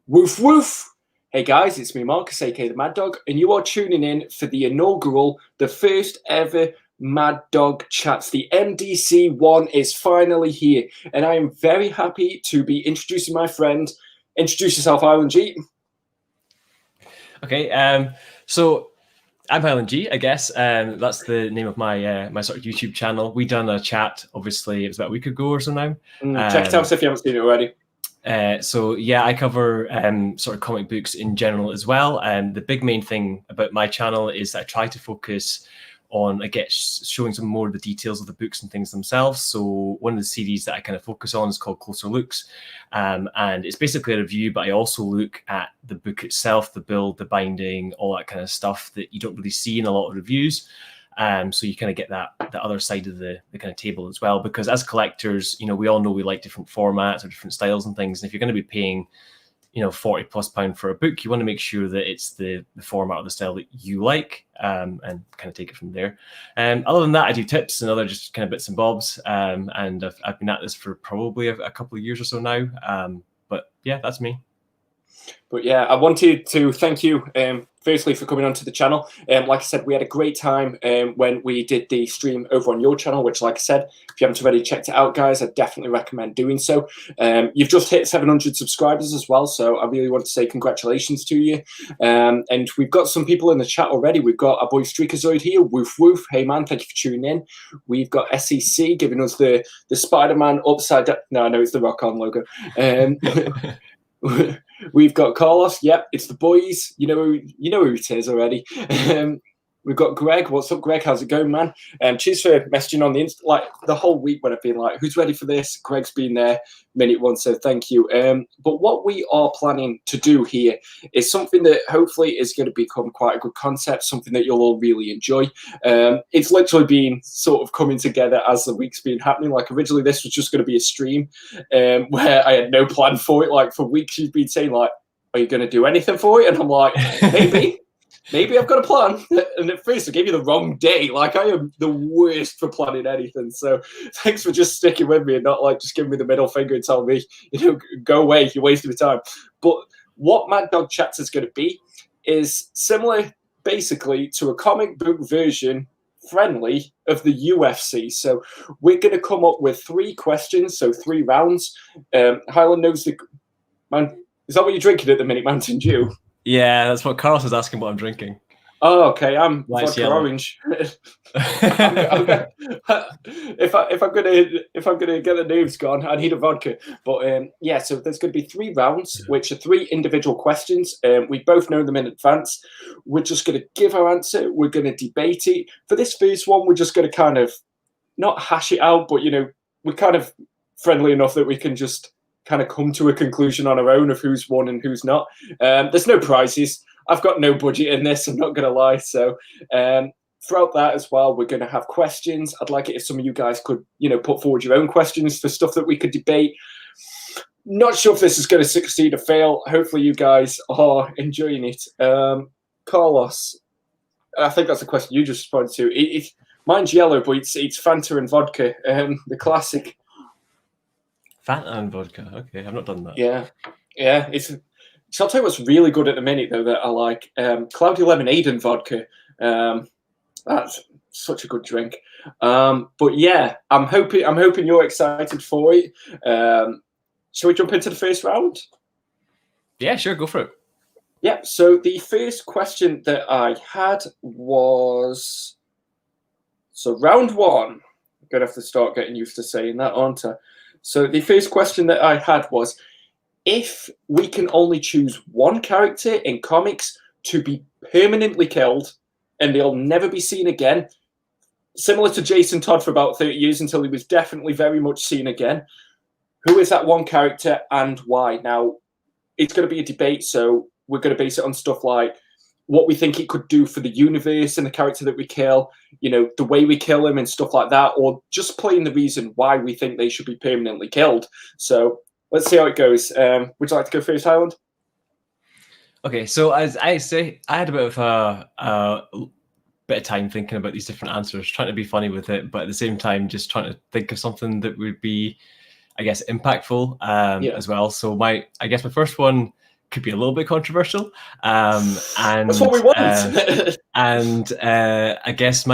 Woof woof! Hey guys, it's me Marcus, aka the Mad Dog, and you are tuning in for the inaugural, the first ever Mad Dog Chats. The MDC one is finally here, and I am very happy to be introducing my friend. Introduce yourself, Island G. Okay, so I'm Highland G, I guess. That's the name of my my sort of YouTube channel. We done a chat, obviously, it was about a week ago or so now. Check it out if you haven't seen it already. So yeah, I cover sort of comic books in general as well. And the big main thing about my channel is that I try to focus on, I guess, showing some more of the details of the books and things themselves. So one of the series that I kind of focus on is called Closer Looks. And it's basically a review, but I also look at the book itself, the build, the binding, all that kind of stuff that you don't really see in a lot of reviews. So you kind of get that the other side of the kind of table as well, because as collectors, you know, we all know we like different formats or different styles and things. And if you're going to be paying, you know, £40+ for a book, you want to make sure that it's the format or the style that you like, and kind of take it from there. Other than that, I do tips and other just kind of bits and bobs. And I've been at this for probably a couple of years or so now. But yeah, that's me. But yeah, I wanted to thank you, firstly, for coming onto the channel. Like I said, we had a great time when we did the stream over on your channel, which, like I said, if you haven't already checked it out, guys, I definitely recommend doing so. You've just hit 700 subscribers as well, so I really want to say congratulations to you. And we've got some people in the chat already. We've got our boy Streakazoid here, woof woof. Hey man, thank you for tuning in. We've got SEC giving us the Spider-Man upside down. No, I know it's the Rock On logo. We've got Carlos. Yep, it's the boys. You know who it is already. We've got Greg. What's up, Greg? How's it going, man? Cheers for messaging on the like the whole week when I've been like, who's ready for this? Greg's been there minute one, so thank you. But what we are planning to do here is something that hopefully is going to become quite a good concept, something that you'll all really enjoy. It's literally been sort of coming together as the week's been happening. Like originally this was just going to be a stream where I had no plan for it. Like for weeks you've been saying like, are you going to do anything for it? And I'm like, maybe I've got a plan. And at first I gave you the wrong day. Like I am the worst for planning anything. So thanks for just sticking with me and not like just giving me the middle finger and telling me, you know, go away, you're wasting my time. But what Mad Dog Chats is going to be is similar basically to a comic book version friendly of the UFC. So we're going to come up with 3 questions, so 3 rounds. Highland knows the... Man, is that what you're drinking at the minute, Mountain Dew? Yeah, that's what Carlos was asking what I'm drinking. Oh, okay. I'm vodka orange. if I'm gonna get the names gone, I need a vodka. But yeah, so there's going to be 3 rounds, which are 3 individual questions. We both know them in advance. We're just going to give our answer. We're going to debate it. For this first one, we're just going to kind of not hash it out, but you know, we're kind of friendly enough that we can just kind of come to a conclusion on our own of who's won and who's not. There's no prizes. I've got no budget in this, I'm not going to lie. So throughout that as well, we're going to have questions. I'd like it if some of you guys could, you know, put forward your own questions for stuff that we could debate. Not sure if this is going to succeed or fail. Hopefully you guys are enjoying it. Carlos, I think that's the question you just responded to. Mine's yellow, but it's Fanta and vodka, the classic. Fanta and vodka. Okay, I've not done that. Yeah. So I'll tell you what's really good at the minute though that I like. Cloudy lemonade and vodka. That's such a good drink. But yeah, I'm hoping you're excited for it. Shall we jump into the first round? Yeah, sure, go for it. Yeah. So the first question that I had was, so round 1. I'm gonna have to start getting used to saying that, aren't I? So the first question that I had was, if we can only choose one character in comics to be permanently killed and they'll never be seen again, similar to Jason Todd for about 30 years until he was definitely very much seen again, who is that one character and why? Now, it's going to be a debate, so we're going to base it on stuff like what we think it could do for the universe and the character that we kill, you know, the way we kill him and stuff like that, or just plain the reason why we think they should be permanently killed. So let's see how it goes. Would you like to go first, Highland? Okay, so as I say, I had a bit of a bit of time thinking about these different answers, trying to be funny with it, but at the same time, just trying to think of something that would be, I guess, impactful as well. So I guess my first one could be a little bit controversial. And that's what we want. I guess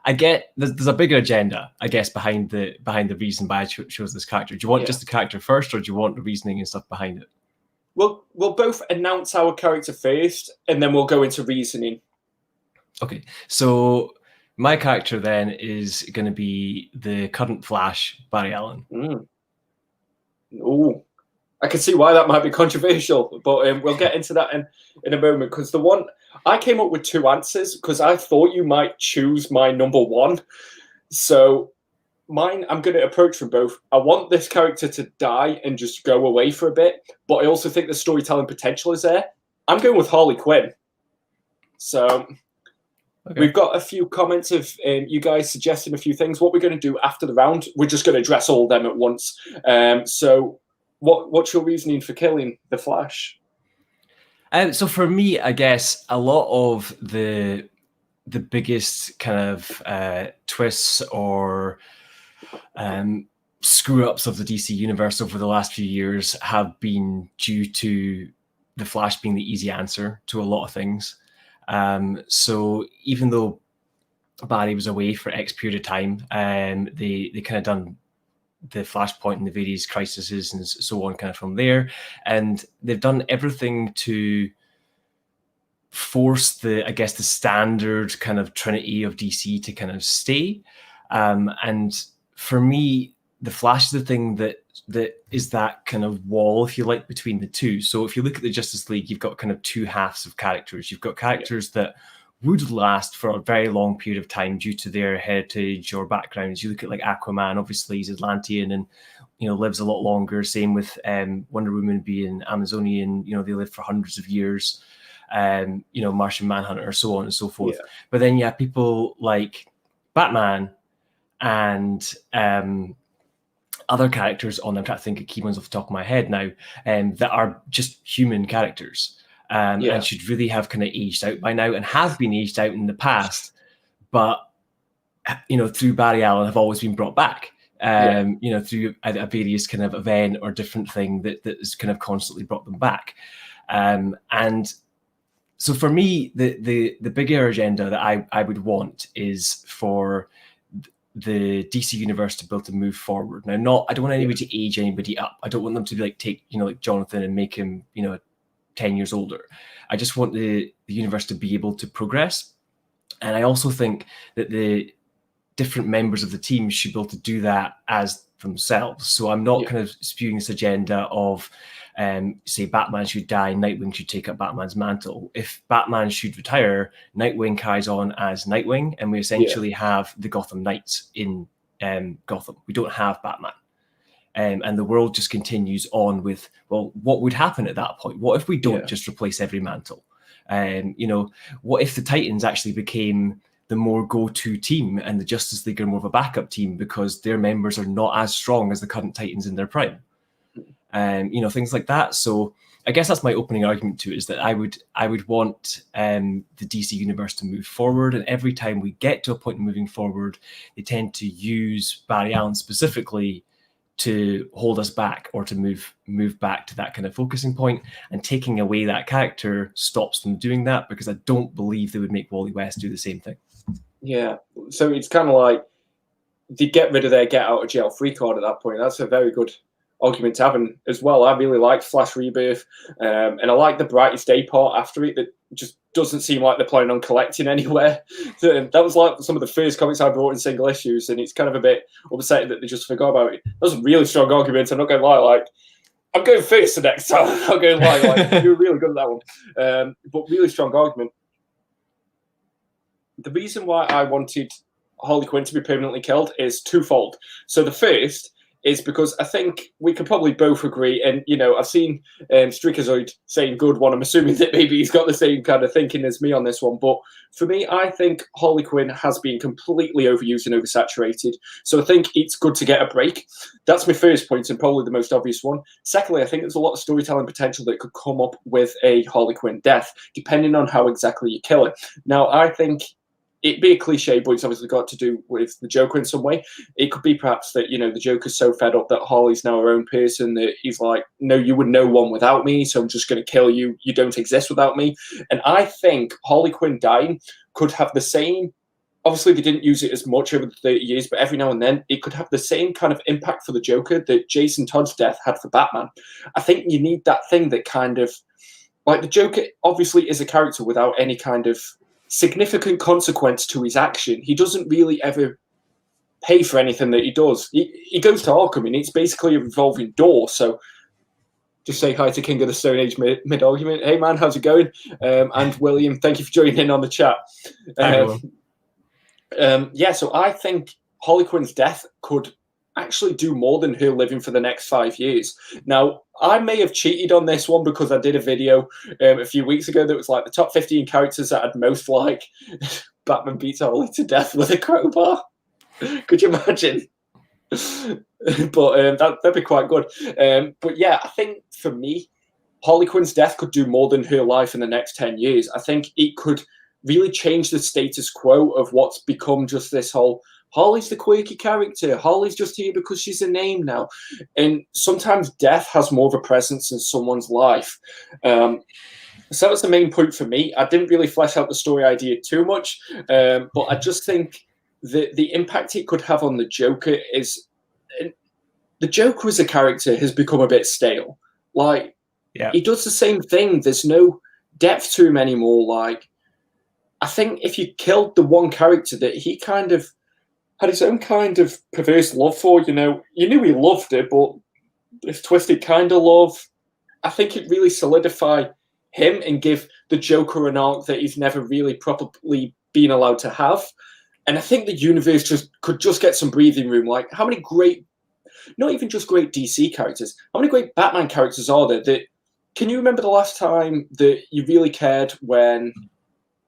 I get there's a bigger agenda, I guess, behind the reason why I chose this character. Do you want just the character first, or do you want the reasoning and stuff behind it? We'll both announce our character first, and then we'll go into reasoning. Okay, so my character then is going to be the current Flash, Barry Allen. Oh, I can see why that might be controversial, but we'll get into that in a moment, because the one I came up with two answers because I thought you might choose my number one. So mine, I'm going to approach from both. I want this character to die and just go away for a bit, but I also think the storytelling potential is there. I'm going with Harley Quinn. So we've got a few comments of you guys suggesting a few things. What we're going to do after the round, we're just going to address all of them at once. So what's your reasoning for killing the Flash? So for me, I guess a lot of the biggest kind of twists or screw ups of the DC universe over the last few years have been due to the Flash being the easy answer to a lot of things. So even though Barry was away for X period of time, they kind of done the Flashpoint and the various crises and so on kind of from there. And they've done everything to force the standard kind of trinity of DC to kind of stay. And for me, the Flash is the thing that is that kind of wall, if you like, between the two. So if you look at the Justice League, you've got kind of two halves of characters. You've got characters that would last for a very long period of time due to their heritage or backgrounds. You look at like Aquaman, obviously he's Atlantean and lives a lot longer. Same with Wonder Woman being Amazonian. They live for hundreds of years. Martian Manhunter, so on and so forth. Yeah. But then you have people like Batman and other characters on. I'm trying to think of key ones off the top of my head now, that are just human characters. And should really have kind of aged out by now and have been aged out in the past, but through Barry Allen have always been brought back, through a various kind of event or different thing that has kind of constantly brought them back. And so for me, the bigger agenda that I would want is for the DC universe to be able to move forward. Now, I don't want anybody to age anybody up. I don't want them to be like take like Jonathan and make him 10 years older. I just want the universe to be able to progress. And I also think that the different members of the team should be able to do that as themselves. So I'm not kind of spewing this agenda of, say, Batman should die, Nightwing should take up Batman's mantle. If Batman should retire, Nightwing carries on as Nightwing, and we essentially have the Gotham Knights in Gotham. We don't have Batman. And the world just continues on with, well, what would happen at that point? What if we don't just replace every mantle? What if the Titans actually became the more go-to team and the Justice League are more of a backup team because their members are not as strong as the current Titans in their prime? Things like that. So I guess that's my opening argument to it, is that I would want the DC universe to move forward. And every time we get to a point of moving forward, they tend to use Barry Allen specifically to hold us back or to move back to that kind of focusing point, and taking away that character stops them doing that, because I don't believe they would make Wally West do the same thing. Yeah. So it's kind of like they get rid of their get out of jail free card at that point. That's a very good argument to have. And as well, I really like Flash Rebirth, and I like the Brightest Day part after it that just doesn't seem like they're planning on collecting anywhere. So that was like some of the first comics I brought in single issues, and it's kind of a bit upsetting that they just forgot about it. That was a really strong argument. I'm not going to lie, like, I'm going first the next time. I'm not going to lie, like, you were really good at that one. But really strong argument. The reason why I wanted Harley Quinn to be permanently killed is twofold. So the first is because I think we could probably both agree, and I've seen Strikazoid saying good one. I'm assuming that maybe he's got the same kind of thinking as me on this one. But for me, I think Harley Quinn has been completely overused and oversaturated. So I think it's good to get a break. That's my first point, and probably the most obvious one. Secondly, I think there's a lot of storytelling potential that could come up with a Harley Quinn death, depending on how exactly you kill it. Now, I think it'd be a cliche, but it's obviously got to do with the Joker in some way. It could be perhaps that, the Joker's so fed up that Harley's now her own person that he's like, no, you would know one without me, so I'm just going to kill you. You don't exist without me. And I think Harley Quinn dying could have the same, obviously they didn't use it as much over the 30 years, but every now and then it could have the same kind of impact for the Joker that Jason Todd's death had for Batman. I think you need that thing that kind of, like, the Joker obviously is a character without any kind of significant consequence to his action. He doesn't really ever pay for anything that he does. He goes to Arkham, and it's basically a revolving door. So just say hi to King of the Stone Age mid-argument. Hey, man, how's it going? And William, thank you for joining in on the chat. Yeah, so I think Harley Quinn's death could actually do more than her living for the next 5 years. Now, I may have cheated on this one because I did a video a few weeks ago that was like the top 15 characters that I'd most like. Batman beats Harley to death with a crowbar. Could you imagine? But that'd be quite good. But yeah, I think for me, Harley Quinn's death could do more than her life in the next 10 years. I think it could really change the status quo of what's become just this whole Harley's the quirky character. Harley's just here because she's a name now. And sometimes death has more of a presence in someone's life. So that was the main point for me. I didn't really flesh out the story idea too much, but I just think that the impact it could have on the Joker is... The Joker as a character has become a bit stale. Like, he does the same thing. There's no depth to him anymore. Like, I think if you killed the one character that he kind of had his own kind of perverse love for, you knew he loved it, but this twisted kind of love, I think it really solidify him and give the Joker an arc that he's never really properly been allowed to have. And I think the universe could just get some breathing room. Like, how many great, not even just great DC characters, how many great Batman characters are there that, can you remember the last time that you really cared when,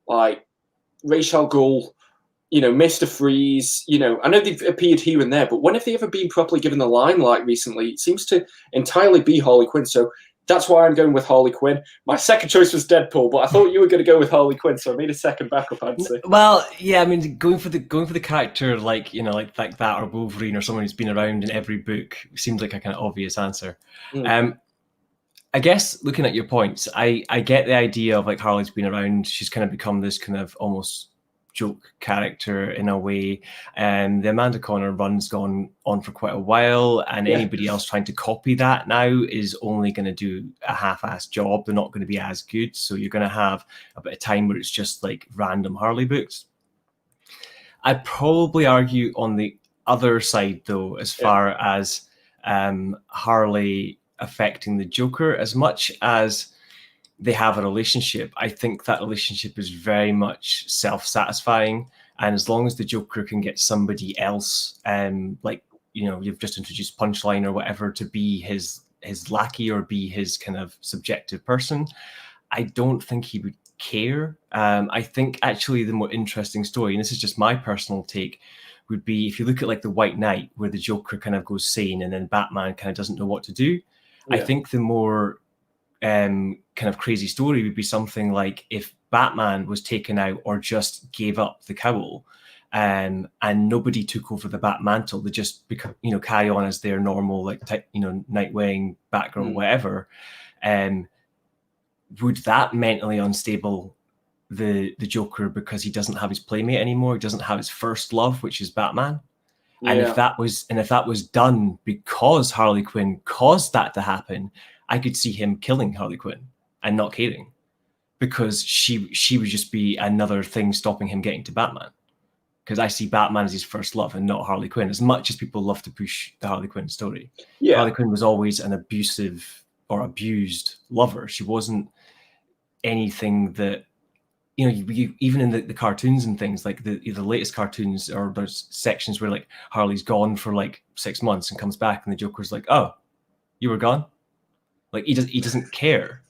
like, Ra's al Ghul, Mr. Freeze, I know they've appeared here and there, but when have they ever been properly given the limelight recently? It seems to entirely be Harley Quinn. So that's why I'm going with Harley Quinn. My second choice was Deadpool, but I thought you were going to go with Harley Quinn, so I made a second backup answer. Well, yeah, I mean, going for the character like that, or Wolverine, or someone who's been around in every book seems like a kind of obvious answer. I guess looking at your points, I get the idea of like Harley's been around. She's kind of become this kind of almost joke character in a way. The Amanda Conner run's gone on for quite a while, and anybody else trying to copy that now is only going to do a half-assed job. They're not going to be as good. So you're going to have a bit of time where it's just like random Harley books. I'd probably argue on the other side, though, as far as Harley affecting the Joker. As much as they have a relationship, I think that relationship is very much self-satisfying. And as long as the Joker can get somebody else, you've just introduced Punchline or whatever, to be his lackey or be his kind of subjective person, I don't think he would care. I think actually the more interesting story, and this is just my personal take, would be if you look at like the White Knight, where the Joker kind of goes sane and then Batman kind of doesn't know what to do. I think the more kind of crazy story would be something like if Batman was taken out or just gave up the cowl, and nobody took over the Bat mantle. They just carry on as their normal Nightwing, Batgirl, whatever. Would that mentally unstable the Joker because he doesn't have his playmate anymore? He doesn't have his first love, which is Batman. And if that was done because Harley Quinn caused that to happen, I could see him killing Harley Quinn and not caring, because she would just be another thing stopping him getting to Batman. Because I see Batman as his first love and not Harley Quinn, as much as people love to push the Harley Quinn story. Harley Quinn was always an abusive or abused lover. She wasn't anything that, even in the cartoons and things, like the latest cartoons, or there's sections where like Harley's gone for like 6 months and comes back and the Joker's like, oh, you were gone? Like he doesn't care.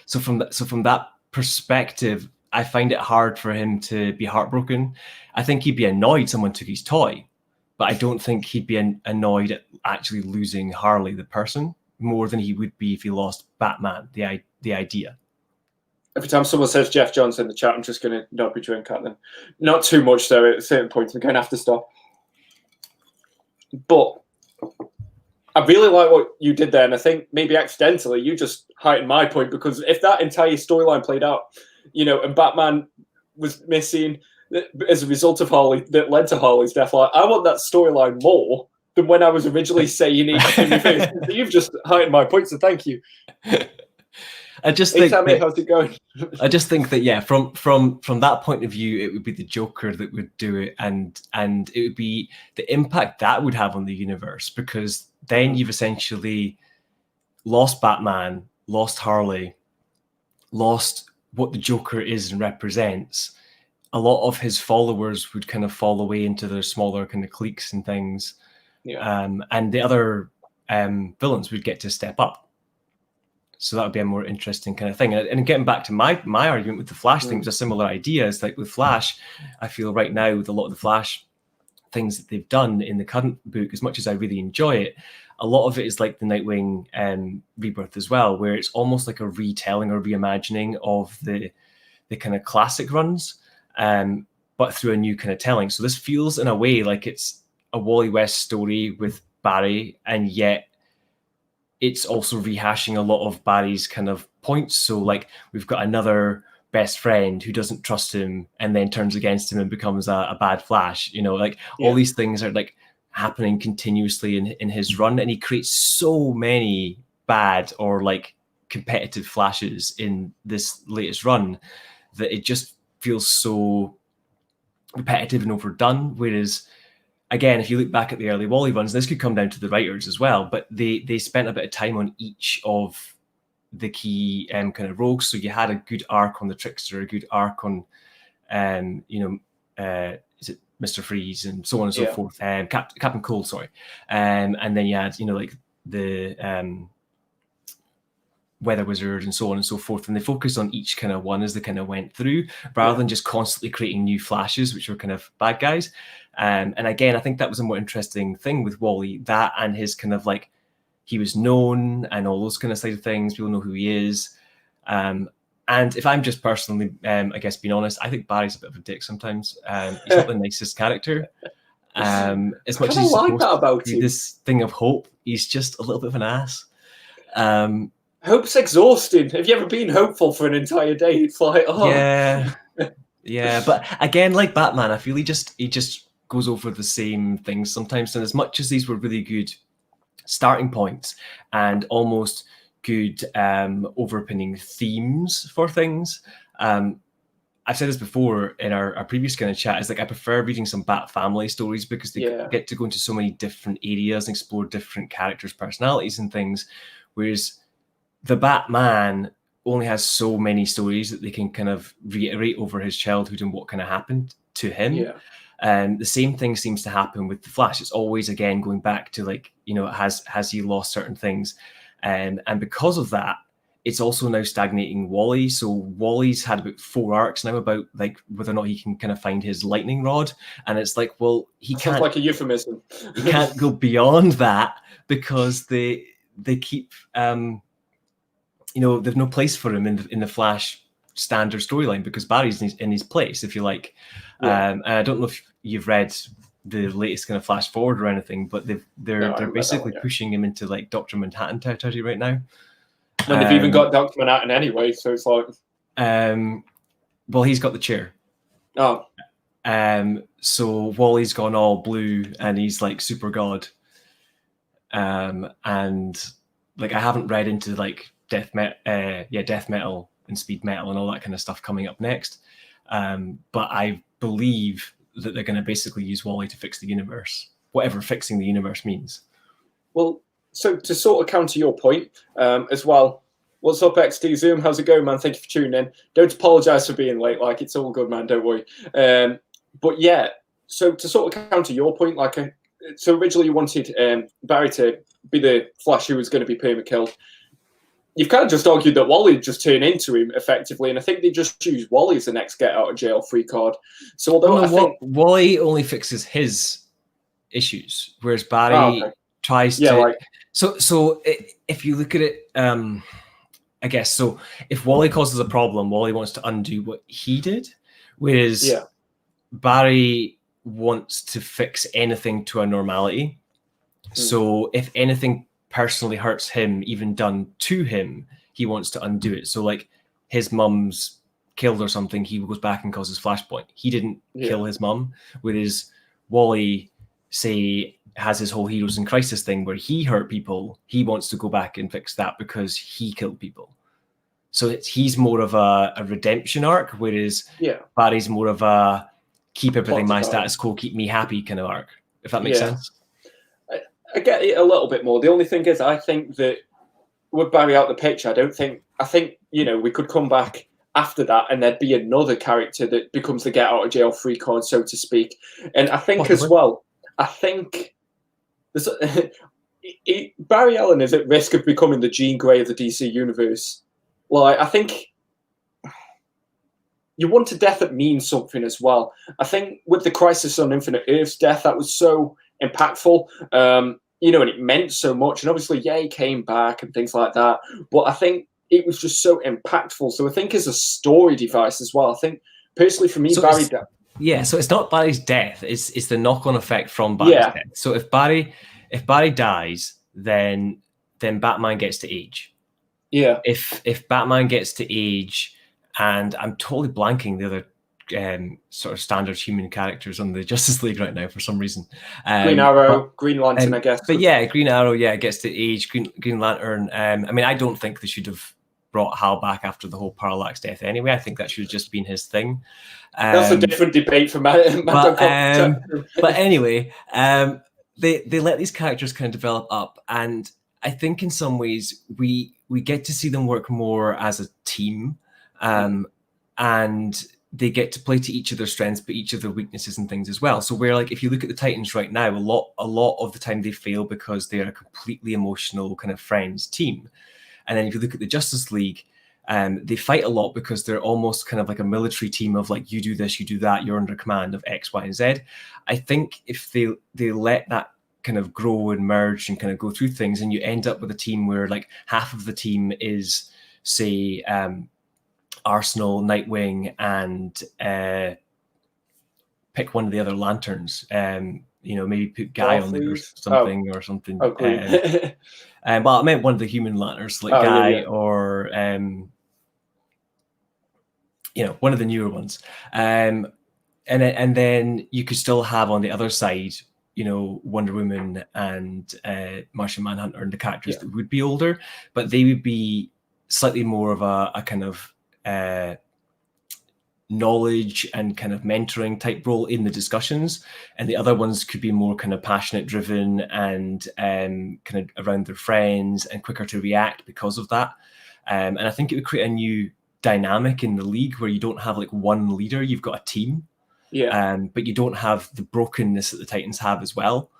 So from that perspective, I find it hard for him to be heartbroken. I think he'd be annoyed someone took his toy, but I don't think he'd be annoyed at actually losing Harley the person more than he would be if he lost Batman, the idea. Every time someone says Jeff Johns in the chat, I'm just going to nod my drink at them. Not too much, though, at a certain point. I'm going to have to stop. But I really like what you did there, and I think maybe accidentally you just heightened my point, because if that entire storyline played out, you know, and Batman was missing as a result of Harley, that led to Harley's death, like, I want that storyline more than when I was originally saying it. You've just heightened my point, so thank you. I just think Sammy, how's it going? I just think that, yeah, from that point of view, it would be the Joker that would do it, and it would be the impact that would have on the universe, because then you've essentially lost Batman, lost Harley, lost what the Joker is and represents. A lot of his followers would kind of fall away into their smaller kind of cliques and things, and the other villains would get to step up. So that would be a more interesting kind of thing. And getting back to my argument with the Flash thing, was a similar idea. It's like with Flash, I feel right now with a lot of the Flash things that they've done in the current book, as much as I really enjoy it, a lot of it is like the Nightwing Rebirth as well, where it's almost like a retelling or reimagining of the kind of classic runs, but through a new kind of telling. So this feels in a way like it's a Wally West story with Barry, and yet it's also rehashing a lot of Barry's kind of points. So like we've got another best friend who doesn't trust him and then turns against him and becomes a bad Flash, you know, like all these things are like happening continuously in his run, and he creates so many bad or like competitive Flashes in this latest run that it just feels so repetitive and overdone. Whereas again, if you look back at the early Wally runs, this could come down to the writers as well, but they spent a bit of time on each of the key kind of rogues. So you had a good arc on the Trickster, a good arc on, is it Mr. Freeze and so on and so forth, Captain Cold, sorry. And then you had, like the Weather Wizard and so on and so forth. And they focused on each kind of one as they kind of went through, rather than just constantly creating new Flashes, which were kind of bad guys. And again, I think that was a more interesting thing with Wally, that and his kind of like, he was known and all those kind of side of things. People know who he is. And if I'm just personally, I guess, being honest, I think Barry's a bit of a dick sometimes. He's not the nicest character. As much as he's like supposed that about to be him. this thing of hope, he's just a little bit of an ass. Hope's exhausting. Have you ever been hopeful for an entire day? It's like, oh. Yeah. But again, like Batman, I feel he just goes over the same things sometimes. And as much as these were really good starting points and almost good overpinning themes for things, I've said this before in our previous kind of chat, is like I prefer reading some Bat Family stories because they get to go into so many different areas and explore different characters' personalities and things, whereas the Batman only has so many stories that they can kind of reiterate over his childhood and what kind of happened to him. The same thing seems to happen with the Flash. It's always, again, going back to like, has he lost certain things? And because of that, it's also now stagnating Wally. So Wally's had about 4 arcs now about like whether or not he can kind of find his lightning rod. And it's like, well, he can't. Sounds like a euphemism. He can't go beyond that because they keep, they've no place for him in the Flash standard storyline because Barry's in his place, if you like. And I don't know if you've read the latest kind of Flash Forward or anything, but they're basically pushing him into like Dr. Manhattan territory right now. And they've even got Dr. Manhattan anyway, so it's like... well, he's got the chair. Oh. So Wally's gone all blue and he's like super god. And like I haven't read into like death metal and speed metal and all that kind of stuff coming up next. But I believe that they're going to basically use Wally to fix the universe, whatever fixing the universe means. Well, so to sort of counter your point as well, what's up, XD Zoom? How's it going, man? Thank you for tuning in. Don't apologise for being late. Like, it's all good, man. Don't worry. But yeah, so to sort of counter your point, like, so originally you wanted Barry to be the Flash who was going to be perma-killed. You've kind of just argued that Wally just turned into him effectively, and I think they just choose Wally as the next get out of jail free card. So although I think Wally only fixes his issues, whereas Barry tries to. Like... So if you look at it, I guess so. If Wally causes a problem, Wally wants to undo what he did, whereas Barry wants to fix anything to a normality. So if anything personally hurts him, even done to him, he wants to undo it. So like his mum's killed or something, he goes back and causes Flashpoint. He didn't kill his mum, whereas Wally, say, has his whole Heroes in Crisis thing where he hurt people. He wants to go back and fix that because he killed people. So he's more of a redemption arc, whereas Barry's more of a keep everything my status quo, keep me happy kind of arc, if that makes sense. I get it a little bit more. The only thing is, I think that with Barry out the picture, I think, you know, we could come back after that and there'd be another character that becomes the get out of jail free card, so to speak. And I think as well, I think there's, Barry Allen is at risk of becoming the Jean Grey of the DC universe. Like, I think you want a death that means something as well. I think with the Crisis on Infinite Earths death, that was so impactful, you know, and it meant so much. And obviously, he came back and things like that. But I think it was just so impactful. So I think as a story device as well, I think personally for me, Barry... so it's not Barry's death, it's the knock-on effect from Barry's death. So if Barry dies, then Batman gets to age. Yeah. If Batman gets to age, and I'm totally blanking the other sort of standard human characters on the Justice League right now for some reason. Green Arrow, Green Lantern, I guess. But Green Arrow, gets to age. Green Lantern. I mean, I don't think they should have brought Hal back after the whole Parallax death anyway. I think that should have just been his thing. That's a different debate for Matt. But anyway, they let these characters kind of develop up, and I think in some ways we get to see them work more as a team, and they get to play to each of their strengths, but each of their weaknesses and things as well. So where, like, if you look at the Titans right now, a lot of the time they fail because they're a completely emotional kind of friends team. And then if you look at the Justice League, they fight a lot because they're almost kind of like a military team of like, you do this, you do that, you're under command of X, Y, and Z. I think if they let that kind of grow and merge and kind of go through things, and you end up with a team where like half of the team is, say, Arsenal, Nightwing, and pick one of the other Lanterns. You know, maybe put Guy on there or something. Well, I meant one of the human Lanterns, like Guy, or you know, one of the newer ones. And then you could still have on the other side, you know, Wonder Woman and Martian Manhunter and the characters that would be older, but they would be slightly more of a kind of knowledge and kind of mentoring type role in the discussions, and the other ones could be more kind of passionate driven and kind of around their friends and quicker to react because of that. And I think it would create a new dynamic in the league where you don't have like one leader, you've got a team, but you don't have the brokenness that the Titans have as well.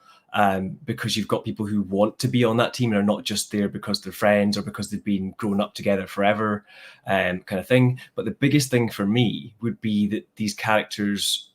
Because you've got people who want to be on that team and are not just there because they're friends or because they've been grown up together forever, kind of thing. But the biggest thing for me would be that these characters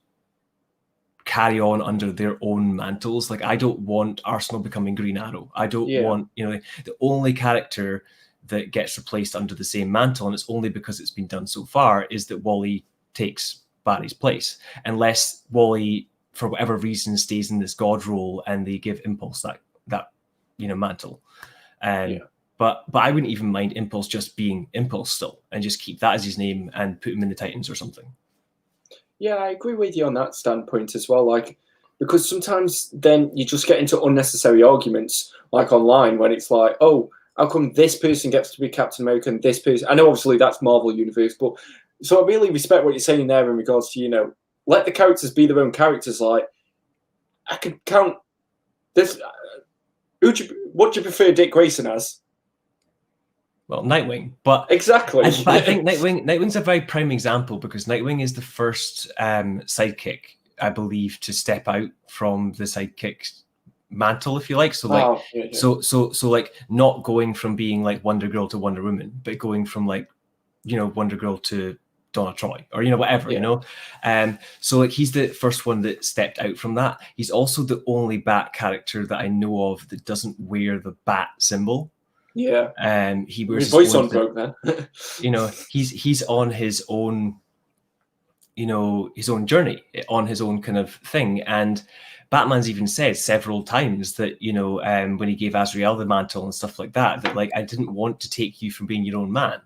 carry on under their own mantles. Like, I don't want Arsenal becoming Green Arrow. I don't want, you know, the only character that gets replaced under the same mantle, and it's only because it's been done so far, is that Wally takes Barry's place. Unless Wally, for whatever reason, stays in this god role and they give Impulse that you know, mantle. But I wouldn't even mind Impulse just being Impulse still and just keep that as his name and put him in the Titans or something. Yeah, I agree with you on that standpoint as well. Like, because sometimes then you just get into unnecessary arguments, like online, when it's like, oh, how come this person gets to be Captain America and this person? I know obviously that's Marvel Universe, but so I really respect what you're saying there in regards to, you know, let the characters be their own characters. Like, I could count this. What do you prefer Dick Grayson as? Well, Nightwing, but exactly. But I think Nightwing's a very prime example because Nightwing is the first sidekick, I believe, to step out from the sidekick mantle, if you like. So like, so like not going from being like Wonder Girl to Wonder Woman, but going from like, you know, Wonder Girl to Donna Troy, or, you know, whatever, you know. So like, he's the first one that stepped out from that. He's also the only Bat character that I know of that doesn't wear the Bat symbol. Yeah. He wears His voice own on broke then. you know, he's on his own, you know, his own journey, on his own kind of thing. And Batman's even said several times that, you know, when he gave Azrael the mantle and stuff like that, that like, I didn't want to take you from being your own man.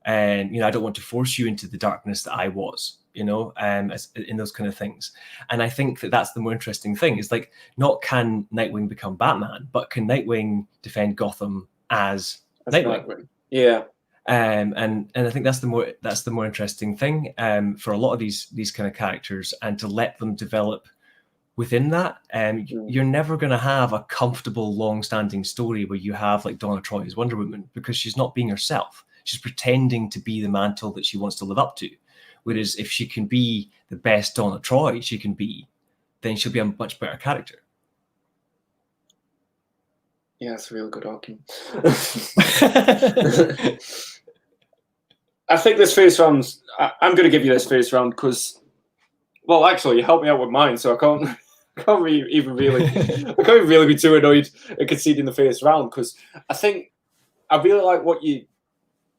And, you know, I don't want to force you into the darkness that I was, you know, as, in those kind of things. And I think that that's the more interesting thing, is like, not can Nightwing become Batman, but can Nightwing defend Gotham as Nightwing? Yeah. And I think that's the more interesting thing for a lot of these kind of characters, and to let them develop within that. You're never going to have a comfortable, long-standing story where you have like Donna Troy as Wonder Woman, because she's not being herself. She's pretending to be the mantle that she wants to live up to. Whereas if she can be the best Donna Troy she can be, then she'll be a much better character. Yeah, that's a real good argument. I think this first round, I'm going to give you this first round because, well, actually, you helped me out with mine, so I can't even really be too annoyed at conceding the first round, because I think I really like what you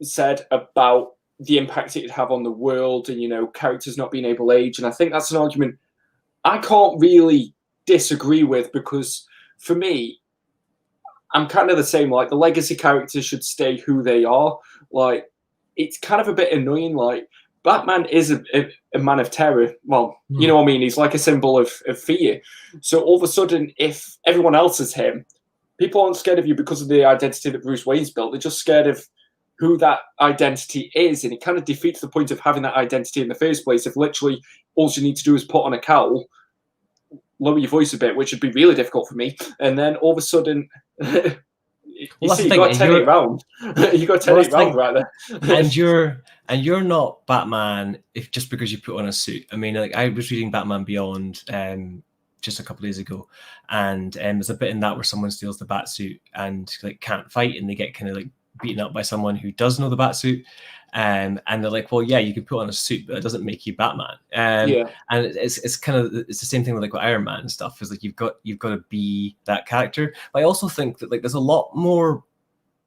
said about the impact it would have on the world, and, you know, characters not being able to age. And I think that's an argument I can't really disagree with, because for me, I'm kind of the same. Like, the legacy characters should stay who they are. Like, it's kind of a bit annoying. Like, Batman is a man of terror. Well, you know what I mean? He's like a symbol of fear. So all of a sudden, if everyone else is him, people aren't scared of you because of the identity that Bruce Wayne's built. They're just scared of who that identity is. And it kind of defeats the point of having that identity in the first place. If literally all you need to do is put on a cowl, lower your voice a bit, which would be really difficult for me, and then all of a sudden, you see, you got 10-8 round. You got 10-8 round right there. and you're not Batman if just because you put on a suit. I mean, like, I was reading Batman Beyond just a couple of days ago, and there's a bit in that where someone steals the bat suit and like can't fight, and they get kind of like beaten up by someone who does know the bat suit. And they're like, well, yeah, you can put on a suit, but it doesn't make you Batman. And it's kind of, it's the same thing with like with Iron Man and stuff. Is like you've got to be that character. But I also think that like there's a lot more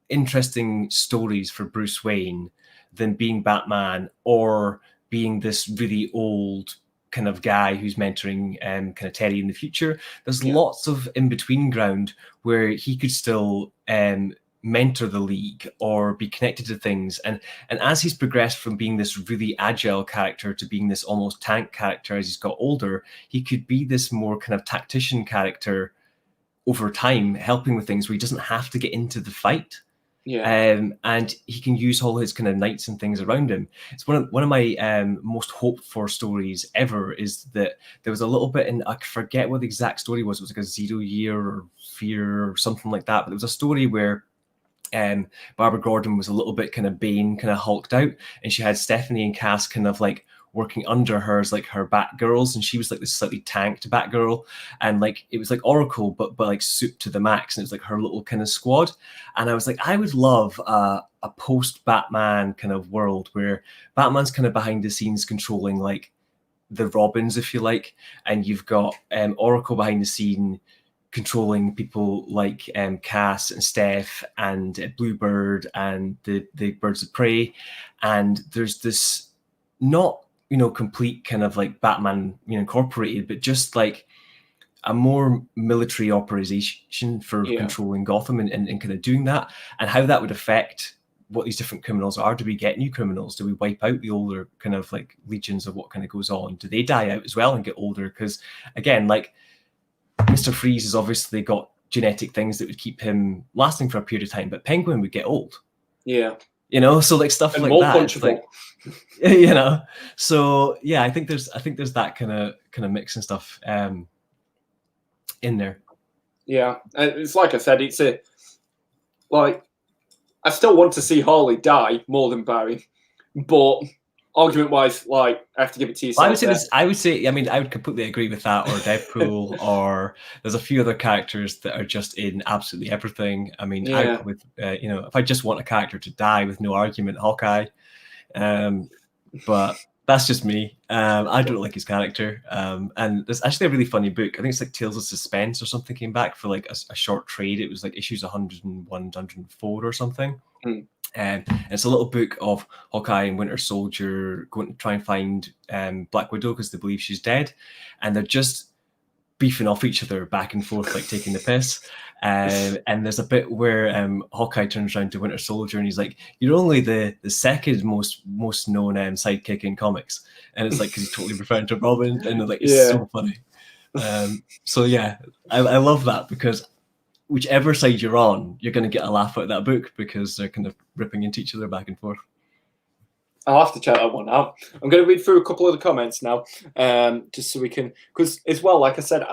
interesting stories for Bruce Wayne than being Batman or being this really old kind of guy who's mentoring kind of Terry in the future. There's lots of in between ground where he could still mentor the League or be connected to things, and as he's progressed from being this really agile character to being this almost tank character as he's got older, he could be this more kind of tactician character over time, helping with things where he doesn't have to get into the fight. And he can use all his kind of knights and things around him. It's one of my most hoped for stories ever, is that there was a little bit in, I forget what the exact story was. It was like a 0 Year or Fear or something like that, but there was a story where Barbara Gordon was a little bit kind of Bane, kind of hulked out, and she had Stephanie and Cass kind of like working under her as like her Batgirls, and she was like this slightly tanked Batgirl, and like it was like Oracle but like soup to the max, and it was like her little kind of squad. And I was like, I would love a post Batman kind of world where Batman's kind of behind the scenes controlling like the Robins, if you like, and you've got Oracle behind the scene controlling people like Cass and Steph and Bluebird and the Birds of Prey, and there's this not, you know, complete kind of like Batman, you know, incorporated, but just like a more military operation for controlling Gotham and kind of doing that, and how that would affect what these different criminals are. Do we get new criminals? Do we wipe out the older kind of like legions of what kind of goes on? Do they die out as well and get older? Because again, like Mr. Freeze has obviously got genetic things that would keep him lasting for a period of time, but Penguin would get old. Yeah. You know, so like stuff and like more that. Punchable. Like, you know, so yeah, I think there's that kind of mix and stuff in there. Yeah, it's like I said, it's a like I still want to see Harley die more than Barry, but argument-wise, like I have to give it to you. I would say. I mean, I would completely agree with that. Or Deadpool, or there's a few other characters that are just in absolutely everything. I mean, with you know, if I just want a character to die with no argument, Hawkeye. But That's just me. I don't like his character. And there's actually a really funny book. I think it's like Tales of Suspense or something came back for like a short trade. It was like issues 101, 104 or something. And it's a little book of Hawkeye and Winter Soldier going to try and find Black Widow because they believe she's dead. And they're just beefing off each other back and forth, like taking the piss. And there's a bit where Hawkeye turns around to Winter Soldier and he's like, "You're only the second most known sidekick in comics," and it's like because he's totally referring to Robin, and like it's so funny. So yeah, I love that because whichever side you're on, you're going to get a laugh out of that book because they're kind of ripping into each other back and forth. I'll have to check that one out. I'm going to read through a couple of the comments now, just so we can, because as well, like I said,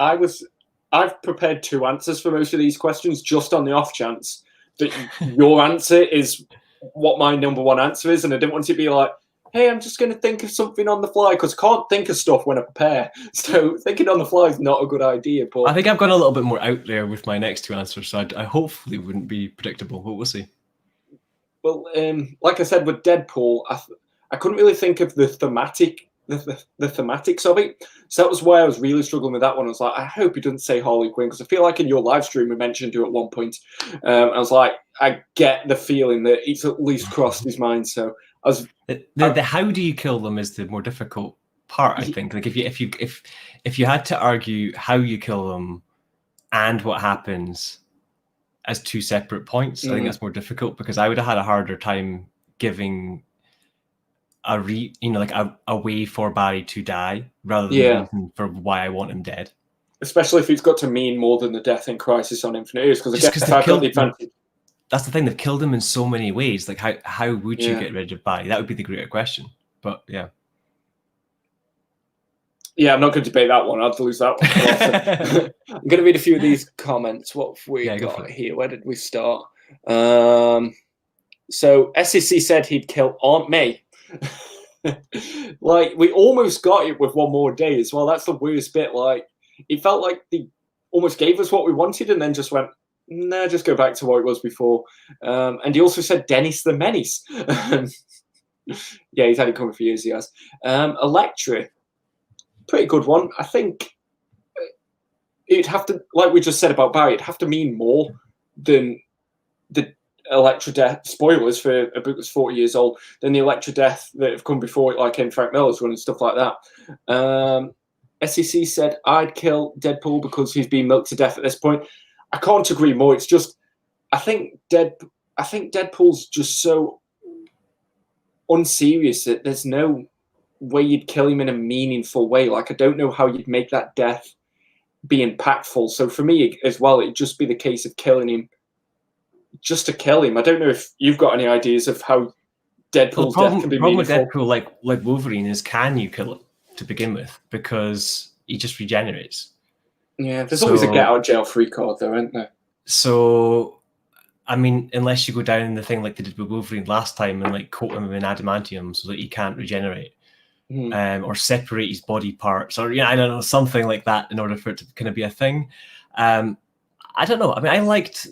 I've prepared 2 answers for most of these questions just on the off chance that your answer is what my number 1 answer is, and I didn't want it to be like, hey, I'm just going to think of something on the fly, because I can't think of stuff when I prepare. So thinking on the fly is not a good idea. But I think I've gone a little bit more out there with my next 2 answers, so I hopefully wouldn't be predictable, but we'll see. Well, like I said with Deadpool, I couldn't really think of the thematics of it. So that was why I was really struggling with that one. I was like, I hope he doesn't say Harley Quinn, because I feel like in your live stream we mentioned her at one point. I was like, I get the feeling that it's at least crossed his mind. So I was the how do you kill them is the more difficult part, I think. Like if you had to argue how you kill them and what happens as 2 separate points, I think that's more difficult, because I would have had a harder time giving a way for Barry to die rather than a reason for why I want him dead. Especially if it's got to mean more than the death in Crisis on Infinite Earths, because I guess I've got the advantage. That's the thing, they've killed him in so many ways. Like how would you get rid of Barry? That would be the greater question. But yeah. Yeah, I'm not going to debate that one. I'd lose that one. I'm going to read a few of these comments. What have we got here? Where did we start? So SSC said he'd kill Aunt May. Like, we almost got it with one more day as well. That's the worst bit. Like, it felt like they almost gave us what we wanted and then just went, nah, just go back to what it was before. And he also said Dennis the Menace. Yeah, he's had it coming for years, he has. Electra, pretty good one. I think it'd have to, like we just said about Barry, it'd have to mean more than the Electra death, spoilers for a book that's 40 years old, than the Electra death that have come before it, like in Frank Miller's run and stuff like that. SEC said, I'd kill Deadpool because he's been milked to death at this point. I can't agree more. It's just, I think Deadpool's just so unserious that there's no way you'd kill him in a meaningful way. Like, I don't know how you'd make that death be impactful. So for me as well, it'd just be the case of killing him just to kill him. I don't know if you've got any ideas of how Deadpool's death can be meaningful. The problem with Deadpool, like Wolverine, is can you kill him to begin with? Because he just regenerates. Yeah, there's always a get out of jail free card though, isn't there? So, I mean, unless you go down in the thing like they did with Wolverine last time and like coat him in adamantium so that he can't regenerate, or separate his body parts, or I don't know, something like that in order for it to kind of be a thing. I don't know. I mean, I liked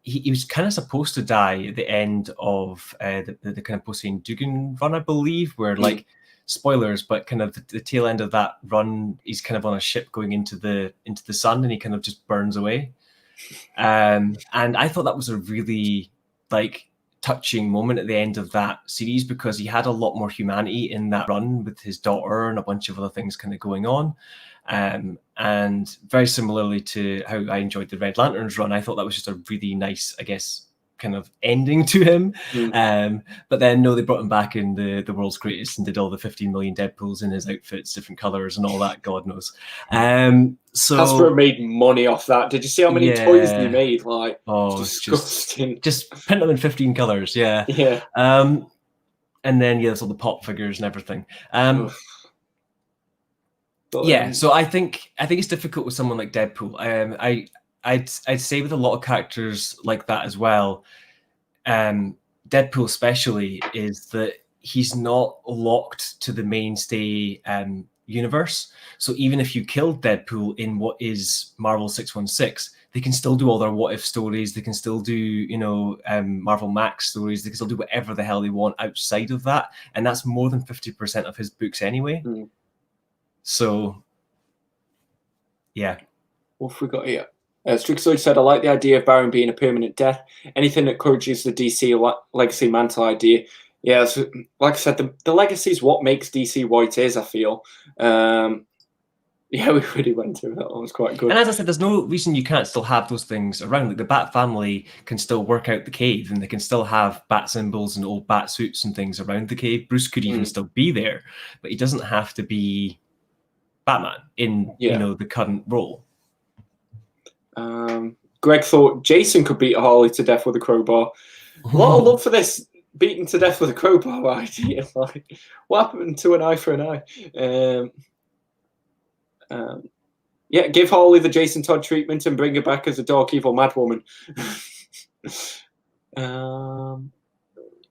he was kind of supposed to die at the end of the kind of Posehn Dugan run, I believe, where like spoilers, but kind of the tail end of that run, he's kind of on a ship going into the sun, and he kind of just burns away. And I thought that was a really like touching moment at the end of that series, because he had a lot more humanity in that run with his daughter and a bunch of other things kind of going on. And very similarly to how I enjoyed the Red Lanterns run, I thought that was just a really nice, I guess, kind of ending to him. But then no, they brought him back in the world's greatest and did all the 15 million Deadpools in his outfits, different colors and all that, God knows. So Hasbro made money off that. Did you see how many toys they made? Like, disgusting. Just print them in 15 colors. Yeah. And then there's all the pop figures and everything. So I think it's difficult with someone like Deadpool. I'd say with a lot of characters like that as well, Deadpool especially, is that he's not locked to the mainstay universe. So even if you killed Deadpool in what is Marvel 616, they can still do all their what if stories. They can still do, you know, Marvel Max stories. They can still do whatever the hell they want outside of that. And that's more than 50% of his books anyway. Mm. So, yeah. What have we got here? Strixoid said, I like the idea of Baron being a permanent death. Anything that encourages the DC legacy mantle idea. Yeah, so, like I said, the legacy is what makes DC what it is, I feel. Yeah, we really went through that. That was quite good. And as I said, there's no reason you can't still have those things around. Like the Bat family can still work out the cave, and they can still have bat symbols and old bat suits and things around the cave. Bruce could even still be there, but he doesn't have to be Batman in you know, the current role. Greg thought Jason could beat Harley to death with a crowbar. A lot of love for this beaten to death with a crowbar idea. Like, what happened to an eye for an eye? Yeah, give Harley the Jason Todd treatment and bring her back as a dark, evil madwoman.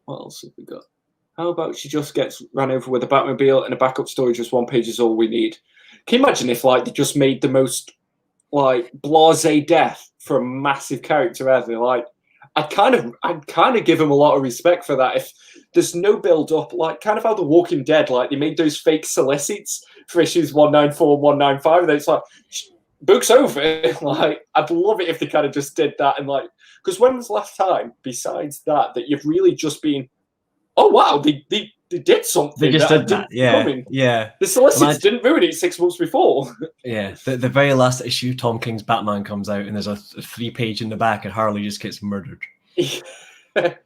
What else have we got? How about she just gets ran over with a Batmobile and a backup story, just one page is all we need? Can you imagine if like they just made the most like blasé death for a massive character ever? Like, I'd kind of give him a lot of respect for that. If there's no build up, like kind of how The Walking Dead, like they made those fake solicits for issues 194 and 195, and then it's like, book's over. Like, I'd love it if they kind of just did that. And like, because when was the last time besides that you've really just been, oh wow, they did something. They just did that. Yeah. Yeah. The solicits didn't ruin it 6 months before. Yeah. The very last issue, Tom King's Batman comes out, and there's a 3-page in the back, and Harley just gets murdered. And then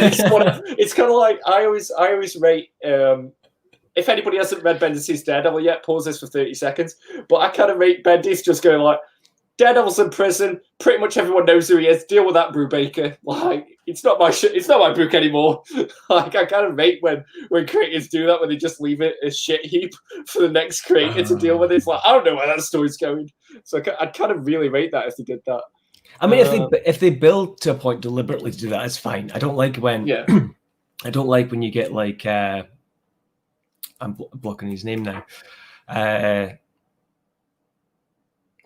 it's kind of like I always rate. If anybody hasn't read Bendis' Daredevil yet, pause this for 30 seconds. But I kind of rate Bendis just going like, Daredevil's in prison. Pretty much everyone knows who he is. Deal with that, Brubaker. Like, it's not my It's not my book anymore. Like, I kind of rate when creators do that, when they just leave it a shit heap for the next creator to deal with it. It's like, I don't know where that story's going. So I'd kind of really rate that if they did that. I mean, if they build to a point deliberately to do that, it's fine. I don't like when I don't like when you get like I'm blocking his name now.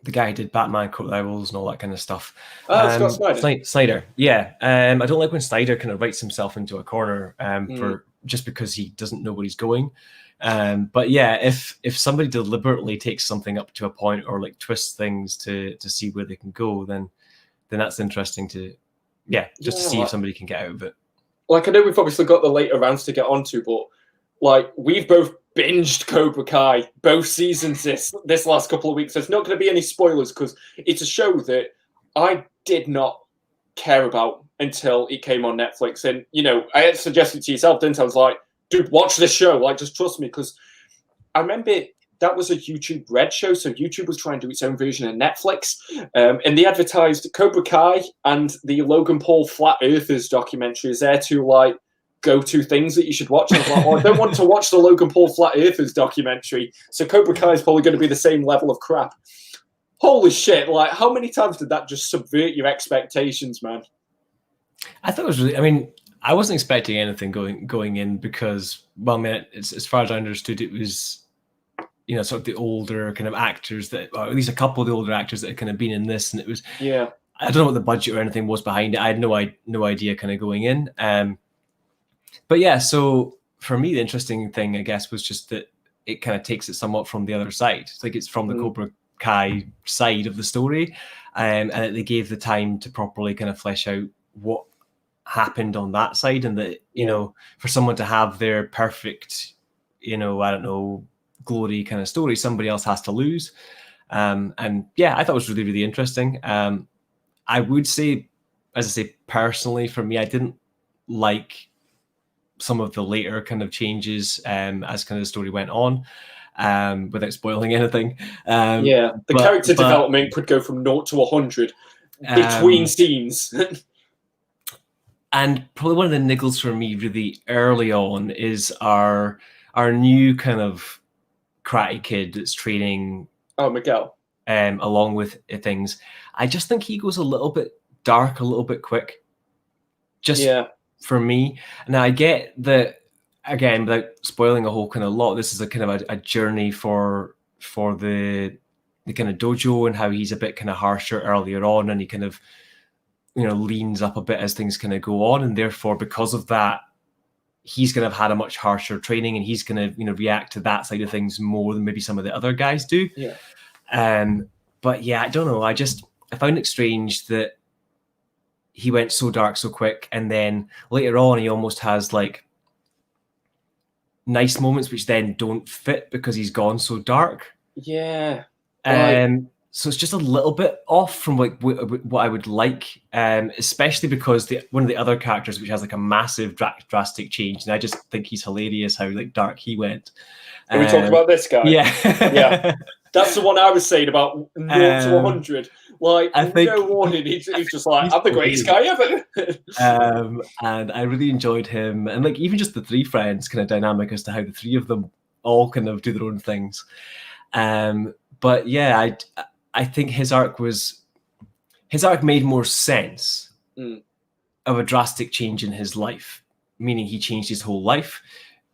The guy who did Batman, Coat Owls, and all that kind of stuff. Scott Snyder. Snyder, yeah. I don't like when Snyder kind of writes himself into a corner for just because he doesn't know where he's going. But yeah, if somebody deliberately takes something up to a point or like twists things to see where they can go, then that's interesting to see if somebody can get out of it. Like, I know we've obviously got the later rounds to get onto, but like, we've both binged Cobra Kai both seasons this last couple of weeks. There's not going to be any spoilers because it's a show that I did not care about until it came on Netflix. And, you know, I had suggested to yourself, didn't I? I was like, dude, watch this show. Like, just trust me. Because I remember that was a YouTube Red show. So YouTube was trying to do its own version of Netflix. And they advertised Cobra Kai and the Logan Paul Flat Earthers documentary as their two, like, go-to things that you should watch. And I was like, well, I don't want to watch the Logan Paul Flat Earthers documentary. So Cobra Kai is probably going to be the same level of crap. Holy shit. Like, how many times did that just subvert your expectations, man? I thought it was really, I mean, I wasn't expecting anything going in because, well, I mean, it's, as far as I understood, it was, you know, sort of the older kind of actors that, or at least a couple of the older actors that had kind of been in this. And it was, I don't know what the budget or anything was behind it. I had no idea kind of going in. But yeah, so for me, the interesting thing, I guess, was just that it kind of takes it somewhat from the other side. It's like it's from the Cobra Kai side of the story, and that they gave the time to properly kind of flesh out what happened on that side, and that, you know, for someone to have their perfect, you know, I don't know, glory kind of story, somebody else has to lose. And yeah, I thought it was really, really interesting. I would say, as I say, personally, for me, I didn't like some of the later kind of changes as kind of the story went on, without spoiling anything. The character development could go from 0 to 100 between scenes. And probably one of the niggles for me really early on is our new kind of karate kid that's training. Oh, Miguel. Along with things. I just think he goes a little bit dark, a little bit quick. For me. Now, I get that, again, without spoiling a whole kind of lot, this is a kind of a journey for the the kind of dojo and how he's a bit kind of harsher earlier on, and he kind of, you know, leans up a bit as things kind of go on, and therefore because of that, he's going to have had a much harsher training, and he's going to, you know, react to that side of things more than maybe some of the other guys do. Yeah. But yeah, I don't know. I found it strange that he went so dark so quick, and then later on he almost has like nice moments which then don't fit because he's gone so dark. Yeah. So it's just a little bit off from like what I would like, especially because one of the other characters, which has like a massive drastic change, and I just think he's hilarious how like dark he went. Are we talking about this guy? Yeah, yeah. That's the one I was saying about 0 to 100. Like, I think, no warning, he's just like, I'm the greatest guy ever. And I really enjoyed him, and like even just the three friends kind of dynamic as to how the three of them all kind of do their own things. But yeah, I think his arc made more sense of a drastic change in his life, meaning he changed his whole life,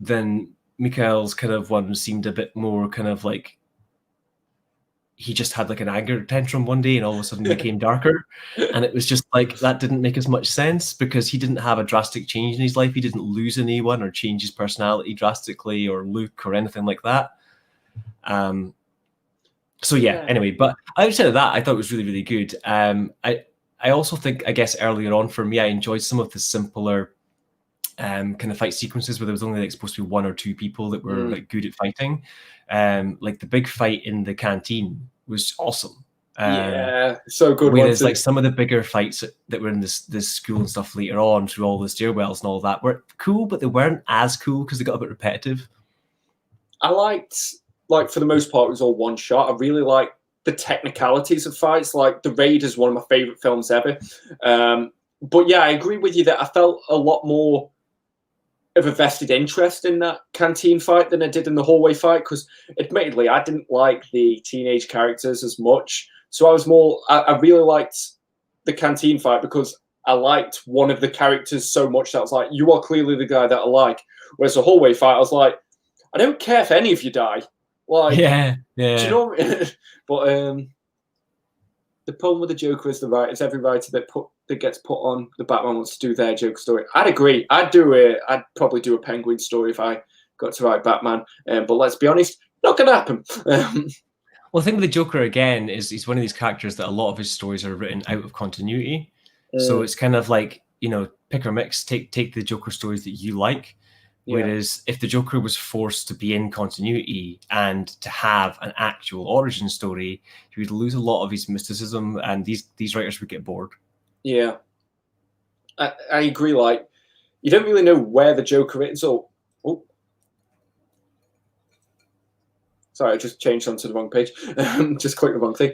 than Mikhail's kind of one seemed a bit more kind of like he just had like an anger tantrum one day and all of a sudden became darker. And it was just like, that didn't make as much sense because he didn't have a drastic change in his life. He didn't lose anyone or change his personality drastically or look or anything like that. So yeah, anyway, but outside of that, I thought it was really, really good. I also think, I guess earlier on for me, I enjoyed some of the simpler kind of fight sequences where there was only like supposed to be 1 or 2 people that were like good at fighting. Like the big fight in the canteen was awesome. Yeah, so good. Whereas like some of the bigger fights that were in this school and stuff later on through all the stairwells and all that were cool, but they weren't as cool because they got a bit repetitive. I liked, like for the most part, it was all one shot. I really liked the technicalities of fights. Like The Raid is one of my favorite films ever. But yeah, I agree with you that I felt a lot more of a vested interest in that canteen fight than I did in the hallway fight, because admittedly I didn't like the teenage characters as much. So I was more, I really liked the canteen fight because I liked one of the characters so much that I was like, you are clearly the guy that I like. Whereas the hallway fight, I was like, I don't care if any of you die. Like, yeah. Do you know what I mean? But the problem with the Joker is every writer that gets put on the Batman wants to do their Joker story. I'd agree. I'd probably do a Penguin story if I got to write Batman. But let's be honest, not going to happen. Well, I think the Joker again is he's one of these characters that a lot of his stories are written out of continuity. So it's kind of like, you know, pick or mix. Take the Joker stories that you like. Whereas if the Joker was forced to be in continuity and to have an actual origin story, he would lose a lot of his mysticism, and these writers would get bored. Yeah, I agree. Like, you don't really know where the Joker is. Sorry, I just changed onto the wrong page. Just clicked the wrong thing.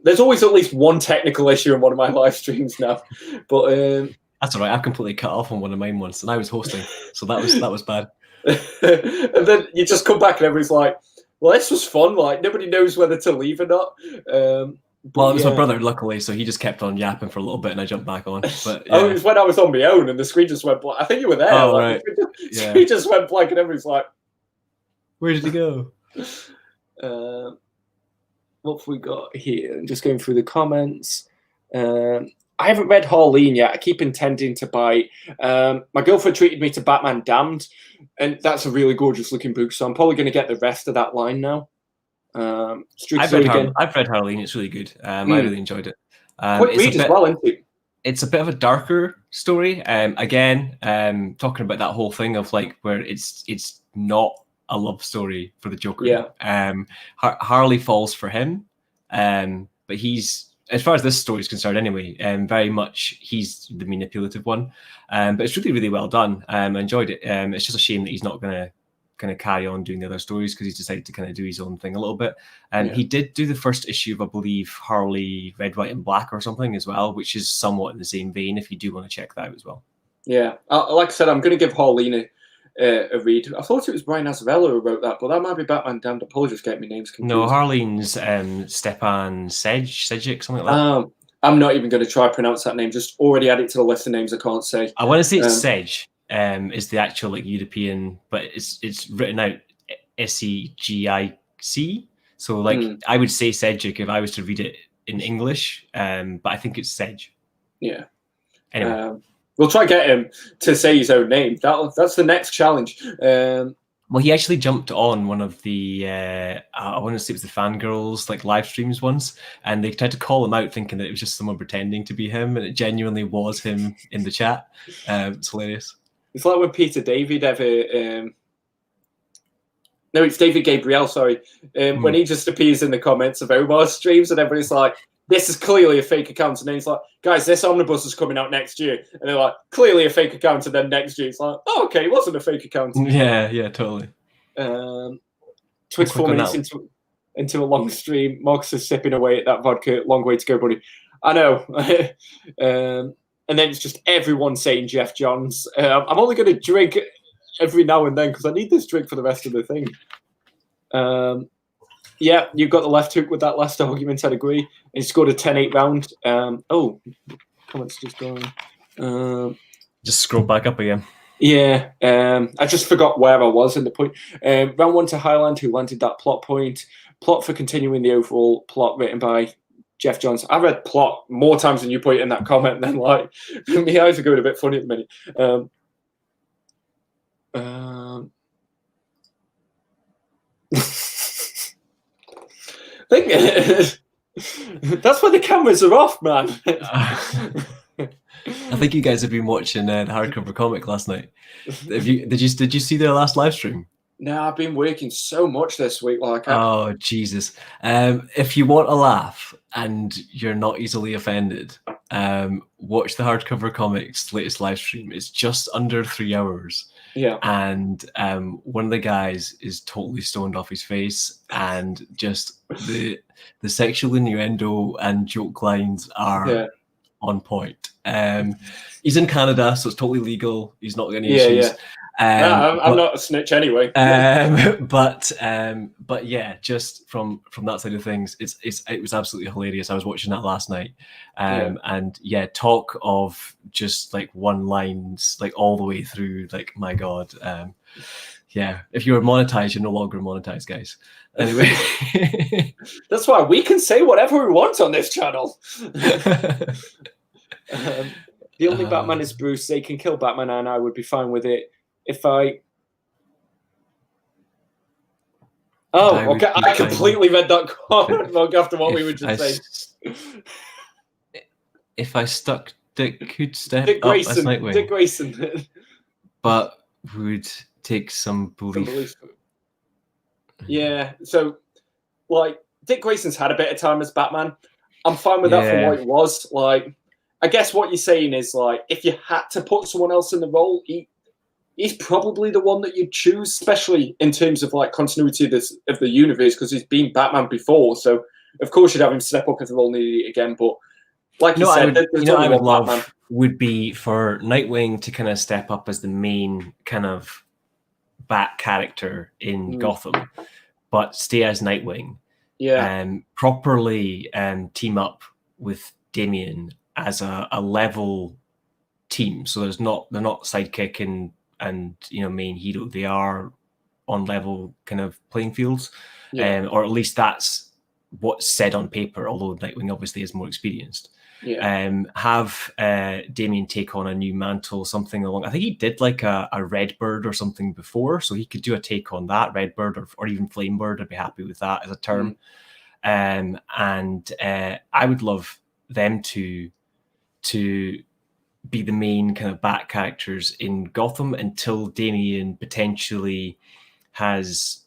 There's always at least one technical issue in one of my live streams now, but. That's all right. I've completely cut off on one of mine once, and I was hosting, so that was bad. And then you just come back, and everybody's like, "Well, this was fun. Like, nobody knows whether to leave or not." Well, it was my brother, luckily, so he just kept on yapping for a little bit, and I jumped back on. But it was when I was on my own, and the screen just went blank. I think you were there. Oh, like, right. He just went blank, and everybody's like, "Where did he go?" What have we got here? I'm just going through the comments. I haven't read Harley yet. I keep intending to buy it. My girlfriend treated me to Batman Damned, and that's a really gorgeous looking book. So I'm probably going to get the rest of that line now. I've read Harley. It's really good. I really enjoyed it. Quick read as well, isn't it? It's a bit of a darker story. Again, talking about that whole thing of like where it's not a love story for the Joker. Yeah. Harley falls for him, but he's, as far as this story is concerned anyway, very much he's the manipulative one. But it's really, really well done. I enjoyed it. It's just a shame that he's not going to kind of carry on doing the other stories because he's decided to kind of do his own thing a little bit. He did do the first issue of, I believe, Harley Red, White and Black or something as well, which is somewhat in the same vein if you do want to check that out as well. Yeah. Like I said, I'm going to give Harley a read. I thought it was Brian Azzarello who wrote that, but that might be Batman Damned. Apologies, getting my names confused. No, Harleen's Stepan Sejic, something like that. I'm not even going to try to pronounce that name. Just already add it to the list of names I can't say. I want to say it's Sej. Is the actual like European, but it's written out Segic. So like I would say Cedric if I was to read it in English, but I think it's Sedge. Yeah. Anyway. We'll try get him to say his own name. That's the next challenge. Well, he actually jumped on one of the, I want to say it was the Fangirls like live streams once, and they tried to call him out thinking that it was just someone pretending to be him, and it genuinely was him in the chat. It's hilarious. It's like when Peter David ever... no, it's David Gabriel, sorry. When he just appears in the comments of Omar's streams and everybody's like, this is clearly a fake account. And then he's like, guys, this Omnibus is coming out next year. And they're like, clearly a fake account. And then next year, it's like, oh, okay, it wasn't a fake account. Yeah, totally. Twitch 4 minutes into a long stream. Marcus is sipping away at that vodka. Long way to go, buddy. I know. And then it's just everyone saying Jeff Johns. I'm only going to drink every now and then because I need this drink for the rest of the thing. Yeah, you've got the left hook with that last argument, I'd agree. And he scored a 10-8 round. Oh, comments just going. Just scroll back up again. Yeah, I just forgot where I was in the point. Round 1 to Highland, who landed that plot point. Plot for continuing the overall plot written by Jeff Johns. I read plot more times than you put it in that comment. Then, like, my eyes are going a bit funny at the minute. That's why the cameras are off, man. I think you guys have been watching the hardcover comic last night. Did you see their last live stream? No, I've been working so much this week. Oh Jesus! If you want a laugh and you're not easily offended, watch the hardcover comics latest live stream. It's just under 3 hours. Yeah. And one of the guys is totally stoned off his face, and just the sexual innuendo and joke lines are on point. He's in Canada, so it's totally legal. He's not got any issues. I'm not a snitch anyway. But yeah, just from that side of things, it was absolutely hilarious. I was watching that last night, and yeah, talk of just like one lines like all the way through. Like my god, yeah. If you're monetized, you're no longer monetized, guys. Anyway, that's why we can say whatever we want on this channel. The only Batman is Bruce. They can kill Batman, and I would be fine with it. If I... Oh, okay. I completely read that comment after what we were just saying. If I stuck Dick, who'd step Dick up Grayson, as Nightwing. Dick Grayson. But would take some belief. Yeah, so, like, Dick Grayson's had a bit of time as Batman. I'm fine with that for what it was. Like, I guess what you're saying is, like, if you had to put someone else in the role, he's probably the one that you'd choose, especially in terms of like continuity of the universe, because he's been Batman before. So of course you'd have him step up if the role needed it again. But like you said, I would love would be for Nightwing to kind of step up as the main kind of Bat character in Gotham, but stay as Nightwing. Yeah. Properly team up with Damian as a level team. So they're not sidekick and main hero. They are on level kind of playing fields, or at least that's what's said on paper, although Nightwing obviously is more experienced. Have Damian take on a new mantle, something along, I think he did like a Redbird or something before, so he could do a take on that, Redbird or even Flamebird. I'd be happy with that as a term. And I would love them to be the main kind of Bat characters in Gotham until Damian potentially has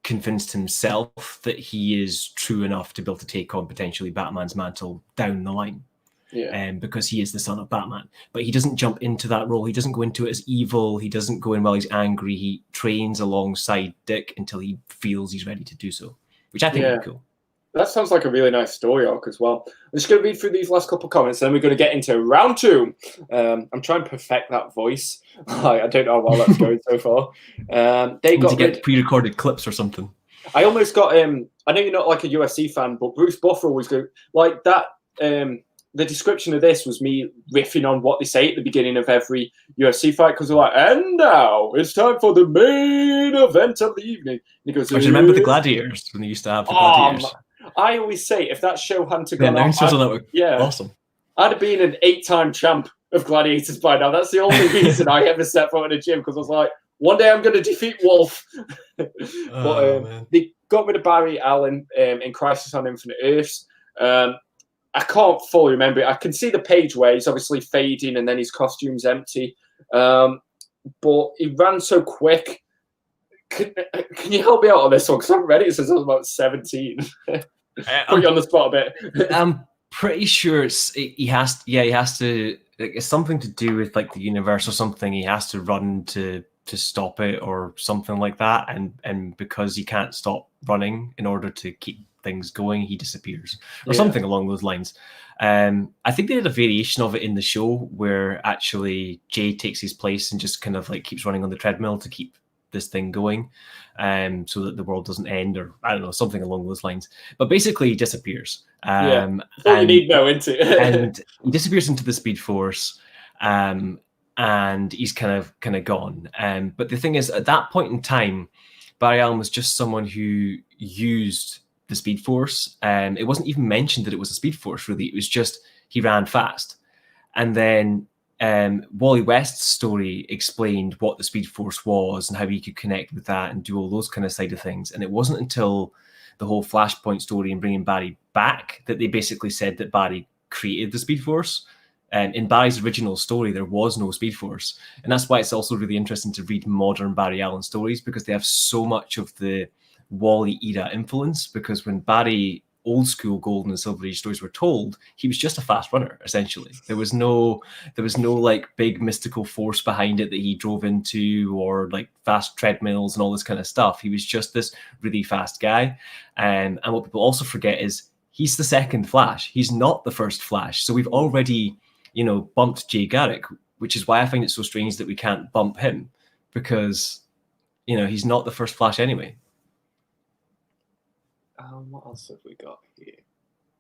convinced himself that he is true enough to be able to take on potentially Batman's mantle down the line. Because he is the son of Batman. But he doesn't jump into that role. He doesn't go into it as evil. He doesn't go in while he's angry. He trains alongside Dick until he feels he's ready to do so, which I think would be cool. That sounds like a really nice story arc as well. I'm just going to read through these last couple of comments, then we're going to get into round 2. I'm trying to perfect that voice. I don't know how well that's going so far. They got to get pre-recorded clips or something. I almost got I know you're not like a UFC fan, but Bruce Buffer always go like that. the description of this was me riffing on what they say at the beginning of every UFC fight, because they're like, and now it's time for the main event of the evening. And he goes, do you remember the Gladiators when they used to have the Gladiators? I always say, if that show hadn't The gone on, announcers on that were awesome. I'd have been an 8-time champ of Gladiators by now. That's the only reason I ever set foot in a gym, because I was like, one day I'm going to defeat Wolf. But they got rid of Barry Allen in Crisis on Infinite Earths. I can't fully remember it. I can see the page where he's obviously fading and then his costume's empty. But he ran so quick. Can you help me out on this one? Because I haven't read it since I was about 17. Put you on the spot a bit. I'm pretty sure he has to. Like, it's something to do with like the universe or something. He has to run to stop it or something like that. And because he can't stop running in order to keep things going, he disappears or something along those lines. I think they did a variation of it in the show where actually Jay takes his place and just kind of like keeps running on the treadmill to keep this thing going, so that the world doesn't end, or I don't know, something along those lines. But basically he disappears. All you need now, isn't it? And he disappears into the Speed Force, and he's kind of gone. But the thing is, at that point in time, Barry Allen was just someone who used the Speed Force. It wasn't even mentioned that it was a Speed Force, really. It was just he ran fast. And then Wally West's story explained what the Speed Force was and how he could connect with that and do all those kind of side of things. And it wasn't until the whole Flashpoint story and bringing Barry back that they basically said that Barry created the Speed Force. In Barry's original story, there was no Speed Force. And that's why it's also really interesting to read modern Barry Allen stories, because they have so much of the Wally era influence. Because when Barry old school Golden and Silver Age stories were told, he was just a fast runner, essentially. There was no like big mystical force behind it that he drove into, or like fast treadmills and all this kind of stuff. He was just this really fast guy. And what people also forget is he's the second Flash. He's not the first Flash. So we've already, bumped Jay Garrick, which is why I find it so strange that we can't bump him, because, he's not the first Flash anyway. What else have we got here?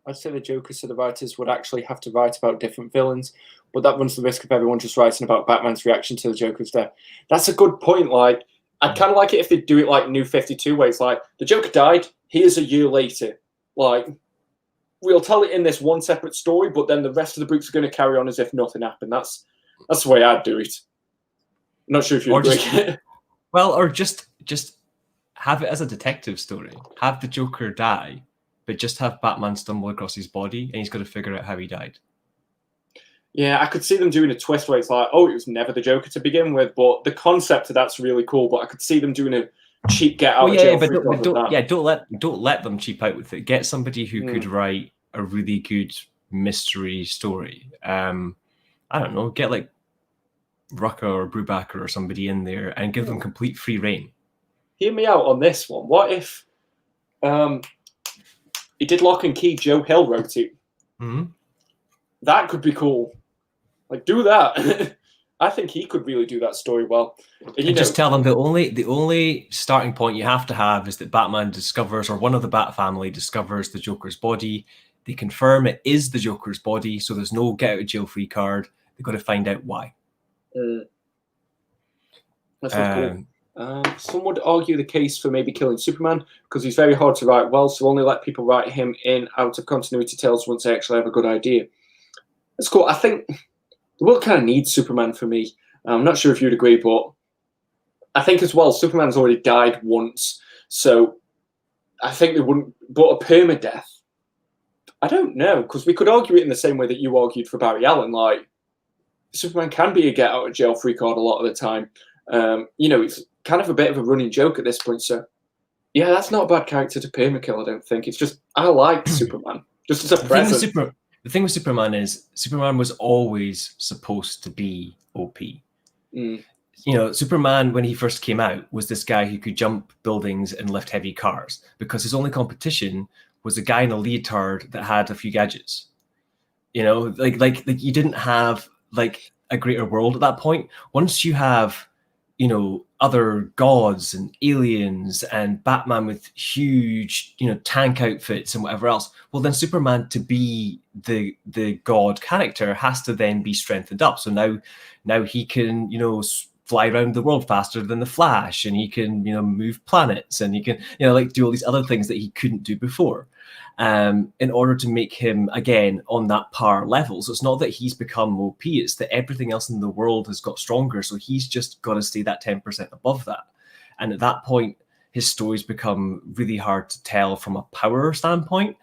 I'd say the Joker said the writers would actually have to write about different villains, but that runs the risk of everyone just writing about Batman's reaction to the Joker's death. That's a good point. Like, I'd kind of like it if they do it like New 52, where it's like, the Joker died, here's a year later. Like, we'll tell it in this one separate story, but then the rest of the books are going to carry on as if nothing happened. That's the way I'd do it. I'm not sure if you agree. Or just have it as a detective story. Have the Joker die, but just have Batman stumble across his body and he's got to figure out how he died. Yeah, I could see them doing a twist where it's like, oh, it was never the Joker to begin with, but the concept of that's really cool. But I could see them doing a cheap get out of jail. Don't let them cheap out with it. Get somebody who could write a really good mystery story. I don't know, get like Rucka or Brubaker or somebody in there and give them complete free reign. Hear me out on this one. What if he did Lock and Key, Joe Hill wrote it? Mm-hmm. That could be cool. Like, do that. I think he could really do that story well. And just tell them the only starting point you have to have is that Batman discovers, or one of the Bat family discovers, the Joker's body. They confirm it is the Joker's body, so there's no get out of jail free card. They've got to find out why. That's cool. Some would argue the case for maybe killing Superman because he's very hard to write well, so only let people write him in out of continuity tales once they actually have a good idea. That's cool. I think the world kind of needs Superman for me. I'm not sure if you'd agree, but I think as well, Superman's already died once, so I think they wouldn't. But a permadeath, I don't know, because we could argue it in the same way that you argued for Barry Allen. Like, Superman can be a get out of jail free card a lot of the time. It's kind of a bit of a running joke at this point. So, yeah, that's not a bad character to permakill, I don't think. It's just, I like Superman. Just as a present. The thing with Superman is, Superman was always supposed to be OP. Superman, when he first came out, was this guy who could jump buildings and lift heavy cars because his only competition was a guy in a leotard that had a few gadgets. Like you didn't have like a greater world at that point. Once you have, other gods and aliens and Batman with huge, tank outfits and whatever else. Well, then Superman, to be the god character, has to then be strengthened up. So now he can, fly around the world faster than the Flash, and he can, move planets, and he can, like do all these other things that he couldn't do before. In order to make him again on that par level. So it's not that he's become OP, it's that everything else in the world has got stronger. So he's just got to stay that 10% above that. And at that point, his stories become really hard to tell from a power standpoint.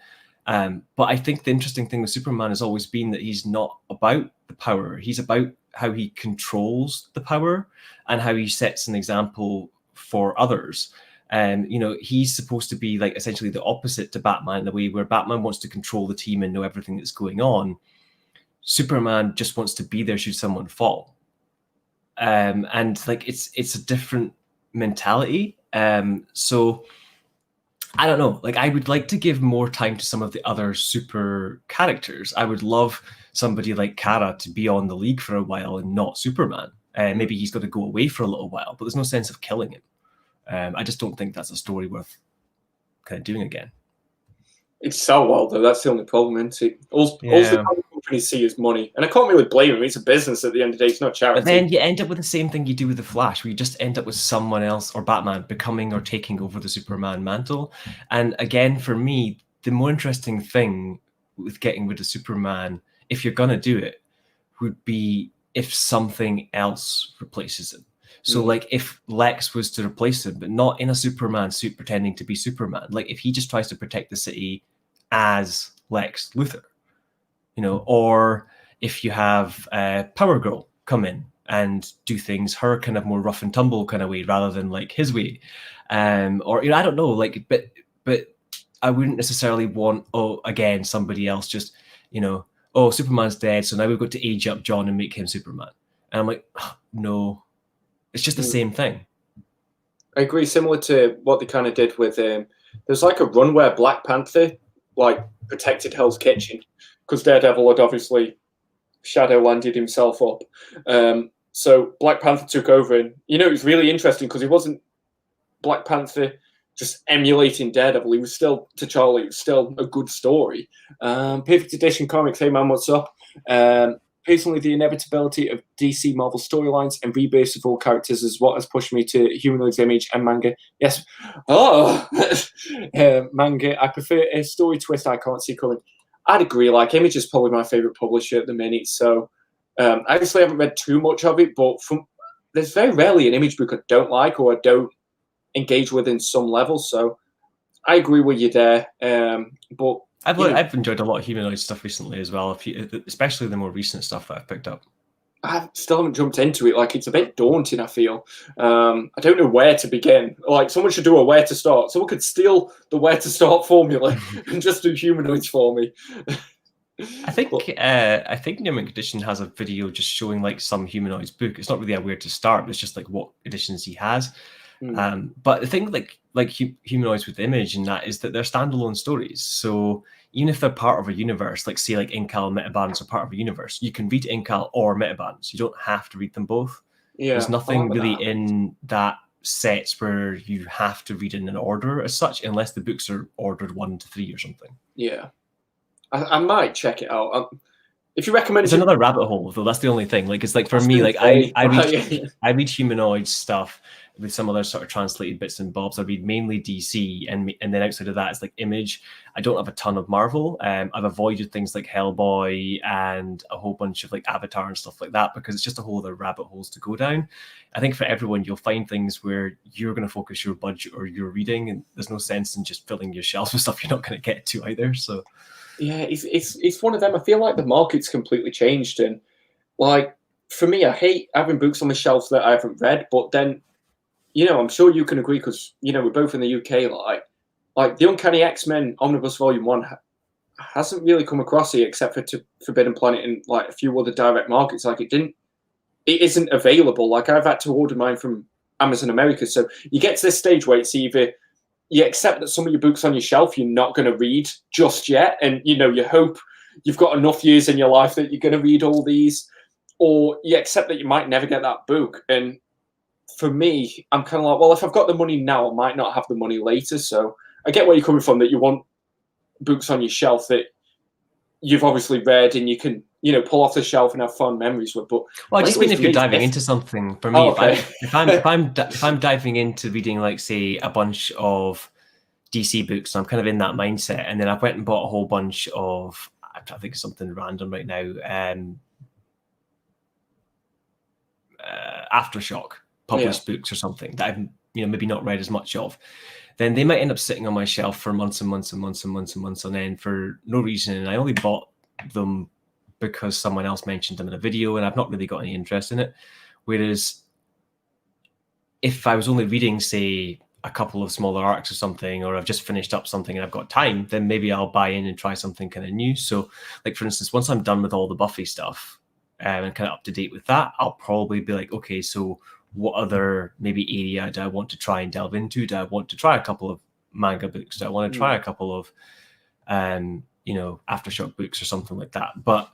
But I think the interesting thing with Superman has always been that he's not about the power. He's about how he controls the power and how he sets an example for others. And he's supposed to be like essentially the opposite to Batman, in the way where Batman wants to control the team and know everything that's going on. Superman just wants to be there should someone fall. And like it's a different mentality. So I don't know. Like, I would like to give more time to some of the other super characters. I would love somebody like Kara to be on the League for a while and not Superman. Maybe he's got to go away for a little while, but there's no sense of killing him. I just don't think that's a story worth kind of doing again. It's so well, though. That's the only problem, isn't it? All the companies see is money. And I can't really blame them. It's a business at the end of the day. It's not charity. But then you end up with the same thing you do with The Flash, where you just end up with someone else or Batman becoming or taking over the Superman mantle. And again, for me, the more interesting thing with getting rid of Superman, if you're going to do it, would be if something else replaces him. So, like, if Lex was to replace him, but not in a Superman suit pretending to be Superman, like if he just tries to protect the city as Lex Luthor, or if you have Power Girl come in and do things her kind of more rough and tumble kind of way rather than like his way, or I don't know, like, but I wouldn't necessarily want again somebody else just Superman's dead, so now we've got to age up John and make him Superman, and I'm like, no. It's just the same thing. I agree. Similar to what they kind of did with there's like a run where Black Panther like protected Hell's Kitchen because Daredevil had obviously shadow-landed himself up. So Black Panther took over, and it was really interesting because it wasn't Black Panther just emulating Daredevil. He was still T'Challa. It was still a good story. Perfect Edition Comics. Hey man, what's up? Personally, the inevitability of DC Marvel storylines and rebirths of all characters is what has pushed me to Humanoid's Image and manga. Yes. Manga. I prefer a story twist I can't see coming. I'd agree. Like, Image is probably my favorite publisher at the minute. So, I obviously haven't read too much of it, but there's very rarely an Image book I don't like or I don't engage with in some level. So, I agree with you there. But I've enjoyed a lot of Humanoid stuff recently as well, especially the more recent stuff that I've picked up. I still haven't jumped into it. Like, it's a bit daunting, I feel. I don't know where to begin. Like, someone should do a where to start. Someone could steal the where to start formula and just do Humanoids for me. I think Pneumatic Edition has a video just showing like some Humanoids book. It's not really a where to start, but it's just like what editions he has. But the thing like Humanoids with Image and that is that they're standalone stories. So even if they're part of a universe, like say like Incal and Metabalance are part of a universe, you can read Incal or Metabalance. You don't have to read them both. Yeah, there's nothing really in that sets where you have to read in an order as such, unless the books are ordered 1 to 3 or something. Yeah, I might check it out. If you recommend, it's another rabbit hole though. That's the only thing. Like it's like for me, like I read Humanoid stuff with some other sort of translated bits and bobs. I read mainly DC, and then outside of that, it's like Image. I don't have a ton of Marvel. I've avoided things like Hellboy and a whole bunch of like Avatar and stuff like that because it's just a whole other rabbit holes to go down. I think for everyone, you'll find things where you're going to focus your budget or your reading, and there's no sense in just filling your shelves with stuff you're not going to get to either. So. Yeah, it's one of them. I feel like the market's completely changed, and like for me, I hate having books on the shelves that I haven't read. But then, I'm sure you can agree because we're both in the UK. Like the Uncanny X-Men Omnibus Volume 1 hasn't really come across here except for Forbidden Planet and like a few other direct markets. Like it isn't available. Like I've had to order mine from Amazon America. So you get to this stage where it's either you accept that some of your books on your shelf you're not going to read just yet, and you hope you've got enough years in your life that you're going to read all these, or you accept that you might never get that book. And for me, I'm kind of like, well, if I've got the money now, I might not have the money later. So I get where you're coming from, that you want books on your shelf that you've obviously read and you can, you know, pull off the shelf and have fun memories with. But well, I just mean if you're diving into something. For me, okay. if I'm diving into reading, like, say, a bunch of DC books, I'm kind of in that mindset, and then I went and bought a whole bunch of, I think it's something random right now, Aftershock published books or something that I've, you know, maybe not read as much of, then they might end up sitting on my shelf for months and months and months and months and months on end for no reason. And I only bought them because someone else mentioned them in a video, and I've not really got any interest in it. Whereas if I was only reading, say, a couple of smaller arcs or something, or I've just finished up something and I've got time, then maybe I'll buy in and try something kind of new. So, like, for instance, once I'm done with all the Buffy stuff and kind of up to date with that, I'll probably be like, okay, so what other maybe area do I want to try and delve into? Do I want to try a couple of manga books? Do I want to try a couple of, you know, Aftershock books or something like that? But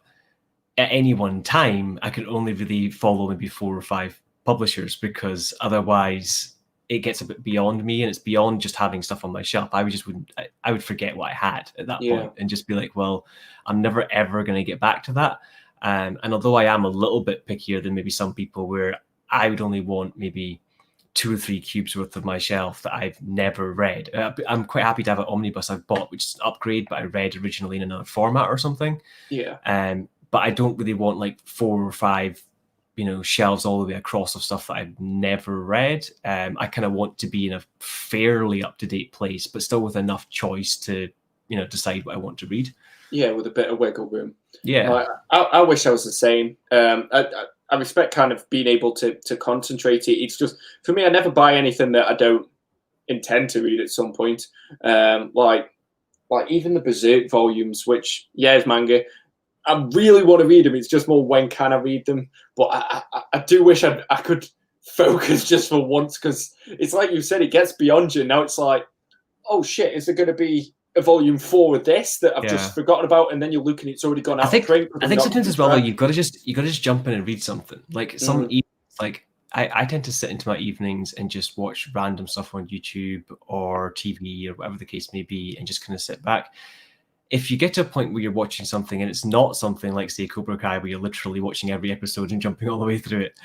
at any one time, I can only really follow maybe 4 or 5 publishers, because otherwise it gets a bit beyond me, and it's beyond just having stuff on my shelf. I would forget what I had at that point and just be like, well, I'm never ever going to get back to that. And although I am a little bit pickier than maybe some people, where I would only want maybe 2 or 3 cubes worth of my shelf that I've never read. I'm quite happy to have an omnibus I've bought, which is an upgrade, but I read originally in another format or something. Yeah. But I don't really want like 4 or 5, you know, shelves all the way across of stuff that I've never read. I kind of want to be in a fairly up-to-date place, but still with enough choice to, you know, decide what I want to read. Yeah, with a bit of wiggle room. Yeah. I wish I was the same. I respect kind of being able to concentrate it. It's just, for me, I never buy anything that I don't intend to read at some point. Like even the Berserk volumes, which, is manga. I really want to read them. It's just more, when can I read them? But I do wish I could focus just for once, because it's like you said, it gets beyond you. Now it's like, oh shit, is there going to be a volume 4 of this that I've just forgotten about? And then you look and it's already gone out. I think sometimes as well, like, you've got to just jump in and read something. Like some evenings, like I tend to sit into my evenings and just watch random stuff on YouTube or TV or whatever the case may be, and just kind of sit back. If you get to a point where you're watching something and it's not something like, say, Cobra Kai, where you're literally watching every episode and jumping all the way through it,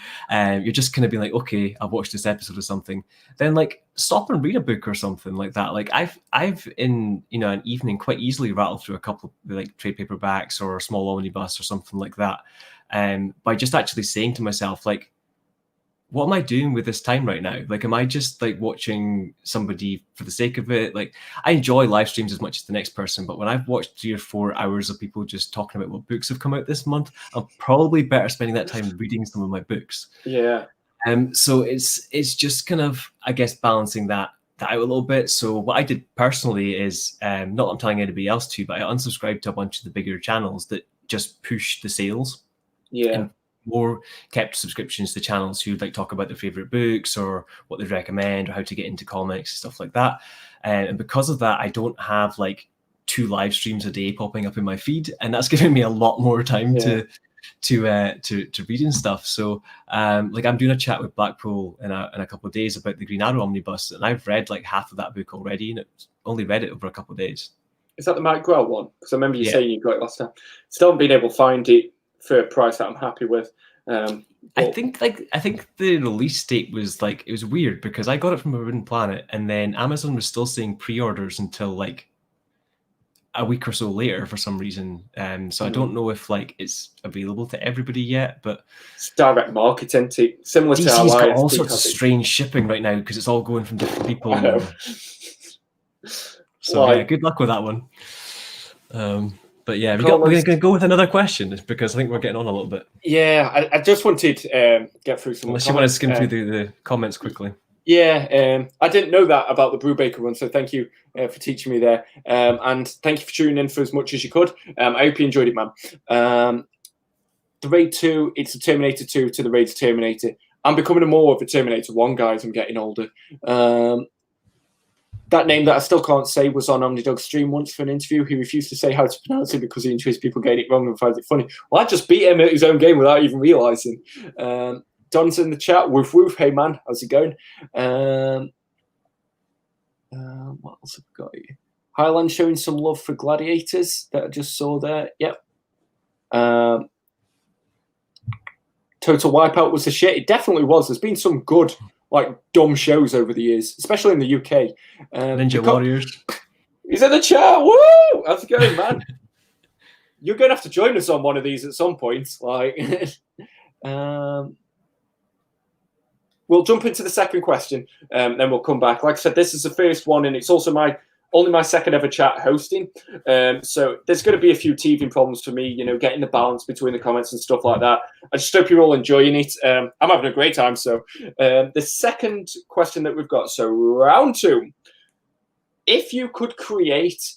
you're just kind of being like, okay, I've watched this episode of something, then like stop and read a book or something like that. Like I've in, you know, an evening quite easily rattled through a couple of like trade paperbacks or a small omnibus or something like that, by just actually saying to myself, like, what am I doing with this time right now? Like, am I just like watching somebody for the sake of it? Like, I enjoy live streams as much as the next person, but when I've watched 3 or 4 hours of people just talking about what books have come out this month, I'm probably better spending that time reading some of my books. Yeah. So it's just kind of, I guess, balancing that out a little bit. So what I did personally is, not that I'm telling anybody else to, but I unsubscribed to a bunch of the bigger channels that just push the sales. Yeah. And more kept subscriptions to channels who like talk about their favorite books or what they recommend or how to get into comics, stuff like that. And because of that, I don't have like 2 live streams a day popping up in my feed, and that's giving me a lot more time to read and stuff. So like, I'm doing a chat with Blackpool in a couple of days about the Green Arrow Omnibus, and I've read like half of that book already, and it's only read it over a couple of days. Is that the Mike Grell one? Because I remember you saying you got it last time. Still haven't been able to find it for a price that I'm happy with. I think the release date was like, it was weird because I got it from a Wooden Planet, and then Amazon was still saying pre-orders until like a week or so later for some reason. So I don't know if like it's available to everybody yet, but it's direct marketing, similar DC's to our got all sorts of strange shipping right now because it's all going from different people. So yeah, good luck with that one. But yeah, we're going to go with another question because I think we're getting on a little bit. Yeah, I just wanted to get through some. Unless you want to skim through the comments quickly. Yeah, I didn't know that about the Brubaker one, so thank you for teaching me there. And thank you for tuning in for as much as you could. I hope you enjoyed it, man. The Raid 2, it's a Terminator 2 to the Raid Terminator. I'm becoming more of a Terminator 1 guy as I'm getting older. That name that I still can't say was on Omnidogg's stream once for an interview. He refused to say how to pronounce it because he enjoys people getting it wrong and finds it funny. Well, I just beat him at his own game without even realising. Don's in the chat. Woof woof. Hey man, how's it going? What else have we got here? Highland showing some love for Gladiators that I just saw there. Yep. Total Wipeout was the shit. It definitely was. There's been some good, like, dumb shows over the years, especially in the UK. Ninja Warriors. He's in the chat. Woo! How's it going, man? You're going to have to join us on one of these at some point. Like, we'll jump into the second question, then we'll come back. Like I said, this is the first one, and it's also only my second ever chat hosting. So there's going to be a few teething problems for me, getting the balance between the comments and stuff like that. I just hope you're all enjoying it. I'm having a great time. So the second question that we've got, so round two. If you could create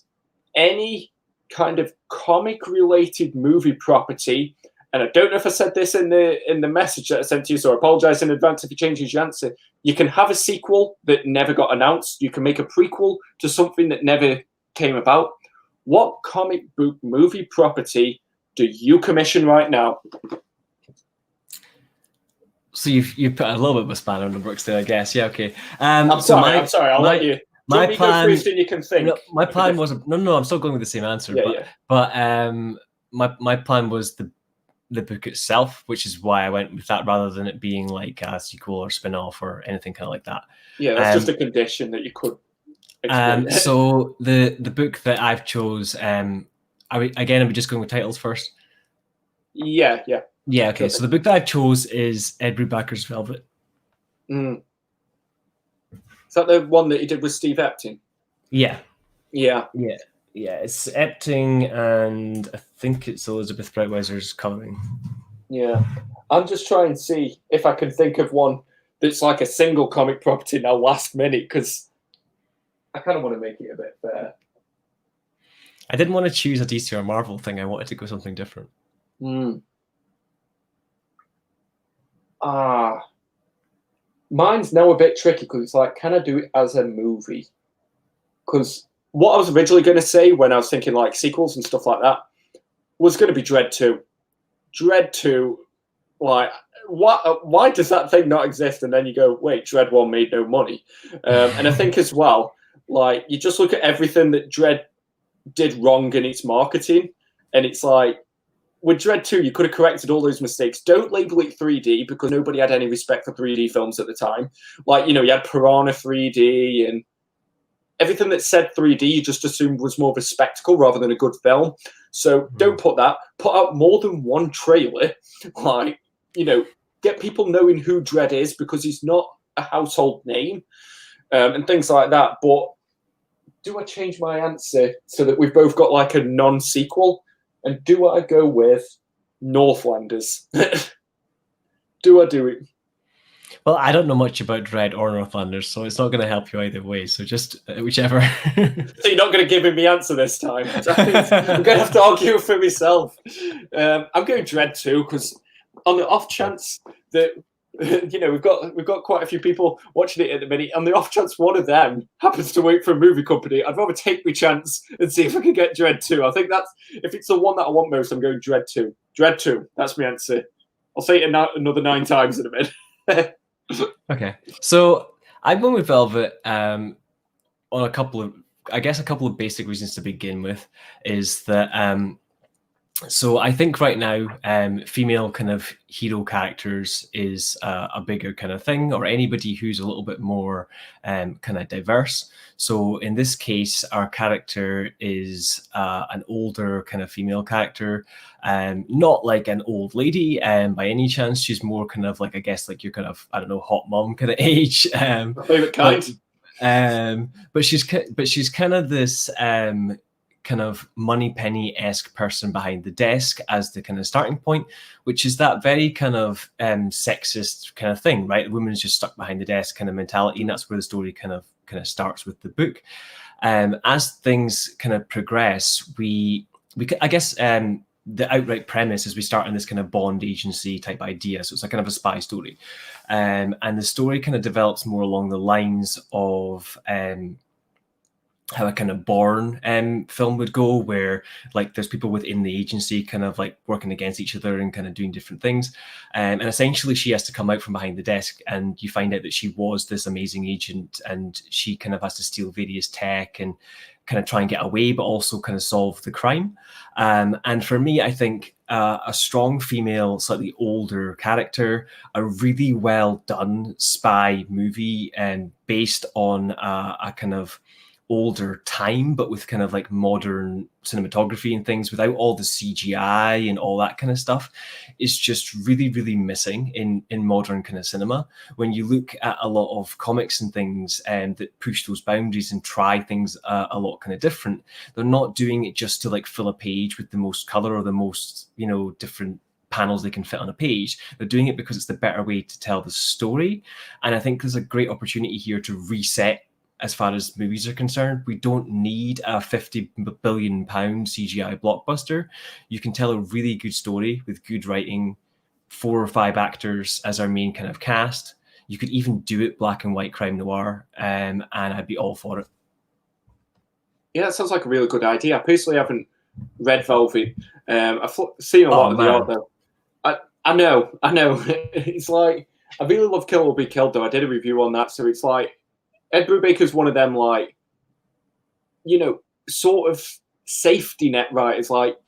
any kind of comic-related movie property, and I don't know if I said this in the message that I sent to you, so I apologize in advance if you change your answer. You can have a sequel that never got announced. You can make a prequel to something that never came about. What comic book movie property do you commission right now? So you put a little bit of a spanner in the works there, I guess. Yeah, okay. I'm sorry. I'll let you. My plan. Go first and you can think. No, my plan was no. I'm still going with the same answer. But my plan was the book itself, which is why I went with that rather than it being like a sequel or spin-off or anything kind of like that. Yeah, that's just a condition that you could explain. So the book that I've chose, are we just going with titles first? Yeah. Yeah, okay. So the book that I've chose is Ed Brubaker's Velvet. Mm. Is that the one that he did with Steve Epting? Yeah. Yeah. It's Epting, and I think it's Elizabeth Breitweiser's coloring. Yeah, I'm just trying to see if I can think of one that's like a single comic property now last minute, because I kind of want to make it a bit fair. I didn't want to choose a DC or Marvel thing. I wanted to go something different. Mine's now a bit tricky because it's like, can I do it as a movie? Because what I was originally going to say when I was thinking like sequels and stuff like that was going to be Dredd 2. Dredd 2, like, why does that thing not exist? And then you go, wait, Dredd 1 made no money. And I think as well, like, you just look at everything that Dredd did wrong in its marketing, and it's like, with Dredd 2, you could have corrected all those mistakes. Don't label it 3D because nobody had any respect for 3D films at the time. Like, you had Piranha 3D and everything that said 3D, you just assumed was more of a spectacle rather than a good film. So don't put that. Put out more than one trailer. Like, get people knowing who Dredd is because he's not a household name and things like that. But do I change my answer so that we've both got like a non-sequel? And do I go with Northlanders? Do I do it? Well, I don't know much about Dredd or Northlanders, so it's not going to help you either way. So just whichever. So you're not going to give him the answer this time. I'm going to have to argue for myself. I'm going Dredd 2 because on the off chance that we've got quite a few people watching it at the minute, on the off chance one of them happens to work for a movie company, I'd rather take my chance and see if I can get Dredd 2. I think that's, if it's the one that I want most, I'm going Dredd 2. Dredd 2. That's my answer. I'll say it another 9 times in a minute. Okay, so I'm going with Velvet on a couple of basic reasons to begin with. Is that so I think right now female kind of hero characters is a bigger kind of thing, or anybody who's a little bit more kind of diverse. So in this case, our character is an older kind of female character, not like an old lady by any chance. She's more kind of like, I guess, like your kind of, I don't know, hot mom kind of age. Favorite kind. But she's kind of this kind of Moneypenny-esque person behind the desk as the kind of starting point, which is that very kind of sexist kind of thing, right? The woman's just stuck behind the desk kind of mentality, and that's where the story kind of starts with the book. As things kind of progress, we I guess the outright premise is we start in this kind of Bond agency type idea, so it's like kind of a spy story, and the story kind of develops more along the lines of how a kind of Bourne film would go, where like there's people within the agency kind of like working against each other and kind of doing different things. And essentially she has to come out from behind the desk, and you find out that she was this amazing agent, and she kind of has to steal various tech and kind of try and get away, but also kind of solve the crime. And for me, I think a strong female, slightly older character, a really well done spy movie, and based on a kind of older time, but with kind of like modern cinematography and things, without all the CGI and all that kind of stuff, is just really, really missing in modern kind of cinema. When you look at a lot of comics and things that push those boundaries and try things a lot kind of different, they're not doing it just to like fill a page with the most color or the most, you know, different panels they can fit on a page. They're doing it because it's the better way to tell the story. And I think there's a great opportunity here to reset as far as movies are concerned. We don't need a £50 billion CGI blockbuster. You can tell a really good story with good writing, 4 or 5 actors as our main kind of cast. You could even do it black and white crime noir, and I'd be all for it. Yeah, that sounds like a really good idea. I personally haven't read Velvet. I've seen a lot of the art though. I know. It's like, I really love Kill or Be Killed though. I did a review on that, so it's like, Ed Brubaker's one of them, like, you know, sort of safety net writers. Like,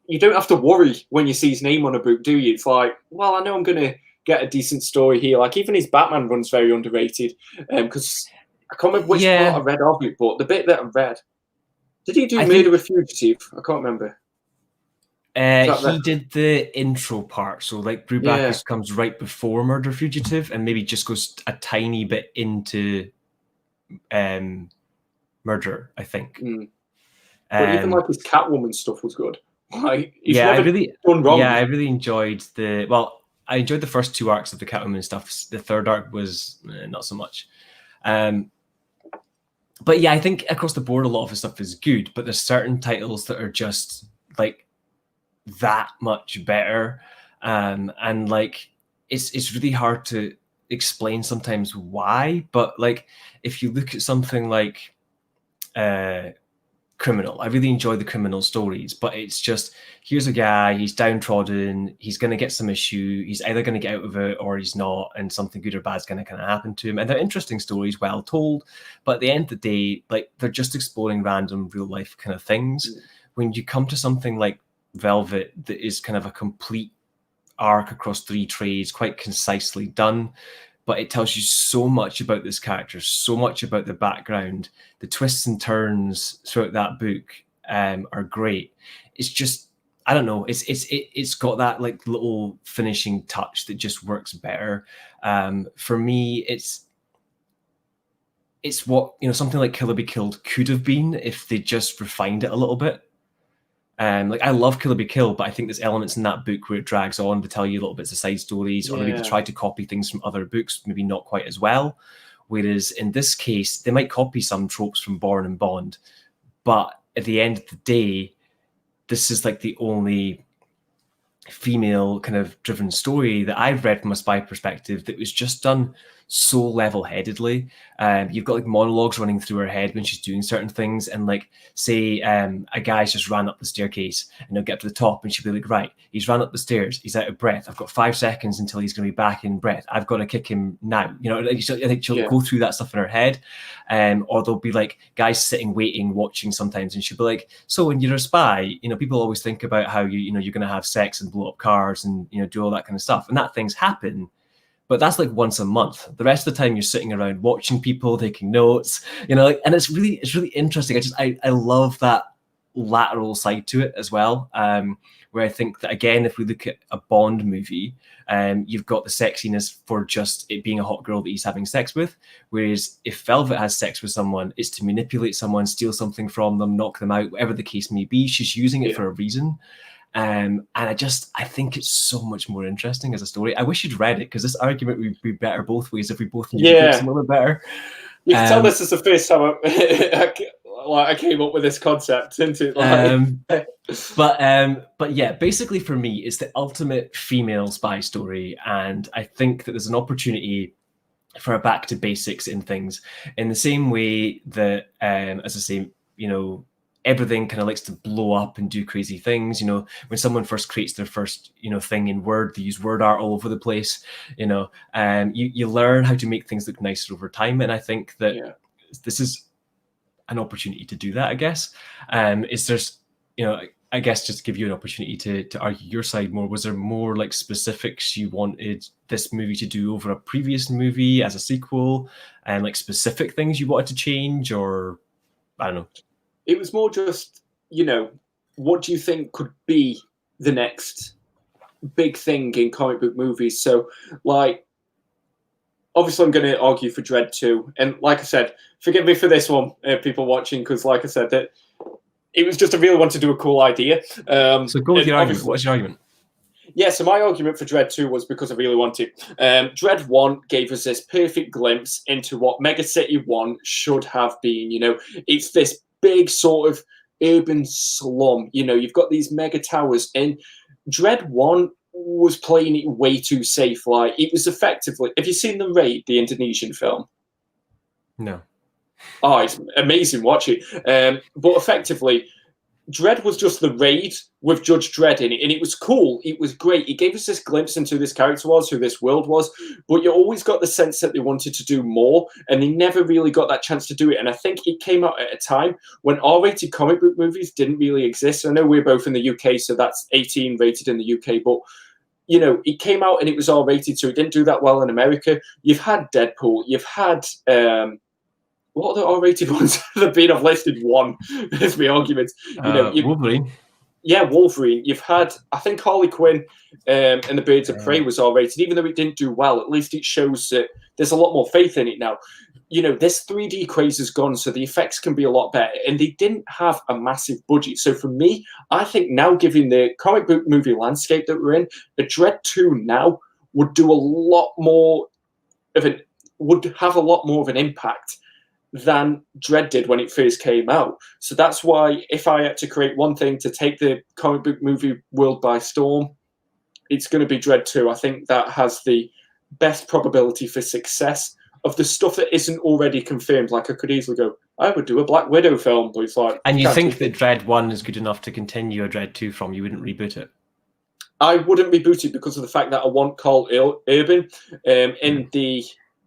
you don't have to worry when you see his name on a book, do you? It's like, well, I know I'm going to get a decent story here. Like, even his Batman run's very underrated, because I can't remember which part I read of it, but the bit that I read, did he do Murder with Fugitive? I can't remember. He did the intro part, so like Brubaker's comes right before Murder Fugitive, and maybe just goes a tiny bit into Murder, I think. But even like his Catwoman stuff was good. Like, I really enjoyed I enjoyed the first 2 arcs of the Catwoman stuff. The third arc was not so much. But yeah, I think across the board a lot of his stuff is good, but there's certain titles that are just like that much better, and like it's really hard to explain sometimes why. But like, if you look at something like Criminal, I really enjoy the Criminal stories, but it's just, here's a guy, he's downtrodden, he's going to get some issue, he's either going to get out of it or he's not, and something good or bad is going to kind of happen to him. And they're interesting stories, well told, but at the end of the day, like, they're just exploring random real life kind of things. When you come to something like Velvet, that is kind of a complete arc across 3 trades, quite concisely done, but it tells you so much about this character, so much about the background. The twists and turns throughout that book are great. It's just, I don't know, it's got that like little finishing touch that just works better. For me, it's what, you know, something like Kill or Be Killed could have been if they just refined it a little bit. Like, I love Kill or Be Killed, but I think there's elements in that book where it drags on to tell you little bits of side stories, or maybe to try to copy things from other books, maybe not quite as well. Whereas in this case, they might copy some tropes from Bourne and Bond, but at the end of the day, this is like the only female kind of driven story that I've read from a spy perspective that was just done so level-headedly. You've got like monologues running through her head when she's doing certain things, and like, say a guy's just ran up the staircase and he'll get to the top and she'll be like, right, he's ran up the stairs, he's out of breath, I've got 5 seconds until he's going to be back in breath, I've got to kick him now, you know. I think she'll go through that stuff in her head. Or there'll be like guys sitting waiting watching sometimes, and she'll be like, so when you're a spy, you know, people always think about how you're going to have sex and blow up cars and, you know, do all that kind of stuff, and that things happen, but that's like once a month. The rest of the time you're sitting around watching people, taking notes, you know, like, and it's really interesting. I love that lateral side to it as well. Where I think that, again, if we look at a Bond movie, you've got the sexiness for just it being a hot girl that he's having sex with. Whereas if Velvet has sex with someone, it's to manipulate someone, steal something from them, knock them out, whatever the case may be. She's using it for a reason. And I think it's so much more interesting as a story. I wish you'd read it, because this argument would be better both ways if we both knew the books a little bit better. You can tell this is the first time I came up with this concept, isn't it? But yeah, basically for me, it's the ultimate female spy story, and I think that there's an opportunity for a back to basics in things, in the same way that, as I say, you know, everything kind of likes to blow up and do crazy things. You know, when someone first creates their first, you know, thing in Word, they use word art all over the place. You know, you learn how to make things look nicer over time, and I think that this is an opportunity to do that. I guess is there's, you know, I guess just give you an opportunity to argue your side more. Was there more like specifics you wanted this movie to do over a previous movie as a sequel, and like specific things you wanted to change, or I don't know? It was more just, you know, what do you think could be the next big thing in comic book movies? So, like, obviously I'm going to argue for Dredd 2. And like I said, forgive me for this one, people watching, because like I said, that it was just I really wanted to do a cool idea. So go with your argument. What's your argument? Yeah, so my argument for Dredd 2 was because I really wanted. Dredd 1 gave us this perfect glimpse into what Mega City 1 should have been. You know, it's this big sort of urban slum. You know, you've got these mega towers. And Dredd 1 was playing it way too safe. Like, it was effectively... Have you seen The Raid, the Indonesian film? No. Oh, it's amazing. Watch it. But effectively, Dredd was just The Raid with Judge Dredd in it, and it was cool. It was great. It gave us this glimpse into who this character was, who this world was, but you always got the sense that they wanted to do more, and they never really got that chance to do it. And I think it came out at a time when R-rated comic book movies didn't really exist. I know we're both in the UK, so that's 18 rated in the UK, but you know, it came out and it was R-rated, so it didn't do that well in America. You've had Deadpool, you've had... what are the R-rated ones that have been? I've listed one. There's my argument. You know, Wolverine. Yeah, Wolverine. You've had, I think, Harley Quinn and the Birds of Prey was R-rated. Even though it didn't do well, at least it shows that there's a lot more faith in it now. You know, this 3D craze is gone, so the effects can be a lot better. And they didn't have a massive budget. So for me, I think now, given the comic book movie landscape that we're in, the Dredd 2 now would do a lot more of an, would have a lot more of an impact than Dredd did when it first came out. So that's why if I had to create one thing to take the comic book movie world by storm, it's going to be Dredd 2. I think that has the best probability for success of the stuff that isn't already confirmed. Like, I could easily go, I would do a Black Widow film, but it's like... And you think that Dredd 1 is good enough to continue a Dredd 2 from? You wouldn't reboot it? I wouldn't reboot it because of the fact that I want Carl Urban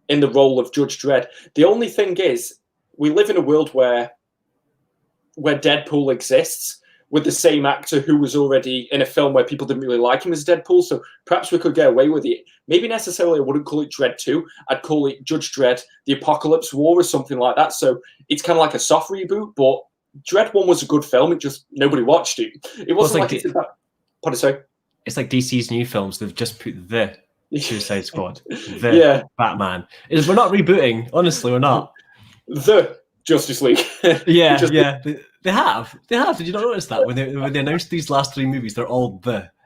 in the role of Judge Dredd. The only thing is, we live in a world where Deadpool exists with the same actor who was already in a film where people didn't really like him as Deadpool, so perhaps we could get away with it. Maybe necessarily I wouldn't call it Dredd 2. I'd call it Judge Dredd, The Apocalypse War or something like that. So it's kind of like a soft reboot, but Dredd 1 was a good film. It just, nobody watched it. It wasn't like it's that... Pardon, sorry? It's like DC's new films. They've just put the Suicide Squad, the Batman. We're not rebooting. Honestly, we're not. The Justice League. Yeah. They have. Did you not notice that when they announced these last three movies, they're all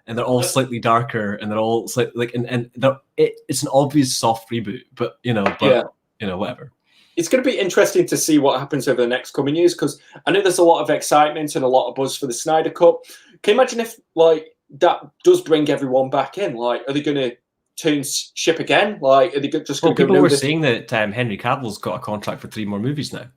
and they're all slightly darker, and they're all slightly like, and it's an obvious soft reboot, but whatever. It's going to be interesting to see what happens over the next coming years, because I know there's a lot of excitement and a lot of buzz for the Snyder Cut. Can you imagine if like that does bring everyone back in? Like, are they going to turn ship again? Like, are they just going to go? People were saying that Henry Cavill's got a contract for 3 more movies now.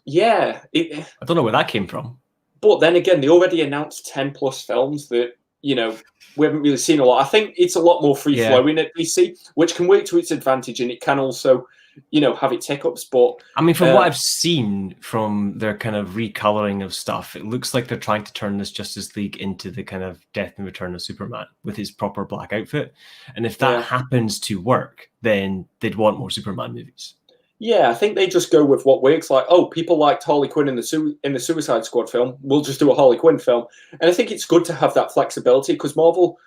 Yeah. I don't know where that came from. But then again, they already announced 10 plus films that, you know, we haven't really seen a lot. I think it's a lot more free-flowing at DC, which can work to its advantage, and it can also, you know, have its hiccups. But I mean, from what I've seen from their kind of recoloring of stuff, it looks like they're trying to turn this Justice League into the kind of Death and Return of Superman with his proper black outfit. And if that happens to work, then they'd want more Superman movies. Yeah, I think they just go with what works. Like, oh, people liked Harley Quinn in the Suicide Squad film. We'll just do a Harley Quinn film. And I think it's good to have that flexibility, because Marvel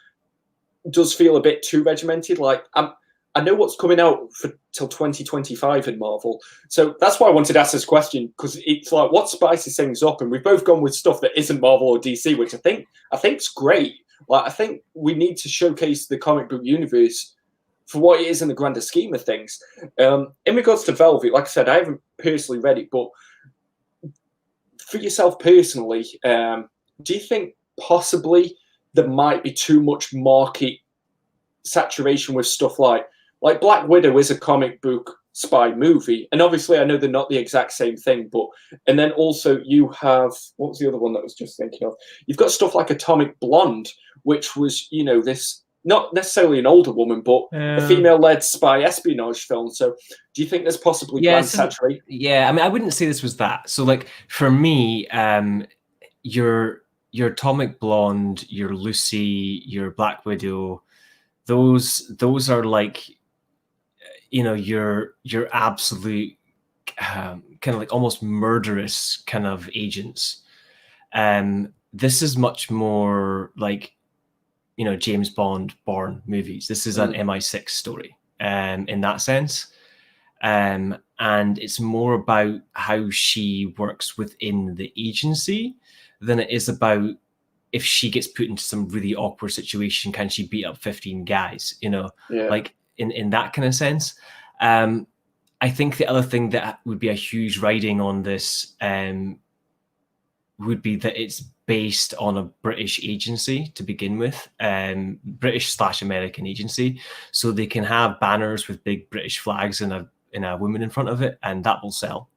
does feel a bit too regimented. Like, I know what's coming out till 2025 in Marvel. So that's why I wanted to ask this question, because it's like, what spices things up? And we've both gone with stuff that isn't Marvel or DC, which I think's great. Like, I think we need to showcase the comic book universe for what it is in the grander scheme of things. In regards to Velvet, like I said, I haven't personally read it, but for yourself personally, do you think possibly there might be too much market saturation with stuff like like Black Widow is a comic book spy movie, and obviously I know they're not the exact same thing, but and then also you have, what was the other one that I was just thinking of? You've got stuff like Atomic Blonde, which was, you know, this not necessarily an older woman, but a female-led spy espionage film. So do you think there's possibly brand saturation? Yeah, I mean, I wouldn't say this was that. So like for me, your Atomic Blonde, your Lucy, your Black Widow, those are like, you know, your absolute kind of like almost murderous kind of agents. This is much more like, you know, James Bond Bourne movies. This is an MI6 story in that sense. And it's more about how she works within the agency than it is about if she gets put into some really awkward situation, can she beat up 15 guys, you know, like in that kind of sense. I think the other thing that would be a huge riding on this would be that it's based on a British agency to begin with, British/American agency. So they can have banners with big British flags and a woman in front of it, and that will sell.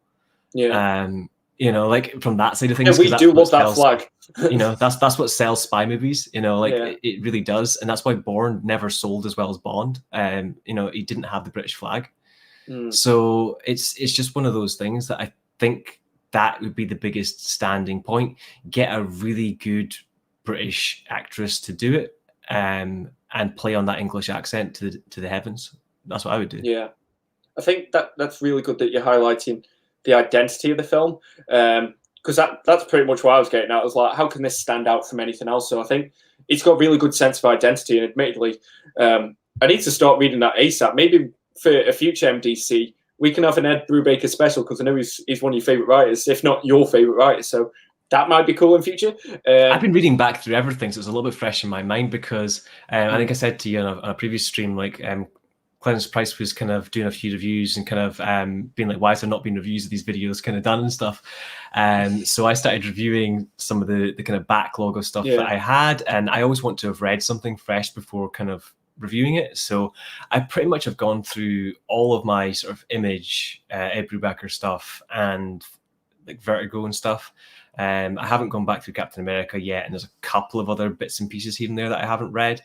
Yeah. You know, like from that side of things. Yeah, we do love that flag. You know, that's what sells spy movies, you know, like it really does. And that's why Bourne never sold as well as Bond. You know, he didn't have the British flag. So it's just one of those things that I think that would be the biggest standing point. Get a really good British actress to do it, and play on that English accent to the heavens. That's what I would do. Yeah, I think that's really good that you're highlighting the identity of the film, because that's pretty much what I was getting at. I was like, how can this stand out from anything else? So I think it's got a really good sense of identity, and admittedly, I need to start reading that ASAP. Maybe for a future MDC, we can have an Ed Brubaker special, because I know he's one of your favourite writers, if not your favourite writer. So that might be cool in future. I've been reading back through everything, so it's a little bit fresh in my mind, because I think I said to you on a previous stream, like Clarence Price was kind of doing a few reviews and kind of being like, why has there not been reviews of these videos kind of done and stuff? So I started reviewing some of the kind of backlog of stuff that I had, and I always want to have read something fresh before kind of reviewing it. So I pretty much have gone through all of my sort of Image, Ed Brubaker stuff, and like Vertigo and stuff. I haven't gone back through Captain America yet, and there's a couple of other bits and pieces here and there that I haven't read.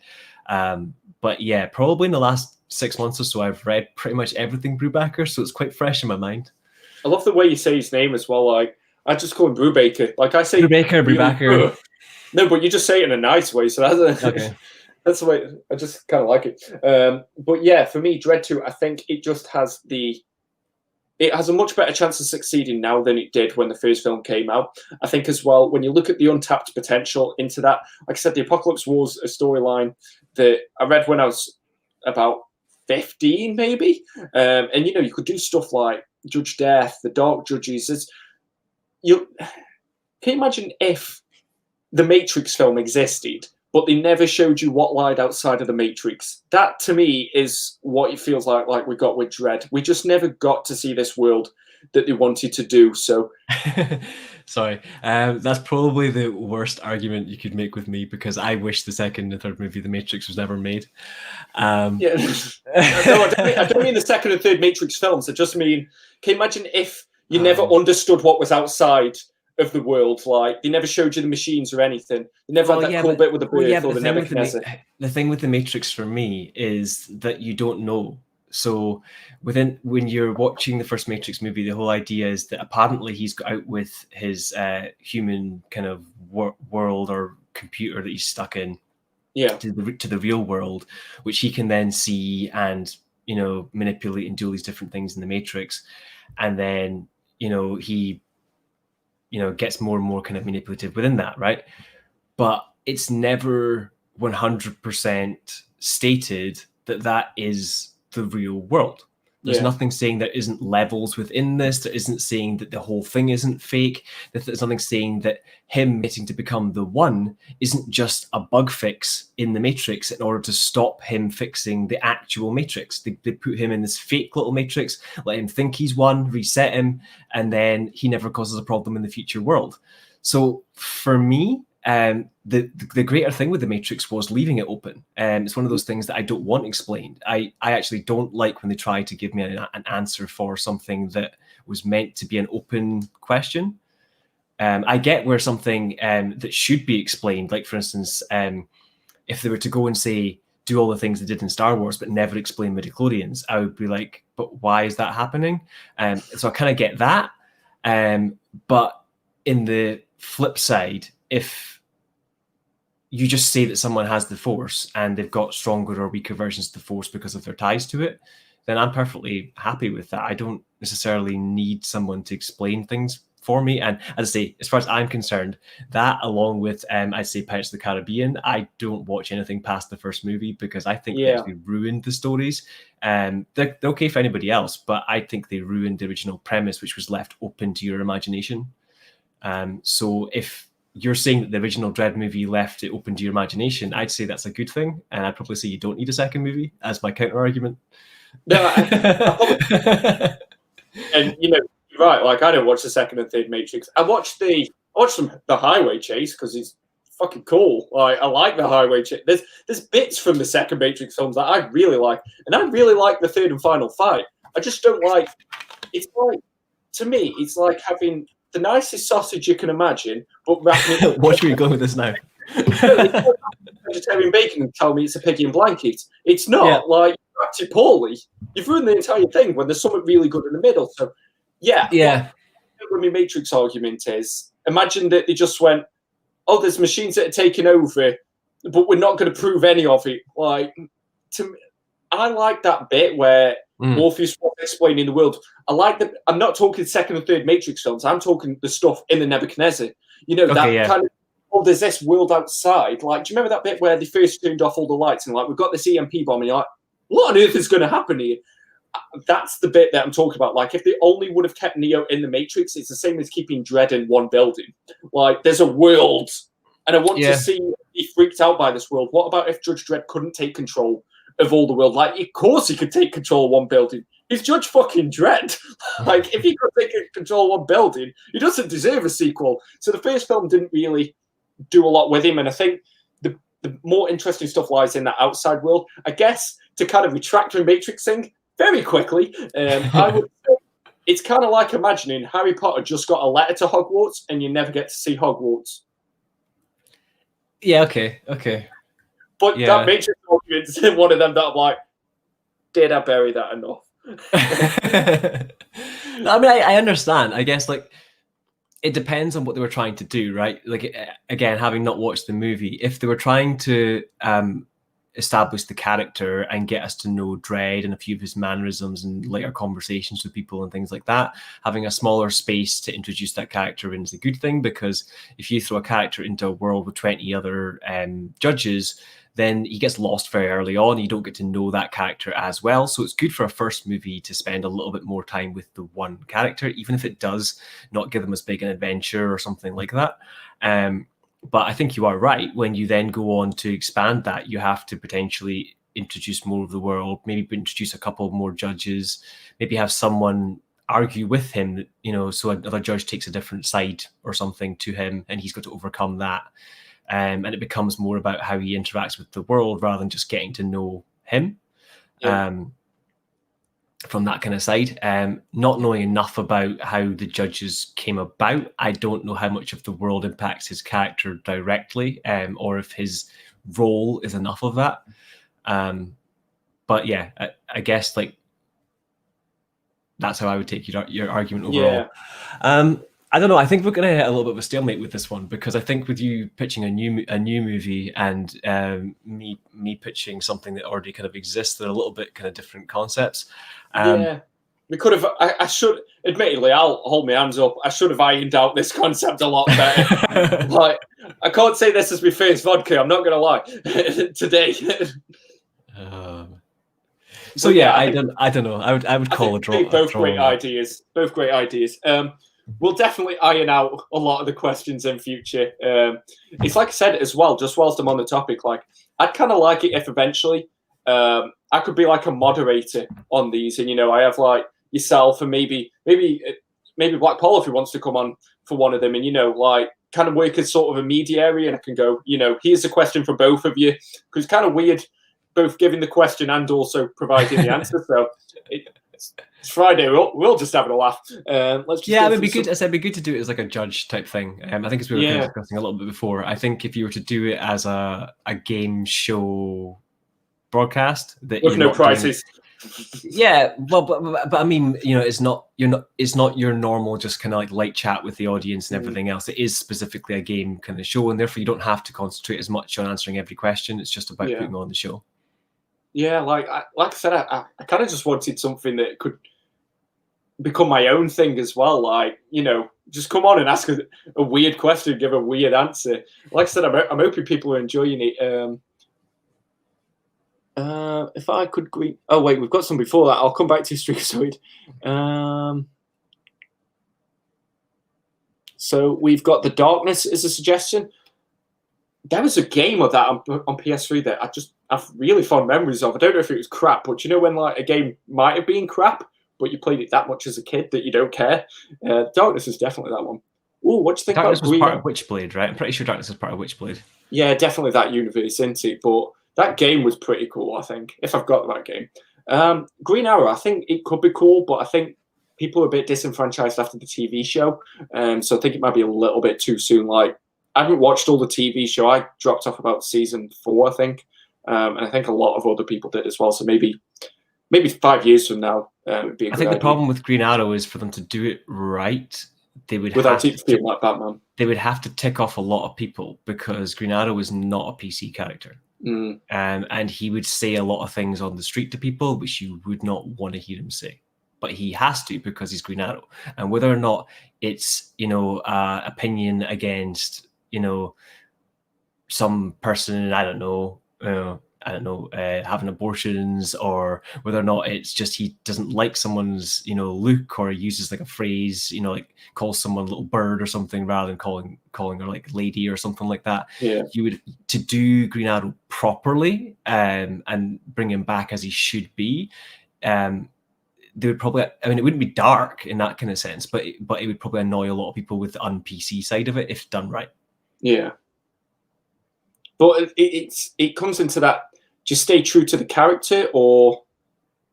But yeah, probably in the last 6 months or so, I've read pretty much everything Brubaker, so it's quite fresh in my mind. I love the way you say his name as well. Like, I just call him Brubaker. Like I say Brubaker. No, but you just say it in a nice way. So that's okay. That's the way. I just kind of like it. But yeah, for me, Dread 2, I think it just has a much better chance of succeeding now than it did when the first film came out. I think as well, when you look at the untapped potential into that, like I said, the Apocalypse War's a storyline that I read when I was about 15, maybe. And, you know, you could do stuff like Judge Death, the Dark Judges. Can you imagine if the Matrix film existed, but they never showed you what lied outside of the Matrix? That, to me, is what it feels like we got with Dread. We just never got to see this world that they wanted to do. So, sorry, that's probably the worst argument you could make with me, because I wish the second and third movie, The Matrix, was never made. Yeah, no, I don't mean the second and third Matrix films. I just mean, can you imagine if you never understood what was outside of the world? Like, they never showed you the machines or anything. They never had that cool bit with the birth or the Nebuchadnezzar. The thing with the Matrix for me is that you don't know. So when you're watching the first Matrix movie, the whole idea is that apparently he's got out with his human kind of world or computer that he's stuck in, to the real world, which he can then see and, you know, manipulate and do all these different things in the Matrix. And then, you know, he, you know, gets more and more kind of manipulative within that, right? But it's never 100% stated that that is the real world. There's nothing saying there isn't levels within this. There isn't saying that the whole thing isn't fake. There's nothing saying that him getting to become the one isn't just a bug fix in the Matrix in order to stop him fixing the actual Matrix. They put him in this fake little Matrix, let him think he's one, reset him, and then he never causes a problem in the future world. So for me, the greater thing with the Matrix was leaving it open. It's one of those things that I don't want explained. I actually don't like when they try to give me an answer for something that was meant to be an open question. I get where something that should be explained, like for instance, if they were to go and say, do all the things they did in Star Wars, but never explain midichlorians, I would be like, but why is that happening? So I kind of get that. But in the flip side, if you just say that someone has the Force and they've got stronger or weaker versions of the Force because of their ties to it, then I'm perfectly happy with that. I don't necessarily need someone to explain things for me. And as I say, as far as I'm concerned, that along with, I'd say Pirates of the Caribbean, I don't watch anything past the first movie because I think they actually ruined the stories. They're okay for anybody else, but I think they ruined the original premise, which was left open to your imagination. So if you're saying that the original Dread movie left it open to your imagination, I'd say that's a good thing. And I'd probably say you don't need a second movie as my counter argument. No, and you know, right, like I don't watch the second and third Matrix. I watched the highway chase because it's fucking cool. Like I like the highway chase. There's bits from the second Matrix films that I really like, and I really like the third and final fight. I just don't like. It's like, to me, it's like having the nicest sausage you can imagine, but wrapping it. Watch where you're going with this now. Vegetarian bacon and tell me it's a piggy in blanket. It's not. Like you wrapped it poorly. You've ruined the entire thing when there's something really good in the middle. So. Yeah. What my Matrix argument is, imagine that they just went, oh, there's machines that are taking over, but we're not going to prove any of it. Like, I like that bit where Morpheus was explaining the world. I like that. I'm not talking second and third Matrix films. I'm talking the stuff in the Nebuchadnezzar. You know, kind of, oh, there's this world outside. Like, do you remember that bit where they first turned off all the lights and like, we've got this EMP bomb and you're like, what on earth is going to happen here? That's the bit that I'm talking about. Like, if they only would have kept Neo in the Matrix, it's the same as keeping Dredd in one building. Like, there's a world, and I want to see he freaked out by this world. What about if Judge Dredd couldn't take control of all the world? Like, of course he could take control of one building. He's Judge fucking Dredd. Like, if he could take control of one building, he doesn't deserve a sequel. So the first film didn't really do a lot with him, and I think the more interesting stuff lies in that outside world. I guess to kind of retract the Matrix thing very quickly, I would say it's kind of like imagining Harry Potter just got a letter to Hogwarts and you never get to see Hogwarts. Yeah, okay. But that Matrix argument is one of them that I'm like, did I bury that enough? I mean, I understand. I guess, like, it depends on what they were trying to do, right? Like, again, having not watched the movie, if they were trying to establish the character and get us to know Dredd and a few of his mannerisms and later conversations with people and things like that, having a smaller space to introduce that character in is a good thing, because if you throw a character into a world with 20 other judges, then he gets lost very early on. You don't get to know that character as well. So it's good for a first movie to spend a little bit more time with the one character, even if it does not give them as big an adventure or something like that. But I think you are right. When you then go on to expand that, you have to potentially introduce more of the world, maybe introduce a couple more judges, maybe have someone argue with him, you know, so another judge takes a different side or something to him and he's got to overcome that. And it becomes more about how he interacts with the world rather than just getting to know him. From that kind of side. Not knowing enough about how the judges came about, I don't know how much of the world impacts his character directly, or if his role is enough of that. But yeah, I guess like that's how I would take your argument overall. I don't know. I think we're going to hit a little bit of a stalemate with this one, because I think with you pitching a new movie and me pitching something that already kind of exists, they're a little bit kind of different concepts. We could have. I should, admittedly, I'll hold my hands up. I should have ironed out this concept a lot better. Like, I can't say this is my first vodka. I'm not going to lie. Today. So yeah, I don't know. I would call a draw. Both great ideas. Both great ideas. We'll definitely iron out a lot of the questions in future. It's like I said as well, just whilst I'm on the topic, like I'd kind of like it if eventually I could be like a moderator on these, and you know, I have like yourself and maybe maybe Black Paul if he wants to come on for one of them, and like kind of work as sort of a mediary, and I can go, here's a question for both of you, because it's kind of weird both giving the question and also providing the answer. So it's Friday. We'll just having a laugh. Let's just it'd be good. I said it'd be good to do it as like a judge type thing. I think as we were kind of discussing a little bit before, I think if you were to do it as a game show broadcast, that with no prizes. Yeah, well, but I mean, it's not your normal just kind of like light chat with the audience and everything else. It is specifically a game kind of show, and therefore you don't have to concentrate as much on answering every question. It's just about putting on the show. Yeah, like I said, I kind of just wanted something that could become my own thing as well. Like, just come on and ask a weird question, give a weird answer. Like I said, I'm hoping people are enjoying it. If I could greet... Oh, wait, we've got some before that. I'll come back to Streakozoid. So we've got The Darkness as a suggestion. There was a game of that on PS3 that I have really fond memories of. I don't know if it was crap, but when like a game might have been crap, but you played it that much as a kid that you don't care? Darkness is definitely that one. Oh, what do you think Darkness about Green? Darkness was part of Witchblade, right? I'm pretty sure Darkness was part of Witchblade. Yeah, definitely that universe, isn't it? But that game was pretty cool, I think, if I've got that game. Green Arrow, I think it could be cool, but I think people are a bit disenfranchised after the TV show. So I think it might be a little bit too soon. Like, I haven't watched all the TV show. I dropped off about season 4, I think. And I think a lot of other people did as well. So maybe 5 years from now, it'd be a good idea. The problem with Green Arrow is for them to do it right, they would without it feeling like Batman. They would have to tick off a lot of people, because Green Arrow is not a PC character. And he would say a lot of things on the street to people which you would not want to hear him say, but he has to because he's Green Arrow. And whether or not it's opinion against some person, I don't know, having abortions, or whether or not it's just he doesn't like someone's look, or uses like a phrase, like calls someone little bird or something rather than calling her like lady or something like that. You would, to do Green Arrow properly and bring him back as he should be, they would probably, I mean, it wouldn't be dark in that kind of sense, but it would probably annoy a lot of people with the un-PC side of it if done right. Yeah. But it comes into that, just stay true to the character, or,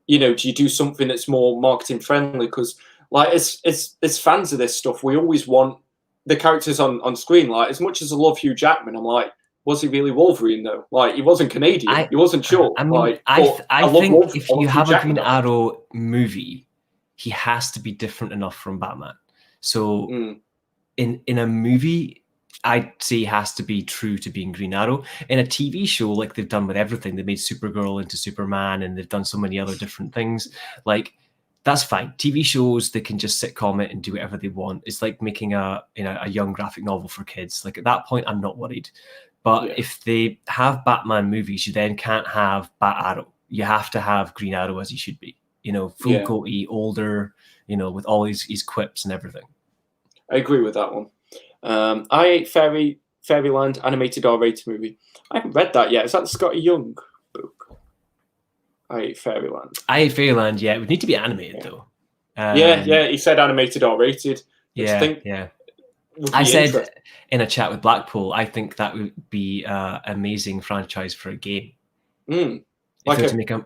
do you do something that's more marketing friendly? Because, like, as fans of this stuff, we always want the characters on screen. Like, as much as I love Hugh Jackman, I'm like, was he really Wolverine, though? Like, he wasn't Canadian. He wasn't short. I mean, like, I think if you have a Green Jackman Arrow movie, he has to be different enough from Batman. So in a movie, I'd say has to be true to being Green Arrow. In a TV show, like they've done with everything, they made Supergirl into Superman, and they've done so many other different things. Like, that's fine. TV shows, they can just sitcom it and do whatever they want. It's like making a young graphic novel for kids. Like, at that point, I'm not worried. But if they have Batman movies, you then can't have Bat Arrow. You have to have Green Arrow as he should be. Full goatee, older, with all his quips and everything. I agree with that one. I8 Fairyland animated R-rated movie. I haven't read that yet. Is that the Scotty Young book? I8 Fairyland. I8 Fairyland, yeah. It would need to be animated, though. Yeah. He said animated R-rated. I said in a chat with Blackpool, I think that would be an amazing franchise for a game. Like to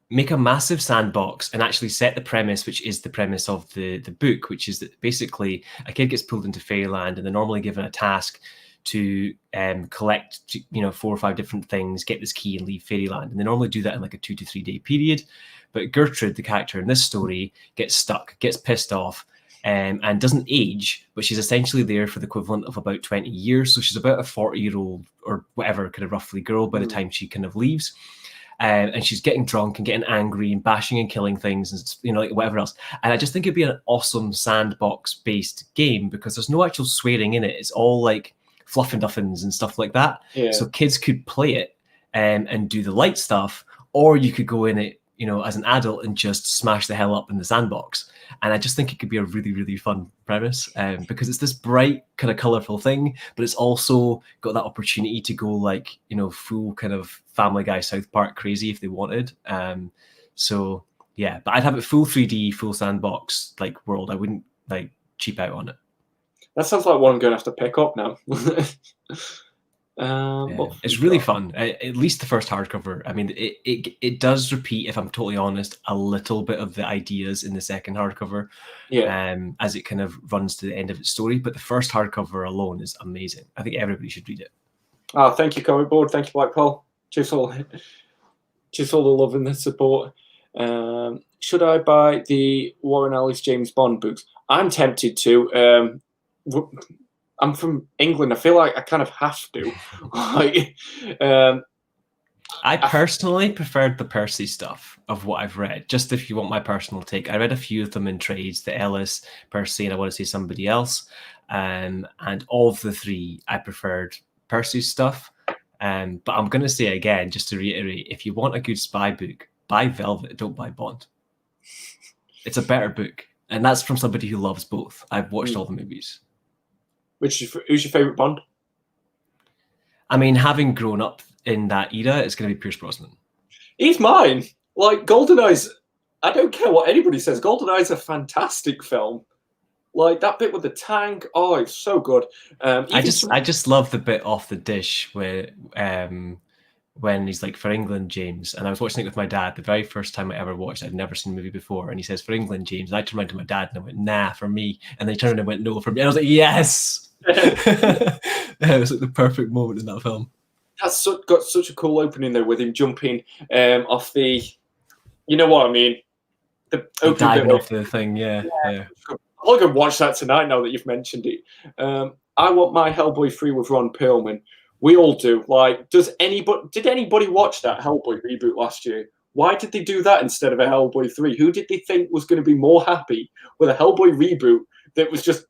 make a massive sandbox and actually set the premise, which is the premise of the book, which is that basically a kid gets pulled into Fairyland and they're normally given a task to collect 4 or 5 different things, get this key and leave Fairyland. And they normally do that in like a 2 to 3 day period. But Gertrude, the character in this story, gets stuck, gets pissed off, and doesn't age, but she's essentially there for the equivalent of about 20 years. So she's about a 40-year-old or whatever kind of roughly girl by the time she kind of leaves. And she's getting drunk and getting angry and bashing and killing things and like whatever else. And I just think it'd be an awesome sandbox-based game because there's no actual swearing in it. It's all like fluff and duffins and stuff like that. So kids could play it and do the light stuff, or you could go in it, as an adult and just smash the hell up in the sandbox. And I just think it could be a really, really fun premise because it's this bright, kind of colorful thing, but it's also got that opportunity to go like, full kind of Family Guy, South Park crazy if they wanted. So yeah, but I'd have it full 3D, full sandbox like world. I wouldn't like cheap out on it. That sounds like one I'm going to have to pick up now. It's really fun. At least the first hardcover. I mean, it does repeat, if I'm totally honest, a little bit of the ideas in the second hardcover. Yeah. As it kind of runs to the end of its story. But the first hardcover alone is amazing. I think everybody should read it. Oh, thank you, Comic Board. Thank you, Blackpool. Cheers for all the love and the support. Should I buy the Warren Ellis James Bond books? I'm tempted to. I'm from England. I feel like I kind of have to. I personally preferred the Percy stuff of what I've read. Just if you want my personal take, I read a few of them in trades: the Ellis, Percy, and I want to say somebody else. And all of the three, I preferred Percy's stuff. But I'm going to say again, just to reiterate, if you want a good spy book, buy Velvet. Don't buy Bond. It's a better book, and that's from somebody who loves both. I've watched all the movies. Who's your favorite Bond? I mean, having grown up in that era, it's going to be Pierce Brosnan. He's mine. Like, GoldenEye's, I don't care what anybody says, GoldenEye's a fantastic film. Like, that bit with the tank, oh, it's so good. I just love the bit off the dish where when he's like, for England, James, and I was watching it with my dad, the very first time I ever watched it, I'd never seen the movie before, and he says, for England, James, and I turned around to my dad and I went, nah, for me, and they turned around and went, no, for me, and I was like, yes! It was like the perfect moment in that film. That's got such a cool opening there with him jumping off the, you know what I mean? The diving off the thing, yeah. I'll go watch that tonight now that you've mentioned it. I want my Hellboy 3 with Ron Perlman. We all do. Like, did anybody watch that Hellboy reboot last year? Why did they do that instead of a Hellboy 3? Who did they think was going to be more happy with a Hellboy reboot that was just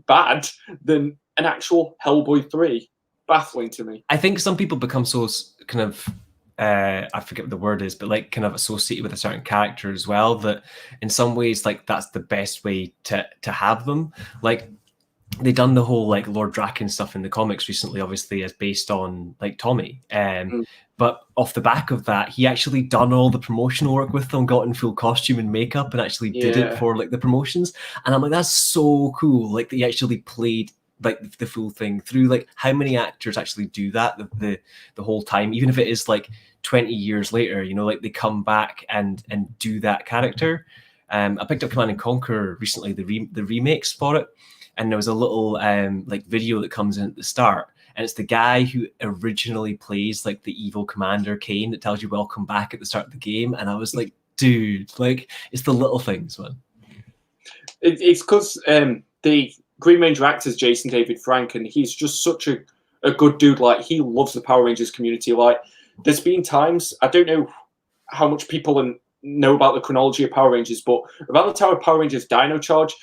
bad than an actual Hellboy 3? Baffling to me. I think some people become so kind of I forget what the word is, but like kind of associated with a certain character as well, that in some ways, like, that's the best way to have them. Like, they done the whole like Lord Draken stuff in the comics recently, obviously, as based on like Tommy. But off the back of that, he actually done all the promotional work with them, got in full costume and makeup, and actually did it for like the promotions. And I'm like, that's so cool. Like, he actually played like the full thing through. Like, how many actors actually do that the whole time, even if it is like 20 years later, you know, like they come back and do that character. I picked up Command and Conquer recently, the remakes for it, and there was a little like video that comes in at the start, and it's the guy who originally plays like the evil Commander Kane that tells you welcome back at the start of the game. And I was like, dude, like, it's the little things, man. It's because the Green Ranger actor is Jason David Frank, and he's just such a good dude. Like, he loves the Power Rangers community. Like, there's been times, I don't know how much people know about the chronology of Power Rangers, but about the time of Power Rangers Dino Charge,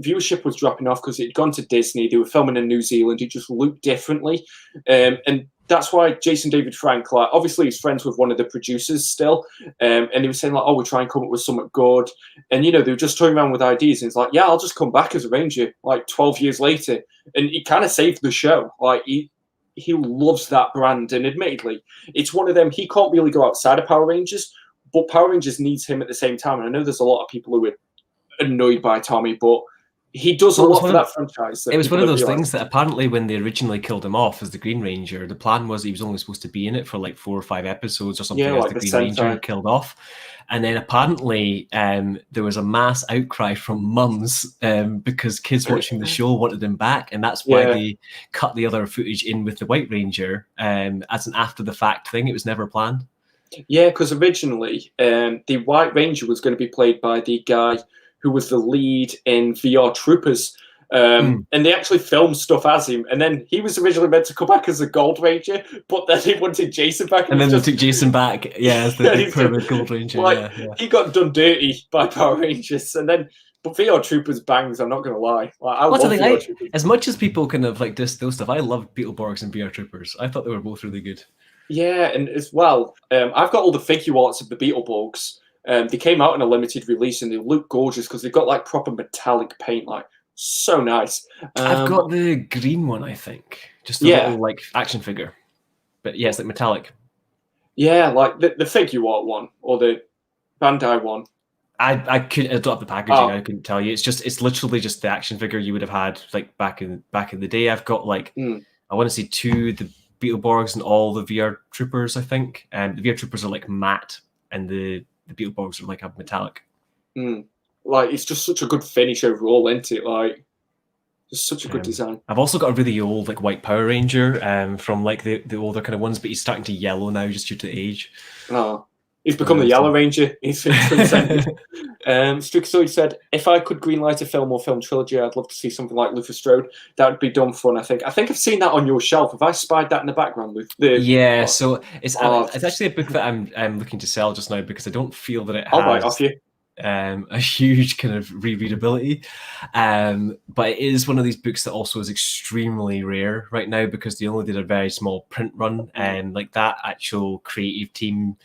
viewership was dropping off because it had gone to Disney. They were filming in New Zealand. It just looked differently. And that's why Jason David Frank, like, obviously he's friends with one of the producers still. And he was saying, like, oh, we're trying to come up with something good. And, you know, they were just toying around with ideas. And it's like, yeah, I'll just come back as a Ranger, like, 12 years later. And he kind of saved the show. Like, he loves that brand. And admittedly, it's one of them, he can't really go outside of Power Rangers, but Power Rangers needs him at the same time. And I know there's a lot of people who are annoyed by Tommy, but he does a lot for that franchise. It was one of those things that apparently when they originally killed him off as the Green Ranger, the plan was he was only supposed to be in it for like 4 or 5 episodes or something, as the Green Ranger killed off. And then apparently there was a mass outcry from mums because kids watching the show wanted him back. And that's why they cut the other footage in with the White Ranger as an after the fact thing. It was never planned. Yeah, because originally the White Ranger was going to be played by the guy who was the lead in VR Troopers. And they actually filmed stuff as him. And then he was originally meant to come back as a Gold Ranger, but then they wanted Jason back. And then they took Jason back, as the permanent Gold Ranger. Like, he got done dirty by Power Rangers. And then, but VR Troopers bangs, I'm not going to lie. Like, I love VR Troopers. As much as people kind of like diss those stuff, I love Beetleborgs and VR Troopers. I thought they were both really good. Yeah, and as well, I've got all the figure arts of the Beetleborgs. They came out in a limited release and they look gorgeous because they've got like proper metallic paint, like so nice. I've got the green one, I think, just a little like action figure, but yeah, it's like metallic. Yeah, like the figure art one or the Bandai one. I don't have the packaging. I couldn't tell you. It's literally just the action figure you would have had like back in the day. I've got like I want to say 2 the Beetleborgs and all the VR Troopers. I think, and the VR Troopers are like matte, and the Beetleborgs are like a metallic. Like it's just such a good finish overall, isn't it? Like just such a good design. I've also got a really old like White Power Ranger from like the older kind of ones, but he's starting to yellow now just due to age. Oh. He's become the Yellow Ranger. He's transcended. Strixoid said, if I could greenlight a film or film trilogy, I'd love to see something like Luther Strode. That would be dumb fun, I think. I think I've seen that on your shelf. Have I spied that in the background? So it's actually a book that I'm looking to sell just now because I don't feel that it has... I'll buy it off you. A huge kind of rereadability, but it is one of these books that also is extremely rare right now because they only did a very small print run, and like that actual creative team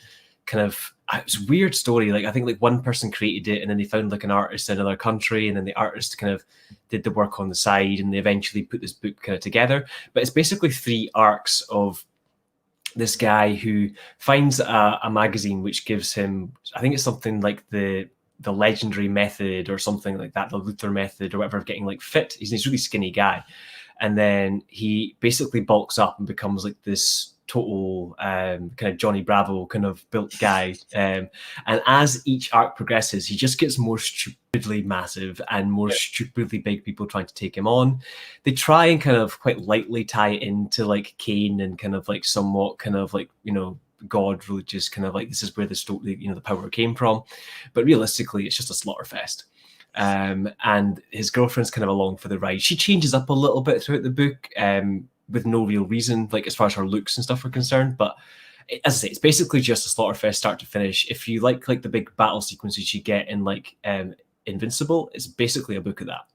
kind of, it was a weird story. Like I think like one person created it and then they found like an artist in another country, and then the artist kind of did the work on the side, and they eventually put this book kind of together. But it's basically 3 arcs of this guy who finds a magazine which gives him, I think it's something like the legendary method or something like that, the Luther method or whatever, of getting like fit. He's this really skinny guy, and then he basically bulks up and becomes like this total kind of Johnny Bravo kind of built guy, and as each arc progresses he just gets more stupidly massive and more stupidly big people trying to take him on. They try and kind of quite lightly tie it into like Cain and kind of like somewhat kind of like, you know, God religious kind of like this is where the story, you know, the power came from, but realistically it's just a slaughter fest. And his girlfriend's kind of along for the ride. She changes up a little bit throughout the book, with no real reason, like as far as her looks and stuff are concerned. But as I say, it's basically just a slaughter fest start to finish. If you like the big battle sequences you get in like Invincible, it's basically a book of that.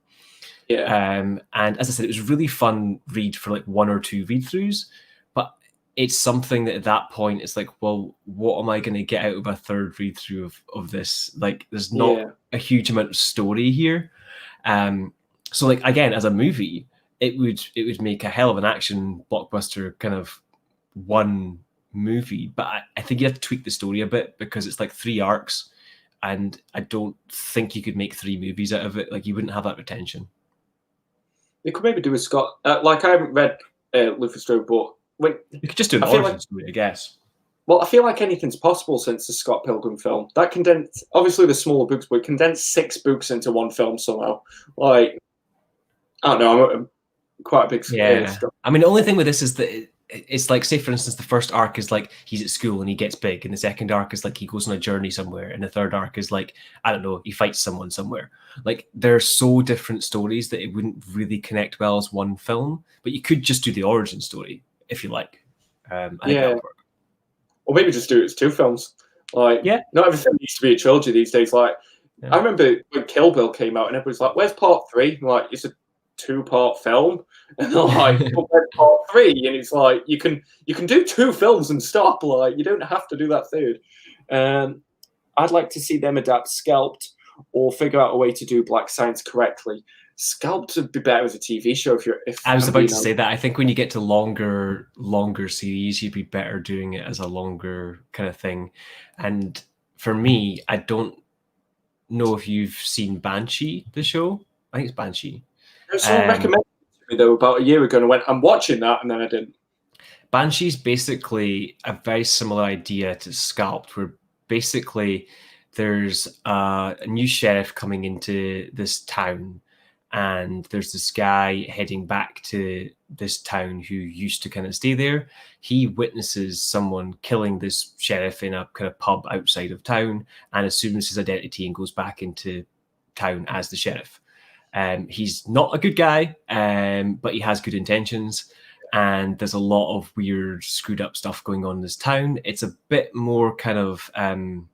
And as I said, it was a really fun read for like 1 or 2 read-throughs, but it's something that at that point it's like, well, what am I going to get out of a 3rd read-through of this? Like there's not a huge amount of story here. So like again, as a movie, it would make a hell of an action blockbuster kind of one movie, but I think you have to tweak the story a bit because it's like 3 arcs, and I don't think you could make 3 movies out of it. Like you wouldn't have that retention. They could maybe do a Scott. Like I haven't read Luther Strode, but you could just do an origin story, I guess. Well, I feel like anything's possible since the Scott Pilgrim film. That condensed, obviously the smaller books, but condensed 6 books into one film somehow. Like I don't know. I'm quite a big I mean, the only thing with this is that it's like, say for instance, the first arc is like he's at school and he gets big, and the second arc is like he goes on a journey somewhere, and the third arc is like, I don't know, he fights someone somewhere. Like they're so different stories that it wouldn't really connect well as one film, but you could just do the origin story if you like. I think that would work. Or maybe just do it as 2 films. Like not everything needs to be a trilogy these days. Like I remember when Kill Bill came out and everybody's like, where's part 3? I'm like, it's a 2-part film, and they're like, where's part 3? And it's like you can do 2 films and stop. Like you don't have to do that 3rd. I'd like to see them adapt Scalped or figure out a way to do Black Science correctly. Scalped would be better as a TV show. If I was about to say that. I think when you get to longer series, you'd be better doing it as a longer kind of thing. And for me, I don't know if you've seen Banshee, the show. I think it's Banshee. Someone recommended it to me though about a year ago, and I went, I'm watching that, and then I didn't. Banshee's basically a very similar idea to Scalped, where basically there's a new sheriff coming into this town, and there's this guy heading back to this town who used to kind of stay there. He witnesses someone killing this sheriff in a kind of pub outside of town, and assumes his identity and goes back into town as the sheriff. He's not a good guy, but he has good intentions, and there's a lot of weird, screwed up stuff going on in this town. It's a bit more kind of, I'm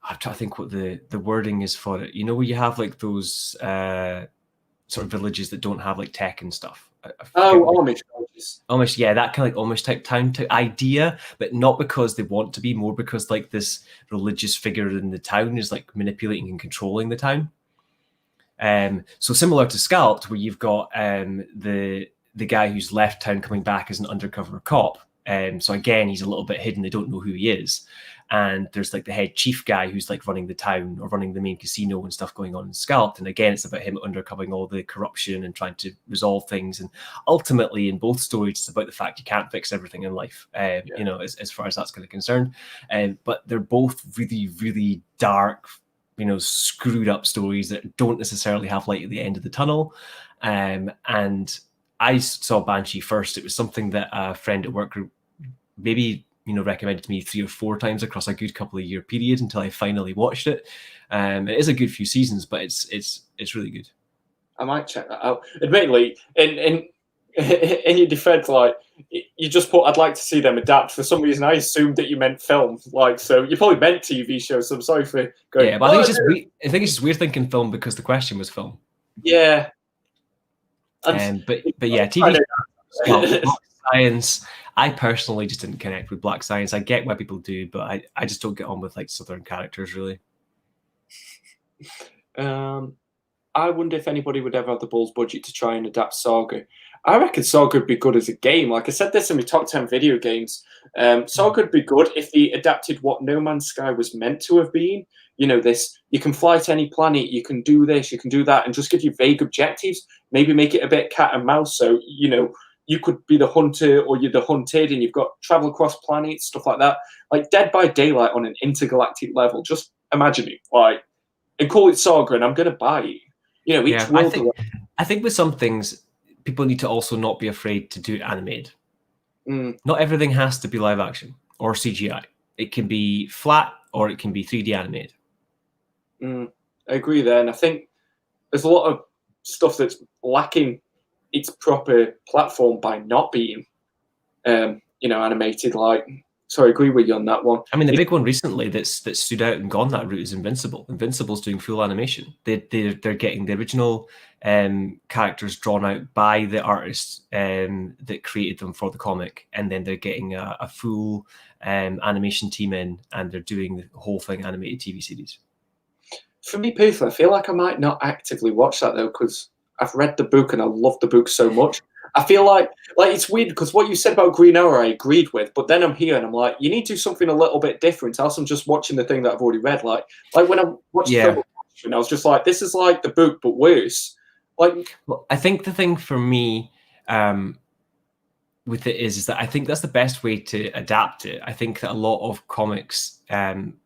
trying to think what the wording is for it. You know, where you have like those sort of villages that don't have like tech and stuff. Amish villages. Amish, yeah, that kind of like Amish type town type idea, but not because they want to be, more because like this religious figure in the town is like manipulating and controlling the town. So similar to Scalped, where you've got the guy who's left town coming back as an undercover cop. So again, he's a little bit hidden. They don't know who he is. and there's like the head chief guy who's like running the town or running the main casino and stuff going on in Scalp. And again, it's about him undercovering all the corruption and trying to resolve things. And ultimately, in both stories, it's about the fact you can't fix everything in life, you know, as far as that's kind of concerned. But they're both really, really dark, you know, screwed up stories that don't necessarily have light at the end of the tunnel. And I saw Banshee first. It was something that a friend at work group maybe, you know, recommended to me 3 or 4 times across a good couple of year period until I finally watched it. It is a good few seasons, but it's really good. I might check that out. Admittedly, in your defense, like, you just put, I'd like to see them adapt. For some reason, I assumed that you meant film. Like, so you probably meant TV shows. So I'm sorry for going. Yeah, but I think it's just weird thinking film because the question was film. Yeah. But yeah, TV Black Science. I personally just didn't connect with Black Science. I get why people do, but I just don't get on with like Southern characters really. I wonder if anybody would ever have the balls budget to try and adapt Saga. I reckon Saga would be good as a game. Like I said this in my top 10 video games. Saga would be good if they adapted what No Man's Sky was meant to have been. You know, this, you can fly to any planet, you can do this, you can do that, and just give you vague objectives. Maybe make it a bit cat and mouse. So, you know, you could be the hunter or you're the hunted, and you've got travel across planets, stuff like that. Like Dead by Daylight on an intergalactic level. Just imagine it, like, and call it Saga, and I'm going to buy it. You know, each world. I think with some things, people need to also not be afraid to do it animated. Not everything has to be live action or CGI. It can be flat or it can be 3D animated. I agree there, and I think there's a lot of stuff that's lacking its proper platform by not being, you know, animated. Like, so I agree with you on that one. I mean, the big one recently that stood out and gone that route is Invincible. Invincible's doing full animation. They're getting the original characters drawn out by the artists that created them for the comic, and then they're getting a full animation team in, and they're doing the whole thing animated TV series. For me personally, I feel like I might not actively watch that though, because I've read the book and I love the book so much. I feel like it's weird because what you said about Green Arrow, I agreed with, but then I'm here and I'm like, you need to do something a little bit different. Else I'm just watching the thing that I've already read. Like when I watched the film, I was just like, this is like the book but worse. Like, well, I think the thing for me with it is that I think that's the best way to adapt it. I think that a lot of comics,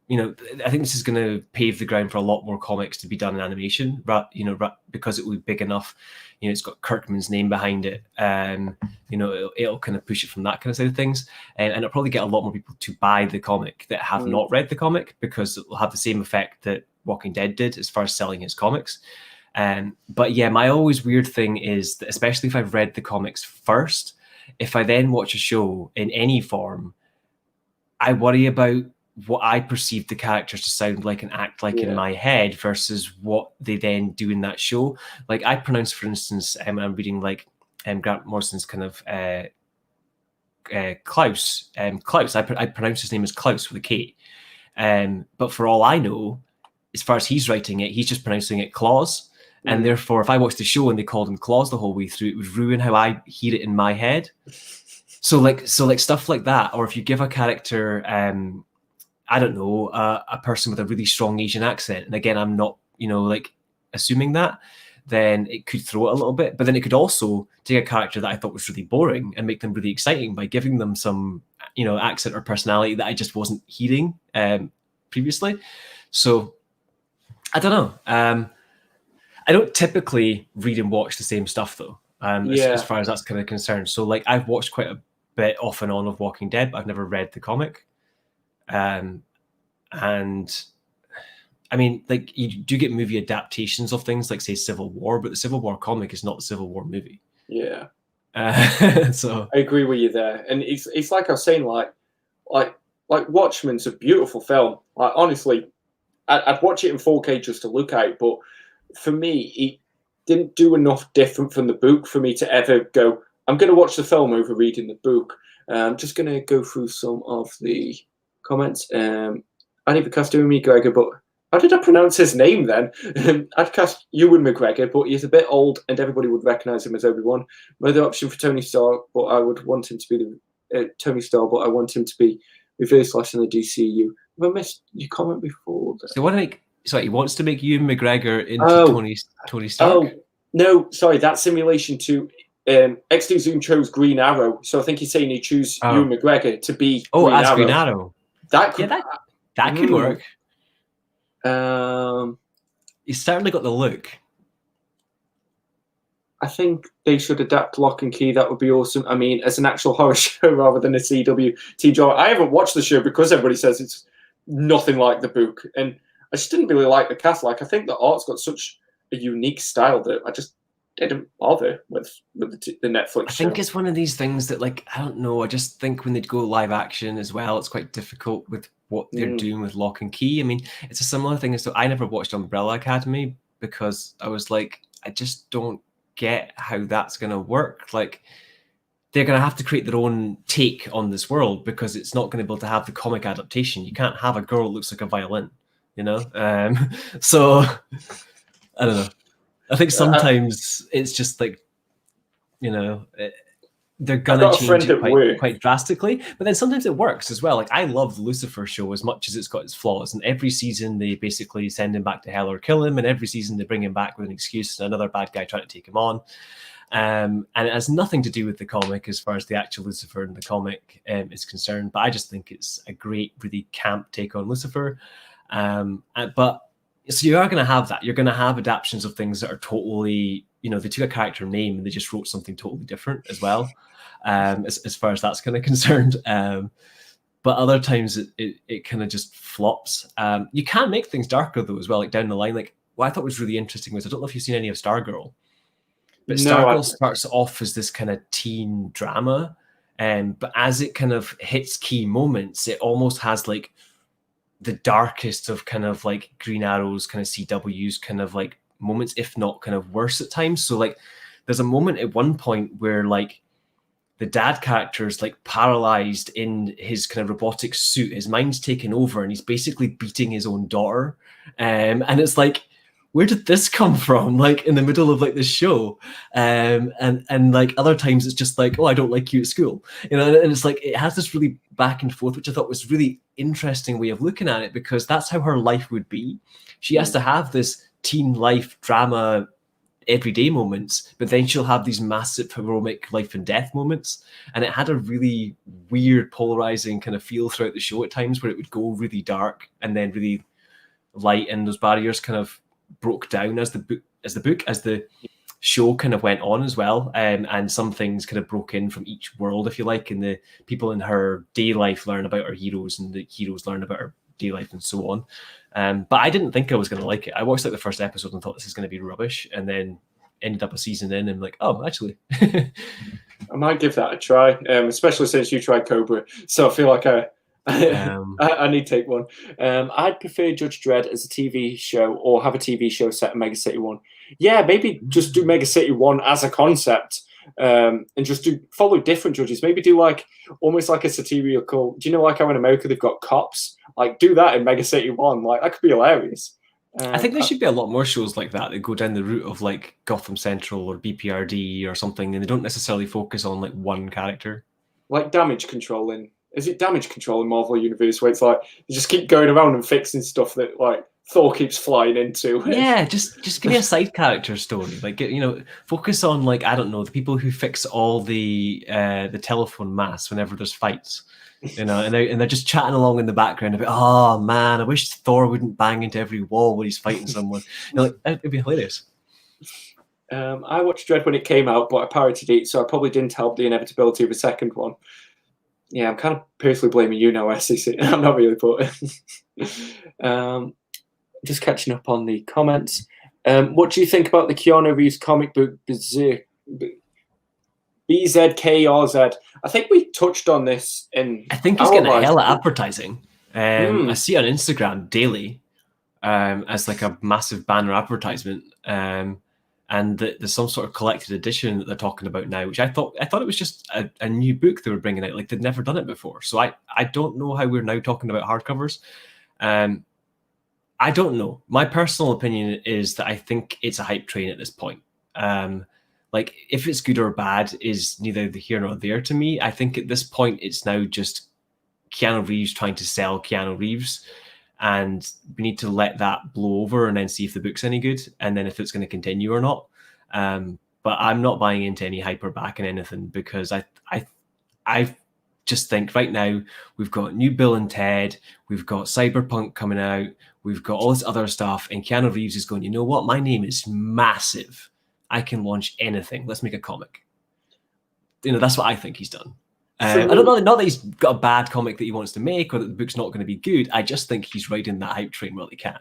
you know, I think this is going to pave the ground for a lot more comics to be done in animation, you know, because it will be big enough. You know, it's got Kirkman's name behind it. You know, it'll kind of push it from that kind of side of things, and it'll probably get a lot more people to buy the comic that have not read the comic, because it will have the same effect that Walking Dead did as far as selling his comics. But yeah, my always weird thing is that, especially if I've read the comics first, if I then watch a show in any form, I worry about what I perceive the characters to sound like and act like in my head versus what they then do in that show. Like I pronounce, for instance, I'm reading like Grant Morrison's kind of Klaus. Klaus, I pronounce his name as Klaus with a K. But for all I know, as far as he's writing it, he's just pronouncing it Claus. And therefore, if I watched the show and they called him Claus the whole way through, it would ruin how I hear it in my head. So like stuff like that. Or if you give a character, I don't know, a person with a really strong Asian accent, and again, I'm not, you know, like assuming that, then it could throw it a little bit. But then it could also take a character that I thought was really boring and make them really exciting by giving them some, you know, accent or personality that I just wasn't hearing previously. So I don't know. I don't typically read and watch the same stuff though, as far as that's kind of concerned. So like I've watched quite a bit off and on of Walking Dead, but I've never read the comic. And I mean, like you do get movie adaptations of things like, say, Civil War, but the Civil War comic is not the Civil War movie. Yeah. So I agree with you there. And it's like I was saying, like Watchmen's a beautiful film. Like honestly, I'd watch it in 4K just to look at it, but for me, it didn't do enough different from the book for me to ever go, I'm going to watch the film over reading the book. I'm just going to go through some of the comments. I need to cast Ewan McGregor, but how did I pronounce his name then? I'd cast Ewan McGregor, but he's a bit old and everybody would recognise him as Obi-Wan. My other option for Tony Stark, but I would want him to be Tony Stark, but I want him to be Reverse Slash in the DCU. Have I missed your comment before? So what make? Sorry, he wants to make Ewan McGregor into Tony Stark. Oh no, sorry, that's in relation to XD Zoom chose Green Arrow, so I think he's saying he choose Ewan McGregor to be Green Arrow. Green Arrow. That could that could work. He's certainly got the look. I think they should adapt Lock and Key. That would be awesome. I mean, as an actual horror show rather than a CW TV drama. I haven't watched the show because everybody says it's nothing like the book, and I just didn't really like the cast. Like, I think the art's got such a unique style that I just didn't bother with the Netflix show. I think it's one of these things that, like, I don't know. I just think when they go live action as well, it's quite difficult with what they're doing with Lock and Key. I mean, it's a similar thing as I never watched Umbrella Academy because I was like, I just don't get how that's going to work. Like, they're going to have to create their own take on this world because it's not going to be able to have the comic adaptation. You can't have a girl that looks like a violin, you know? So, I don't know. I think sometimes it's just like, you know, they're going to change it quite drastically. But then sometimes it works as well. Like, I love the Lucifer show as much as it's got its flaws. And every season they basically send him back to hell or kill him. And every season they bring him back with an excuse and another bad guy trying to take him on. And it has nothing to do with the comic as far as the actual Lucifer in the comic is concerned. But I just think it's a great, really camp take on Lucifer. But so you are going to have that. You're going to have adaptations of things that are totally, you know, they took a character name and they just wrote something totally different as well, as far as that's kind of concerned. But other times it kind of just flops. You can make things darker though as well, like down the line. Like what I thought was really interesting was, I don't know if you've seen any of Stargirl, but Stargirl starts off as this kind of teen drama, but as it kind of hits key moments, it almost has like the darkest of kind of like Green Arrow's kind of CW's kind of like moments, if not kind of worse at times. So like there's a moment at one point where like the dad character is like paralyzed in his kind of robotic suit. His mind's taken over and he's basically beating his own daughter. And it's like, where did this come from? Like in the middle of like this show. And like other times it's just like, oh, I don't like you at school. You know, and it's like, it has this really back and forth, which I thought was really interesting way of looking at it, because that's how her life would be. She has to have this teen life drama everyday moments, but then she'll have these massive heroic life and death moments. And it had a really weird polarizing kind of feel throughout the show at times, where it would go really dark and then really light, and those barriers kind of broke down as the show kind of went on as well, and some things kind of broke in from each world, if you like, and the people in her day life learn about her heroes and the heroes learn about her day life and so on. But I didn't think I was going to like it. I watched like the first episode and thought this is going to be rubbish, and then ended up a season in and like, oh, actually. I might give that a try, especially since you tried Cobra, so I feel like I need to take one. I'd prefer Judge Dredd as a TV show, or have a TV show set in Mega City 1. Yeah, maybe just do Mega City 1 as a concept, and just follow different judges. Maybe do like almost like a satirical. Do you know like how in America they've got cops? Like do that in Mega City 1. Like that could be hilarious. I think there should be a lot more shows like that go down the route of like Gotham Central or BPRD or something, and they don't necessarily focus on like one character. Like Damage Control in. Is it Damage Control in Marvel Universe, where it's like they just keep going around and fixing stuff that like Thor keeps flying into? Yeah, just give me a side character story. Like, you know, focus on like, I don't know, the people who fix all the telephone masts whenever there's fights. You know, and they're just chatting along in the background about, oh man, I wish Thor wouldn't bang into every wall when he's fighting someone. You know, like, it'd be hilarious. I watched Dredd when it came out, but I pirated it, so I probably didn't help the inevitability of a second one. Yeah, I'm kind of personally blaming you now, SCC. I'm not really, but just catching up on the comments. What do you think about the Keanu Reeves comic book Berserk? BZKRZ. I think we touched on this in. I think he's getting a hell of advertising. I see it on Instagram daily as like a massive banner advertisement. And there's some sort of collected edition that they're talking about now, which I thought it was just a new book they were bringing out. Like they'd never done it before. So I don't know how we're now talking about hardcovers. I don't know. My personal opinion is that I think it's a hype train at this point. Like if it's good or bad is neither here nor there to me. I think at this point it's now just Keanu Reeves trying to sell Keanu Reeves, and we need to let that blow over and then see if the book's any good, and then if it's going to continue or not. But I'm not buying into any hyperback and anything, because I just think right now we've got new Bill and Ted, we've got Cyberpunk coming out, we've got all this other stuff, and Keanu Reeves is going, you know what, my name is massive. I can launch anything. Let's make a comic. That's what I think he's done. I don't know, not that he's got a bad comic that he wants to make or that the book's not going to be good. I just think he's riding that hype train while he can.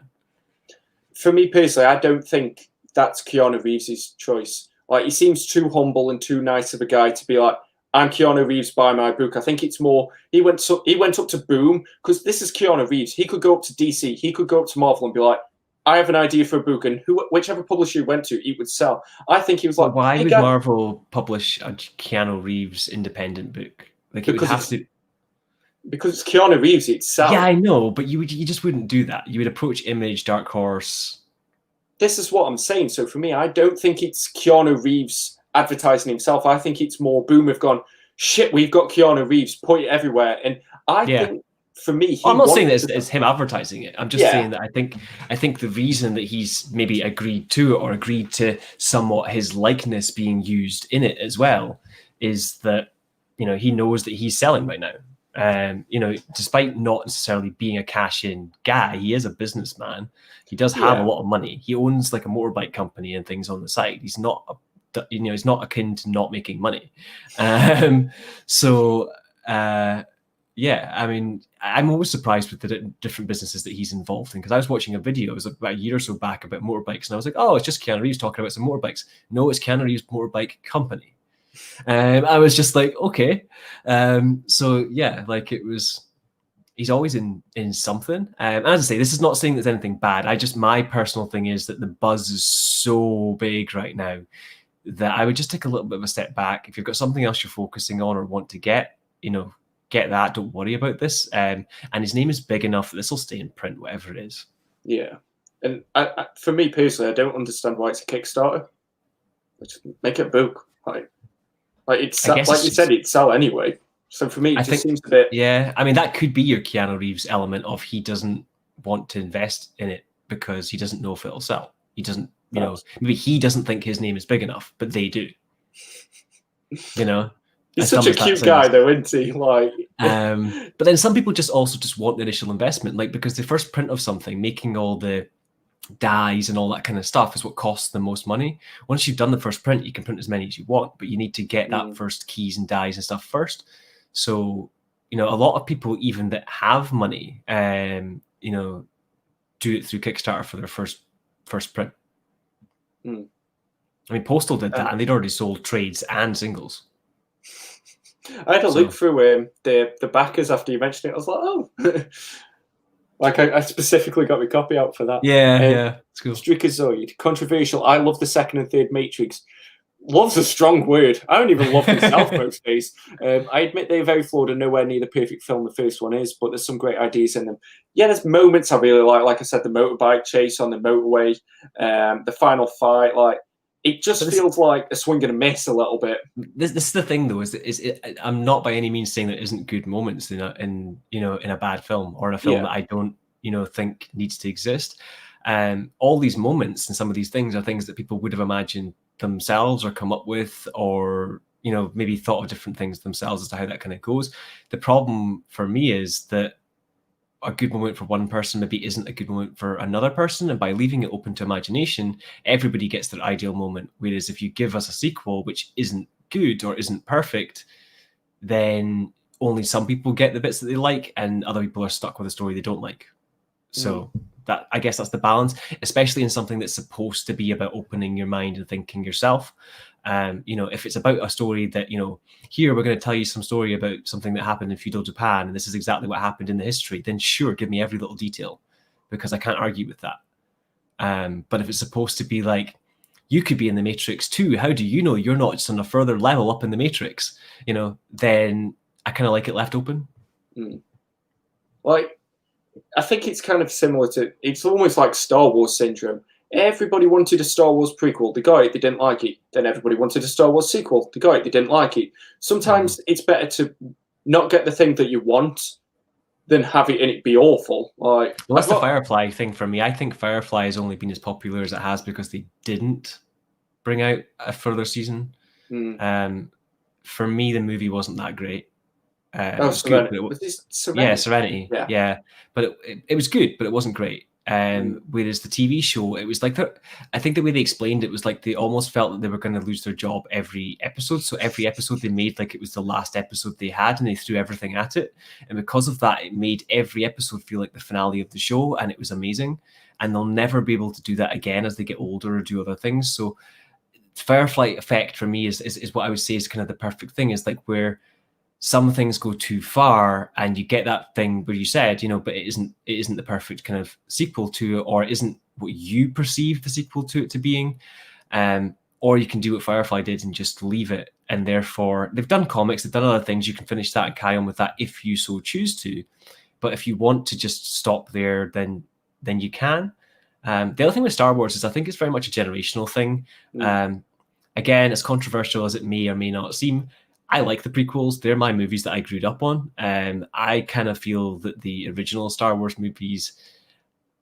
For me personally, I don't think that's Keanu Reeves' choice. Like, he seems too humble and too nice of a guy to be like, I'm Keanu Reeves, buy my book. I think it's more, he went up to Boom, because this is Keanu Reeves. He could go up to DC, he could go up to Marvel and be like, I have an idea for a book, and whichever publisher he went to, it would sell. I think he was like, why would Marvel publish a Keanu Reeves independent book? Like, it would have to. Because it's Keanu Reeves, it'd sell. Yeah, I know, but you just wouldn't do that. You would approach Image, Dark Horse. This is what I'm saying. So for me, I don't think it's Keanu Reeves advertising himself. I think it's more Boom have gone, shit, we've got Keanu Reeves, put it everywhere. And I think, for me, I'm not saying that it's him advertising it. I'm just saying that I think the reason that he's maybe agreed to it, or agreed to somewhat his likeness being used in it as well, is that he knows that he's selling right now. Despite not necessarily being a cash-in guy, he is a businessman. He does have a lot of money. He owns like a motorbike company and things on the side. He's not he's not akin to not making money. I mean, I'm always surprised with the different businesses that he's involved in, because I was watching a video, it was about a year or so back, about motorbikes, and I was like, oh, it's just Keanu Reeves talking about some motorbikes. No, it's Keanu Reeves' motorbike company. I was just like, okay. He's always in something. As I say, this is not saying there's anything bad. My personal thing is that the buzz is so big right now that I would just take a little bit of a step back. If you've got something else you're focusing on or want to get that. Don't worry about this. And his name is big enough that this will stay in print, whatever it is. Yeah. And for me personally, I don't understand why it's a Kickstarter. Just make it a book. Like it's like you said, it'd sell anyway. So for me, it just seems a bit. Yeah, I mean, that could be your Keanu Reeves element of he doesn't want to invest in it because he doesn't know if it'll sell. He doesn't, maybe he doesn't think his name is big enough, but they do. He's such a cute guy, though, isn't he? Like, but then some people just want the initial investment, like, because the first print of something, making all the dies and all that kind of stuff, is what costs the most money. Once you've done the first print, you can print as many as you want, but you need to get that first keys and dies and stuff first. So, a lot of people, even that have money, do it through Kickstarter for their first print. I mean, Postal did that, and they'd already sold trades and singles. I had a look through the backers after you mentioned it. I was like, oh. Like, I specifically got my copy out for that. Yeah, it's cool. Strikazoid, controversial. I love the second and third Matrix. Love's a strong word. I don't even love myself most days. I admit they're very flawed and nowhere near the perfect film the first one is, but there's some great ideas in them. Yeah, there's moments I really like. Like I said, the motorbike chase on the motorway, the final fight, like, it just feels like a swing and a miss a little bit. This is the thing, though, I'm not by any means saying there isn't good moments in a bad film, or in a film that I don't think needs to exist. All these moments and some of these things are things that people would have imagined themselves or come up with, or maybe thought of different things themselves as to how that kind of goes. The problem for me is that a good moment for one person maybe isn't a good moment for another person, and by leaving it open to imagination, everybody gets their ideal moment. Whereas if you give us a sequel which isn't good or isn't perfect, then only some people get the bits that they like, and other people are stuck with a story they don't like. So that, I guess, that's the balance, especially in something that's supposed to be about opening your mind and thinking yourself. If it's about a story that, here we're going to tell you some story about something that happened in feudal Japan, and this is exactly what happened in the history, then sure, give me every little detail, because I can't argue with that. But if it's supposed to be like, you could be in the Matrix too, how do you know you're not just on a further level up in the Matrix? Then I kind of like it left open. Like, I think it's kind of similar to, it's almost like Star Wars syndrome. Everybody wanted a Star Wars prequel. They got it, they didn't like it. Then everybody wanted a Star Wars sequel. They got it, they didn't like it. Sometimes it's better to not get the thing that you want than have it and it be awful. Like, well, that's the Firefly thing for me. I think Firefly has only been as popular as it has because they didn't bring out a further season. For me, the movie wasn't that great. It was good, but Serenity? Serenity. Yeah. But it was good, but it wasn't great. Whereas the TV show, it was like I think the way they explained it was like they almost felt that they were going to lose their job every episode. So every episode they made like it was the last episode they had, and they threw everything at it. And because of that, it made every episode feel like the finale of the show, and it was amazing. And they'll never be able to do that again as they get older or do other things. So Firefly effect for me is what I would say is kind of the perfect thing, is like where some things go too far and you get that thing where you said, but it isn't the perfect kind of sequel to it, or it isn't what you perceive the sequel to it to being. Or you can do what Firefly did and just leave it. And therefore they've done comics, they've done other things. You can finish that and carry on with that if you so choose to. But if you want to just stop there, then you can. The other thing with Star Wars is I think it's very much a generational thing. Again, as controversial as it may or may not seem, I like the prequels. They're my movies that I grew up on. I kind of feel that the original Star Wars movies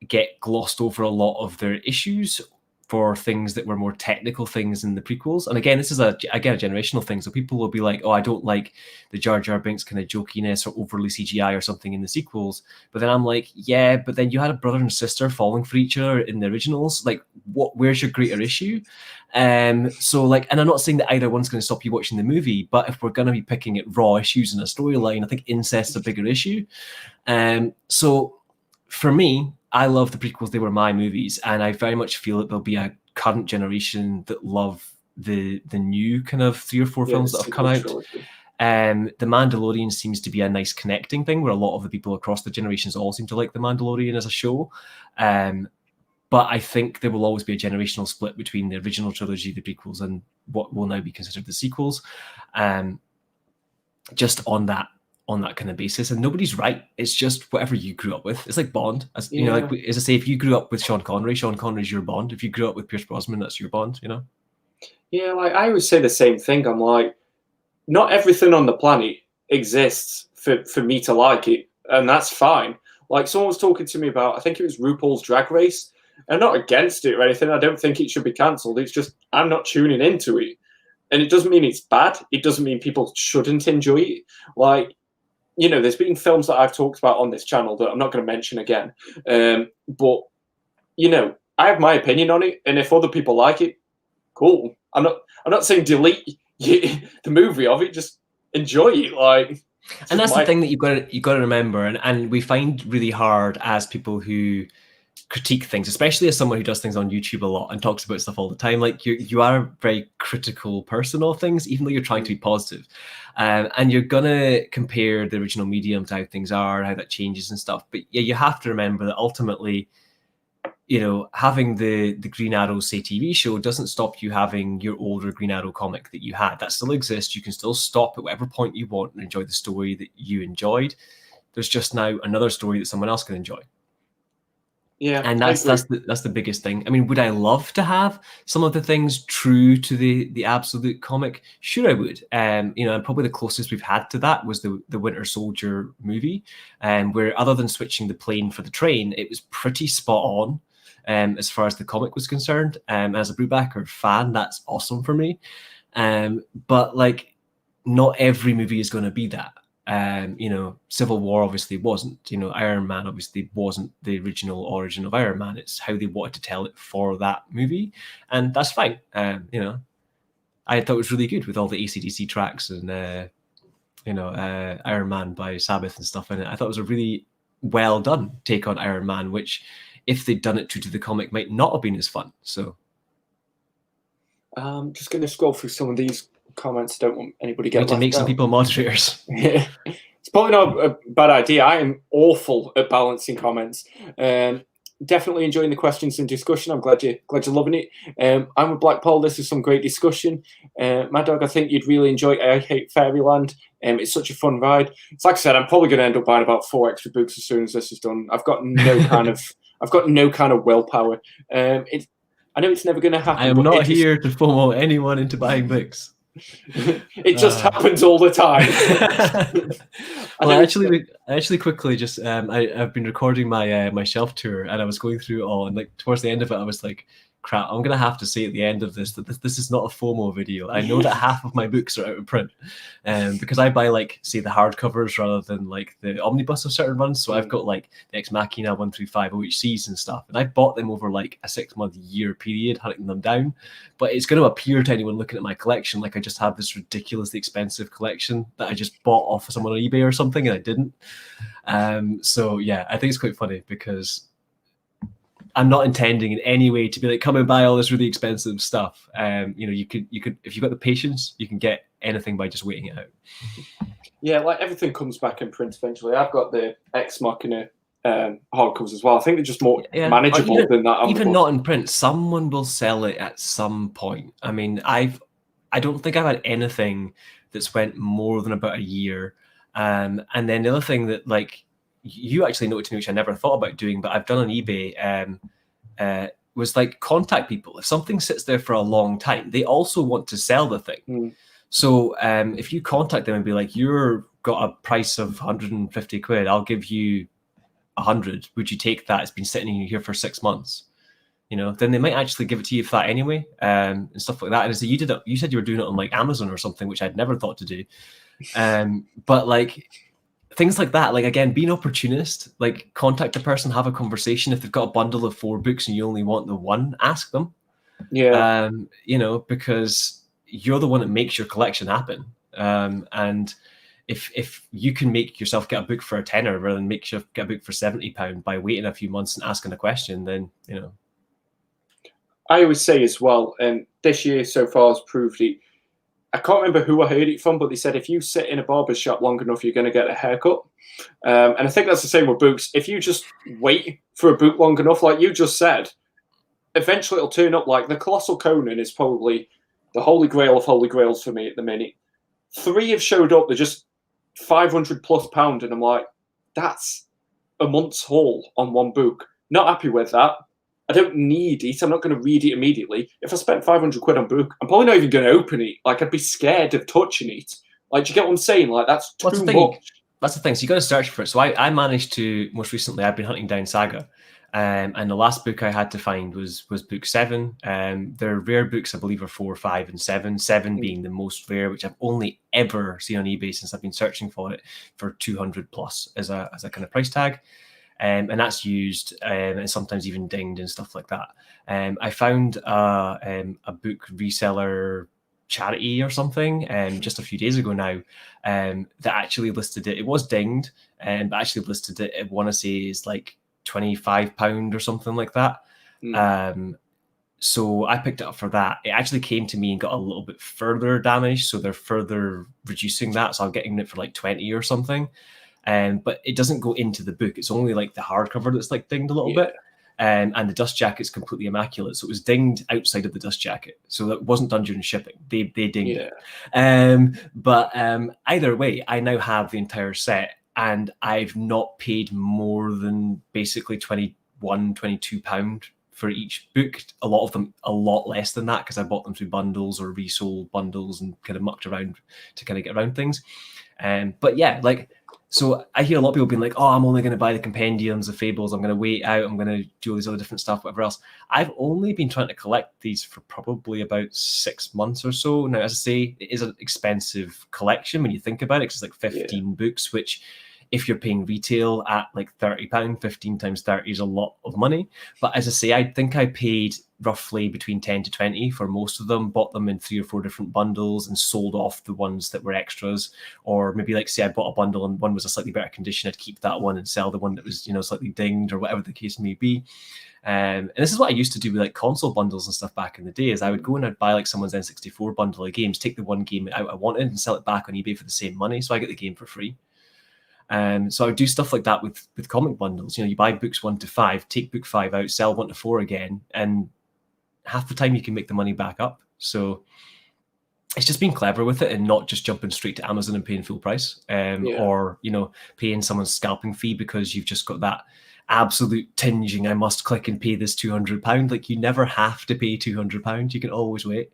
get glossed over a lot of their issues for things that were more technical things in the prequels. And again, this is a generational thing. So people will be like, oh, I don't like the Jar Jar Binks kind of jokiness or overly CGI or something in the sequels. But then I'm like, yeah, but then you had a brother and sister falling for each other in the originals. Like, where's your greater issue? So like, and I'm not saying that either one's going to stop you watching the movie, but if we're going to be picking at raw issues in a storyline, I think incest's a bigger issue. So for me, I love the prequels. They were my movies, and I very much feel that there'll be a current generation that love the new kind of 3 or 4 films that have come out. The Mandalorian seems to be a nice connecting thing where a lot of the people across the generations all seem to like The Mandalorian as a show. But I think there will always be a generational split between the original trilogy, the prequels, and what will now be considered the sequels. Just on that kind of basis, and nobody's right. It's just whatever you grew up with. It's like Bond, as I say, if you grew up with Sean Connery's your Bond. If you grew up with Pierce Brosnan, that's your Bond. Yeah, like I always say the same thing. I'm like, not everything on the planet exists for me to like it, and that's fine. Like someone was talking to me about, I think it was RuPaul's Drag Race. I'm not against it or anything. I don't think it should be cancelled. It's just I'm not tuning into it, and it doesn't mean it's bad. It doesn't mean people shouldn't enjoy it. Like, there's been films that I've talked about on this channel that I'm not going to mention again. But, I have my opinion on it. And if other people like it, cool. I'm not saying delete the movie of it. Just enjoy it. Like, and that's the thing that you've got to remember. And we find really hard as people who critique things, especially as someone who does things on YouTube a lot and talks about stuff all the time. Like you are a very critical person of things, even though you're trying to be positive. And you're gonna compare the original medium to how things are, how that changes and stuff. But yeah, you have to remember that ultimately, having the Green Arrow, say, TV show doesn't stop you having your older Green Arrow comic that you had. That still exists. You can still stop at whatever point you want and enjoy the story that you enjoyed. There's just now another story that someone else can enjoy. Yeah, and that's the biggest thing. I mean, would I love to have some of the things true to the absolute comic? Sure, I would. And probably the closest we've had to that was the Winter Soldier movie, where other than switching the plane for the train, it was pretty spot on as far as the comic was concerned. As a Brubaker fan, that's awesome for me. But like, not every movie is going to be that. Civil War obviously wasn't. Iron Man obviously wasn't the original origin of Iron Man. It's how they wanted to tell it for that movie, and that's fine. I thought it was really good with all the AC/DC tracks and Iron Man by Sabbath and stuff in it. I thought it was a really well done take on Iron Man, which, if they'd done it true to the comic, might not have been as fun. So, just going to scroll through some of these comments. Don't want anybody to get to make some people moderators. Yeah, it's probably not a bad idea. I am awful at balancing comments. Definitely enjoying the questions and discussion. I'm glad you're loving it. I'm with Black Paul. This is some great discussion. Mad Dog, I think you'd really enjoy I Hate Fairyland. It's such a fun ride. It's like I said, I'm probably going to end up buying about 4 extra books as soon as this is done. I've got no kind of willpower. I know it's never going to happen. I am not here to FOMO anyone into buying books. It just happens all the time. Well, I actually quickly just I've been recording my shelf tour, and I was going through it all, and like towards the end of it, I was like, crap, I'm gonna have to say at the end of this that this is not a FOMO video. I know that half of my books are out of print, because I buy like say the hardcovers rather than like the omnibus of certain runs. So I've got like the Ex Machina 1 through 5 OHCs and stuff, and I bought them over like a 6-month year period, hunting them down. But it's going to appear to anyone looking at my collection like I just have this ridiculously expensive collection that I just bought off of someone on eBay or something, and I didn't. So yeah, I think it's quite funny because I'm not intending in any way to be like, come and buy all this really expensive stuff. You could if you've got the patience, you can get anything by just waiting it out. Yeah, like everything comes back in print eventually. I've got the Ex Machina hardcovers as well. I think they're just more manageable than that. Even not in print, someone will sell it at some point. I mean, I don't think I've had anything that's went more than about a year. And then the other thing that like you actually noted to me, which I never thought about doing, but I've done on eBay, was like contact people. If something sits there for a long time, they also want to sell the thing. So if you contact them and be like, you're got a price of 150 quid, I'll give you 100. Would you take that? It's been sitting here for 6 months. Then they might actually give it to you for that anyway, and stuff like that. And so you said you were doing it on like Amazon or something, which I'd never thought to do. But like things like that, like again, be an opportunist, like contact the person, have a conversation. If they've got a bundle of 4 books and you only want the one, ask them. Yeah. Because you're the one that makes your collection happen. And if you can make yourself get a book for a tenner rather than make yourself get a book for £70 by waiting a few months and asking a question, then I always say as well, and this year so far has proved it. I can't remember who I heard it from, but they said if you sit in a barber shop long enough, you're going to get a haircut. And I think that's the same with books. If you just wait for a book long enough, like you just said, eventually it'll turn up. Like the Colossal Conan is probably the holy grail of holy grails for me at the minute. 3 have showed up. They're just £500+, and I'm like, that's a month's haul on one book. Not happy with that. I don't need it. I'm not going to read it immediately. If I spent 500 quid on book, I'm probably not even going to open it. Like, I'd be scared of touching it. Like, do you get what I'm saying? Like, that's too much. That's the thing. So you got to search for it. So I managed to, most recently, I've been hunting down Saga. And the last book I had to find was book 7. Their rare books, I believe, are 4, 5, and 7. 7 being the most rare, which I've only ever seen on eBay since I've been searching for it, for 200+ as a kind of price tag. And that's used and sometimes even dinged and stuff like that. I found a book reseller charity or something just a few days ago now that actually listed it. It was dinged, but actually listed it, I want to say, is like £25 or something like that. So I picked it up for that. It actually came to me and got a little bit further damaged, so they're further reducing that. So I'm getting it for like 20 or something. But it doesn't go into the book. It's only like the hardcover that's like dinged a little bit. And the dust jacket's completely immaculate. So it was dinged outside of the dust jacket. So that wasn't done during shipping. They dinged it. But either way, I now have the entire set, and I've not paid more than basically £21, £22 for each book. A lot of them a lot less than that because I bought them through bundles or resold bundles and kind of mucked around to kind of get around things. But yeah, like, so I hear a lot of people being like, oh, I'm only going to buy the compendiums of fables. I'm going to wait out. I'm going to do all these other different stuff, whatever else. I've only been trying to collect these for probably about 6 months or so. Now, as I say, it is an expensive collection when you think about it, because it's like 15 books, which if you're paying retail at like £30, 15 times 30 is a lot of money. But as I say, I think I paid roughly between 10 to 20 for most of them, bought them in 3 or 4 different bundles and sold off the ones that were extras. Or maybe like say I bought a bundle and one was a slightly better condition, I'd keep that one and sell the one that was, slightly dinged or whatever the case may be. And this is what I used to do with like console bundles and stuff back in the day, is I would go and I'd buy like someone's N64 bundle of games, take the one game out I wanted and sell it back on eBay for the same money. So I get the game for free. So I would do stuff like that with comic bundles. You buy books 1 to 5, take book 5 out, sell 1 to 4 again, and half the time you can make the money back up. So it's just being clever with it and not just jumping straight to Amazon and paying full price, or paying someone's scalping fee because you've just got that absolute tinging, I must click and pay this £200. Like, you never have to pay £200. You can always wait.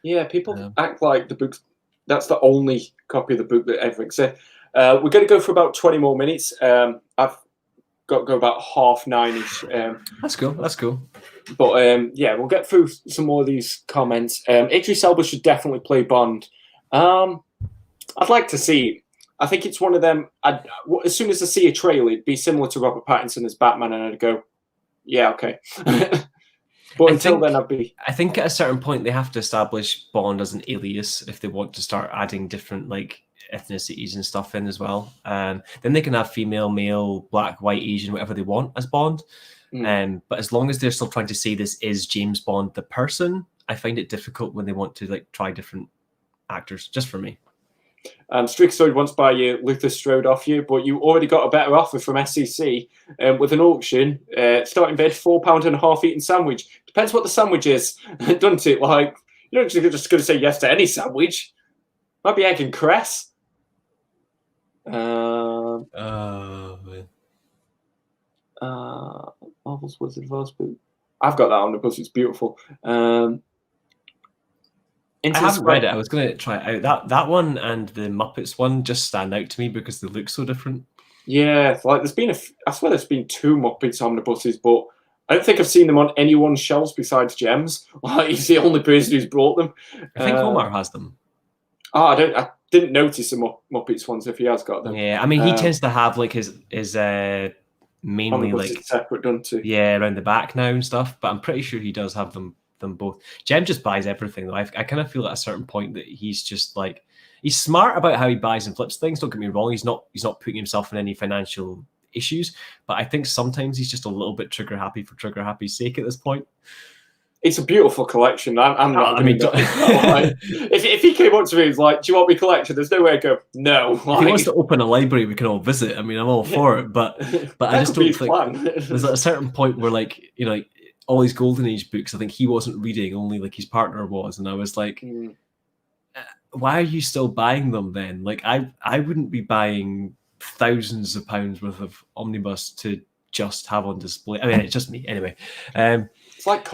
Yeah, people act like the book, that's the only copy of the book that ever exists. We're going to go for about 20 more minutes. I've got to go about 9:30-ish. That's cool. That's cool. But yeah, we'll get through some more of these comments. Idris Elba should definitely play Bond. I'd like to see. I think it's one of them. As soon as I see a trailer, it'd be similar to Robert Pattinson as Batman, and I'd go, yeah, okay. But until then, I think at a certain point they have to establish Bond as an alias if they want to start adding different like ethnicities and stuff in as well. Then they can have female, male, black, white, Asian, whatever they want as Bond. But as long as they're still trying to say this is James Bond the person, I find it difficult when they want to like try different actors. Just for me. Strict Story wants to buy you Luther Strode off you, but you already got a better offer from SCC with an auction. Starting bid £4.50 eaten sandwich. Depends what the sandwich is, doesn't it? Like, you're not just going to say yes to any sandwich. Might be egg and cress. Marvel's Wizard of Oz book. I've got that Omnibus. It's beautiful. I haven't read it. I was going to try it out. That one and the Muppets one just stand out to me because they look so different. Yeah, like there's been I swear there's been 2 Muppets omnibuses, but I don't think I've seen them on anyone's shelves besides Jem's. Like, he's the only person who's brought them. I think Omar has them. Oh, I didn't notice the Muppets ones if he has got them. Yeah, I mean he tends to have like his mainly like separate, don't he? Yeah, around the back now and stuff. But I'm pretty sure he does have them both. Jem just buys everything though. I kind of feel at a certain point that he's just like, he's smart about how he buys and flips things. Don't get me wrong. He's not putting himself in any financial issues, but I think sometimes he's just a little bit trigger happy for trigger happy's sake at this point. It's a beautiful collection. I'm not. I mean, if he came up to me and was like, "Do you want me collection?" There's no way I'd go, "No." Like, if he wants to open a library, we can all visit. I mean, I'm all for it, but I just don't think there's a certain point where, like, you know, like, all these Golden Age books, I think he wasn't reading, only like his partner was, and I was like, why are you still buying them then? Like, I wouldn't be buying thousands of pounds worth of Omnibus to just have on display. I mean, it's just me anyway. It's like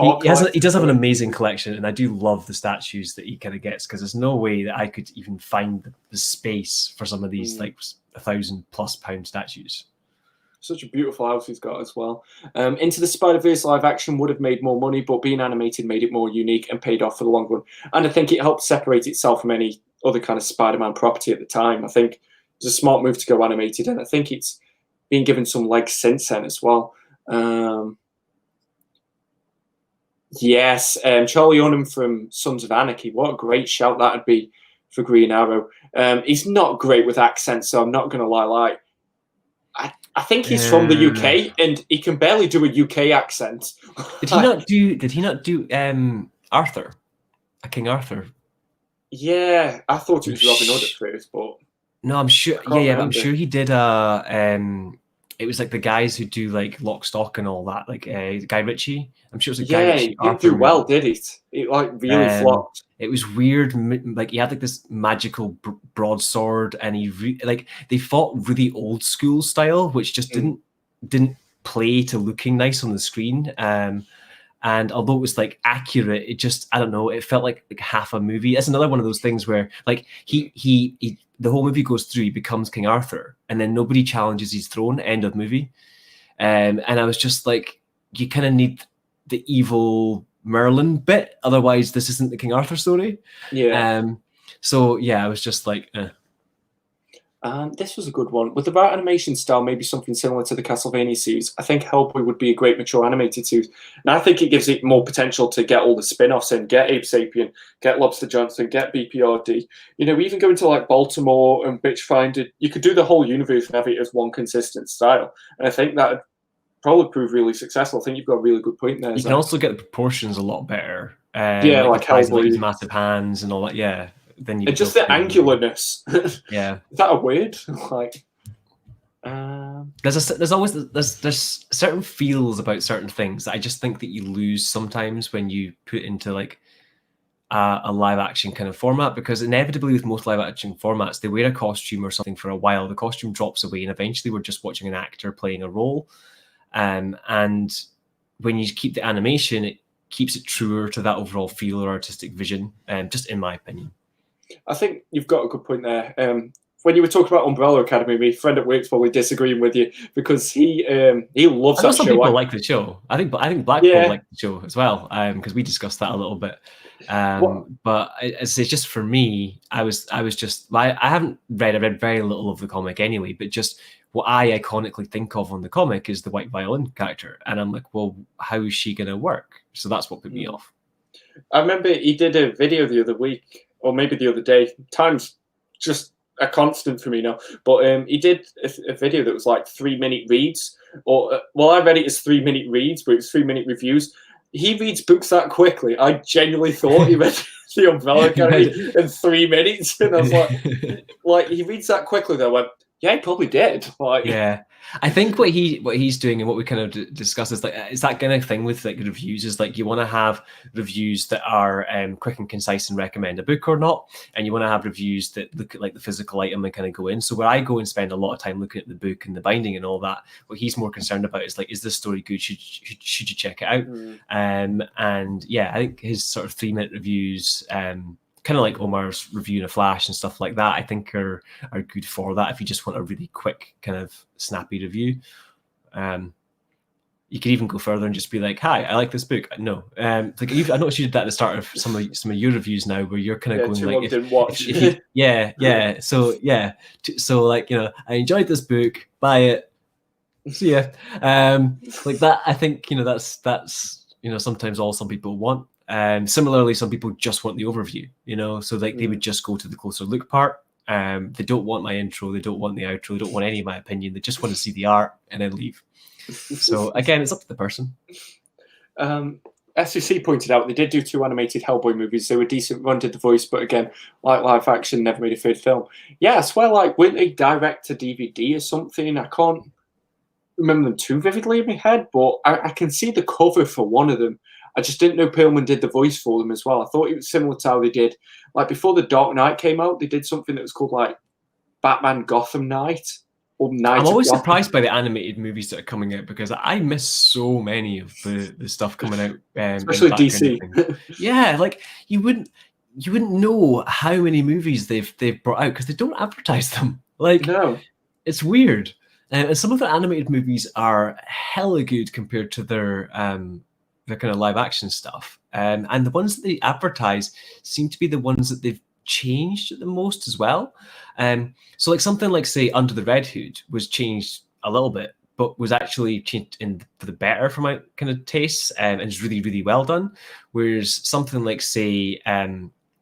he does have an amazing collection, and I do love the statues that he kind of gets, because there's no way that I could even find the space for some of these like £1,000+ statues. Such a beautiful house he's got as well. Into the Spider-Verse live action would have made more money, but being animated made it more unique and paid off for the long run. And I think it helped separate itself from any other kind of Spider-Man property at the time. I think it's a smart move to go animated, and I think it's been given some legs since then as well. Yes, Charlie Hunnam from Sons of Anarchy. What a great shout that would be for Green Arrow. He's not great with accents, so I'm not going to lie. Like, I think he's from the UK, and he can barely do a UK accent. Did he not do Arthur? A King Arthur? Yeah, I thought it was Robin Hood at first, but no, I'm sure. Yeah, I'm sure he did it was like the guys who do like Lock, Stock and all that, like Guy Ritchie. I'm sure it was a Guy Ritchie. Yeah, he didn't do well, did it? It like really flopped. It was weird. Like, he had like this magical broadsword, and they fought really old school style, which just didn't play to looking nice on the screen. And although it was like accurate, it just, I don't know, it felt like half a movie. It's another one of those things where like he the whole movie goes through, he becomes King Arthur, and then nobody challenges his throne. End of movie. And I was just like, you kind of need the evil Merlin bit, otherwise this isn't the King Arthur story. Yeah. So yeah, I was just like, this was a good one. With the right animation style, maybe something similar to the Castlevania series, I think Hellboy would be a great mature animated series. And I think it gives it more potential to get all the spin-offs in, get Abe Sapien, get Lobster Johnson, get BPRD. You know, even go into like Baltimore and Bitchfinder, you could do the whole universe and have it as one consistent style. And I think that would probably prove really successful. I think you've got a really good point there. You can also get the proportions a lot better. Like Hellboy. Like massive hands and all that, yeah. Then you just the angularness. Yeah. Is that a word? Like, there's always certain feels about certain things that I just think that you lose sometimes when you put into like a live action kind of format, because inevitably with most live action formats, they wear a costume or something for a while, the costume drops away, and eventually we're just watching an actor playing a role. And when you keep the animation, it keeps it truer to that overall feel or artistic vision, just in my opinion. I think you've got a good point there. When you were talking about Umbrella Academy, my friend at work's probably disagreeing with you because he loves that some show. People like the show. I think Blackpool liked the show as well, because we discussed that a little bit. But it's just for me, I haven't read. I read very little of the comic anyway, but just what I iconically think of on the comic is the white violin character, and I'm like, well, how is she going to work? So that's what put me off. I remember he did a video the other week, or maybe the other day. Time's just a constant for me now, but he did a video that was like 3-minute reads, or I read it as 3-minute reads, but it's 3-minute reviews. He reads books that quickly. I genuinely thought he read the Umbrella Academy in 3 minutes, and I was like he reads that quickly. Though I went, yeah, he probably did. Yeah, I think what he's doing and what we kind of discuss is it's that kind of thing with like reviews is like you want to have reviews that are quick and concise and recommend a book or not, and you want to have reviews that look at like the physical item and kind of go in. So where I go and spend a lot of time looking at the book and the binding and all that, what he's more concerned about is like, is this story good? Should you check it out? And yeah, I think his sort of 3-minute reviews, kind of like Omar's review in a flash and stuff like that, I think are good for that if you just want a really quick kind of snappy review. You could even go further and just be like, hi, I like this book. No, like I noticed you did that at the start of some of your reviews now, where you're kind of going like, didn't watch. So like, you know, I enjoyed this book, buy it, see ya. Like that, I think, you know, that's you know, sometimes all some people want. Similarly, some people just want the overview, you know, so like they would just go to the closer look part. They don't want my intro, they don't want the outro, they don't want any of my opinion, they just want to see the art and then leave. So again, it's up to the person. SEC pointed out they did do 2 animated Hellboy movies. They were decent. One did the voice, but again, like live action, never made a third film. Yeah, I swear, like, weren't they direct to DVD or something? I can't remember them too vividly in my head, but I can see the cover for one of them. I just didn't know Perlman did the voice for them as well. I thought it was similar to how they did, like, before The Dark Knight came out, they did something that was called, like, Batman Gotham Knight. Or Night I'm always Gotham. surprised by the animated movies that are coming out, because I miss so many of the stuff coming out. Especially DC. Yeah, like, you wouldn't know how many movies they've brought out, because they don't advertise them. Like, no. It's weird. And some of the animated movies are hella good compared to their kind of live action stuff. And the ones that they advertise seem to be the ones that they've changed the most as well. So like something like, say, Under the Red Hood was changed a little bit, but was actually changed for the better for my kind of tastes, and is really, really well done. Whereas something like, say,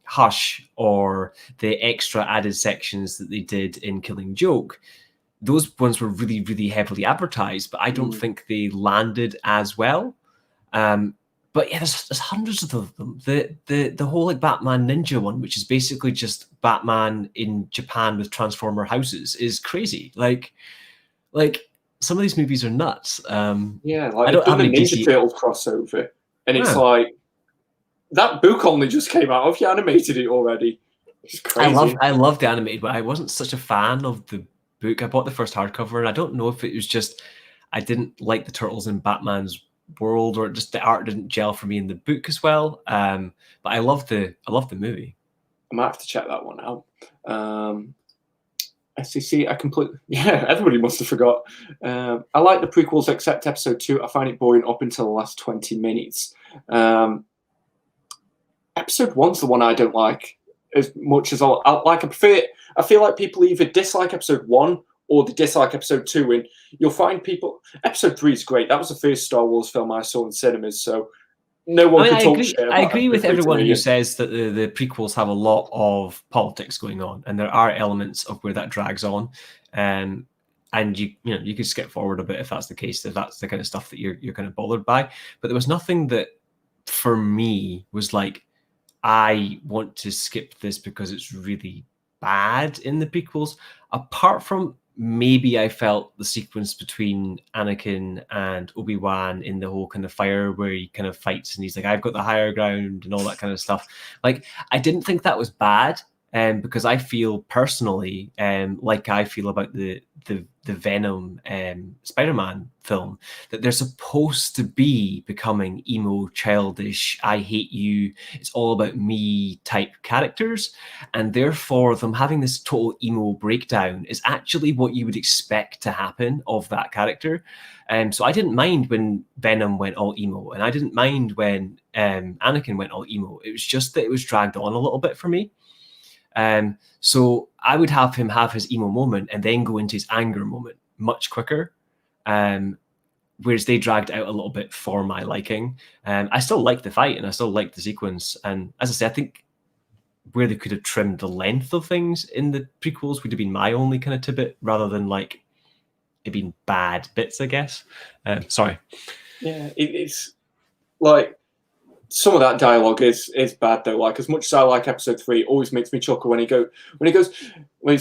Hush, or the extra added sections that they did in Killing Joke, those ones were really, really heavily advertised, but I don't think they landed as well. But yeah, there's hundreds of them. The whole like Batman Ninja one, which is basically just Batman in Japan with Transformer houses, is crazy. Like some of these movies are nuts. Yeah, like I don't have a Ninja Turtles crossover, and it's like that book only just came out. Have you animated it already? It's crazy. I love the animated, but I wasn't such a fan of the book. I bought the first hardcover, and I don't know if it was just I didn't like the turtles in Batman's world, or just the art didn't gel for me in the book as well. But I love the movie. I might have to check that one out. SEC, everybody must have forgot. I like the prequels except episode 2. I find it boring up until the last 20 minutes. Episode 1's the one I don't like as much as I like. I prefer it. I feel like people either dislike episode 1 or they dislike episode 2, and you'll find people. Episode 3 is great. That was the first Star Wars film I saw in cinemas, so no one can talk shit about it. I agree with everyone who says that the prequels have a lot of politics going on, and there are elements of where that drags on. And you could skip forward a bit if that's the case, if that's the kind of stuff that you're kind of bothered by. But there was nothing that, for me, was like, I want to skip this because it's really bad in the prequels, apart from maybe I felt the sequence between Anakin and Obi-Wan in the whole kind of fire where he kind of fights and he's like, I've got the higher ground and all that kind of stuff. Like, I didn't think that was bad. because I feel personally, like I feel about the Venom Spider-Man film, that they're supposed to be becoming emo, childish, I hate you, it's all about me type characters, and therefore them having this total emo breakdown is actually what you would expect to happen of that character. So I didn't mind when Venom went all emo, and I didn't mind when Anakin went all emo. It was just that it was dragged on a little bit for me. So I would have him have his emo moment and then go into his anger moment much quicker. Whereas they dragged out a little bit for my liking. I still like the fight and I still like the sequence. And as I say, I think where they could have trimmed the length of things in the prequels would have been my only kind of tidbit, rather than like it being bad bits, I guess. Sorry. Yeah, it's like some of that dialogue is bad though. Like, as much as I like episode 3, it always makes me chuckle when he's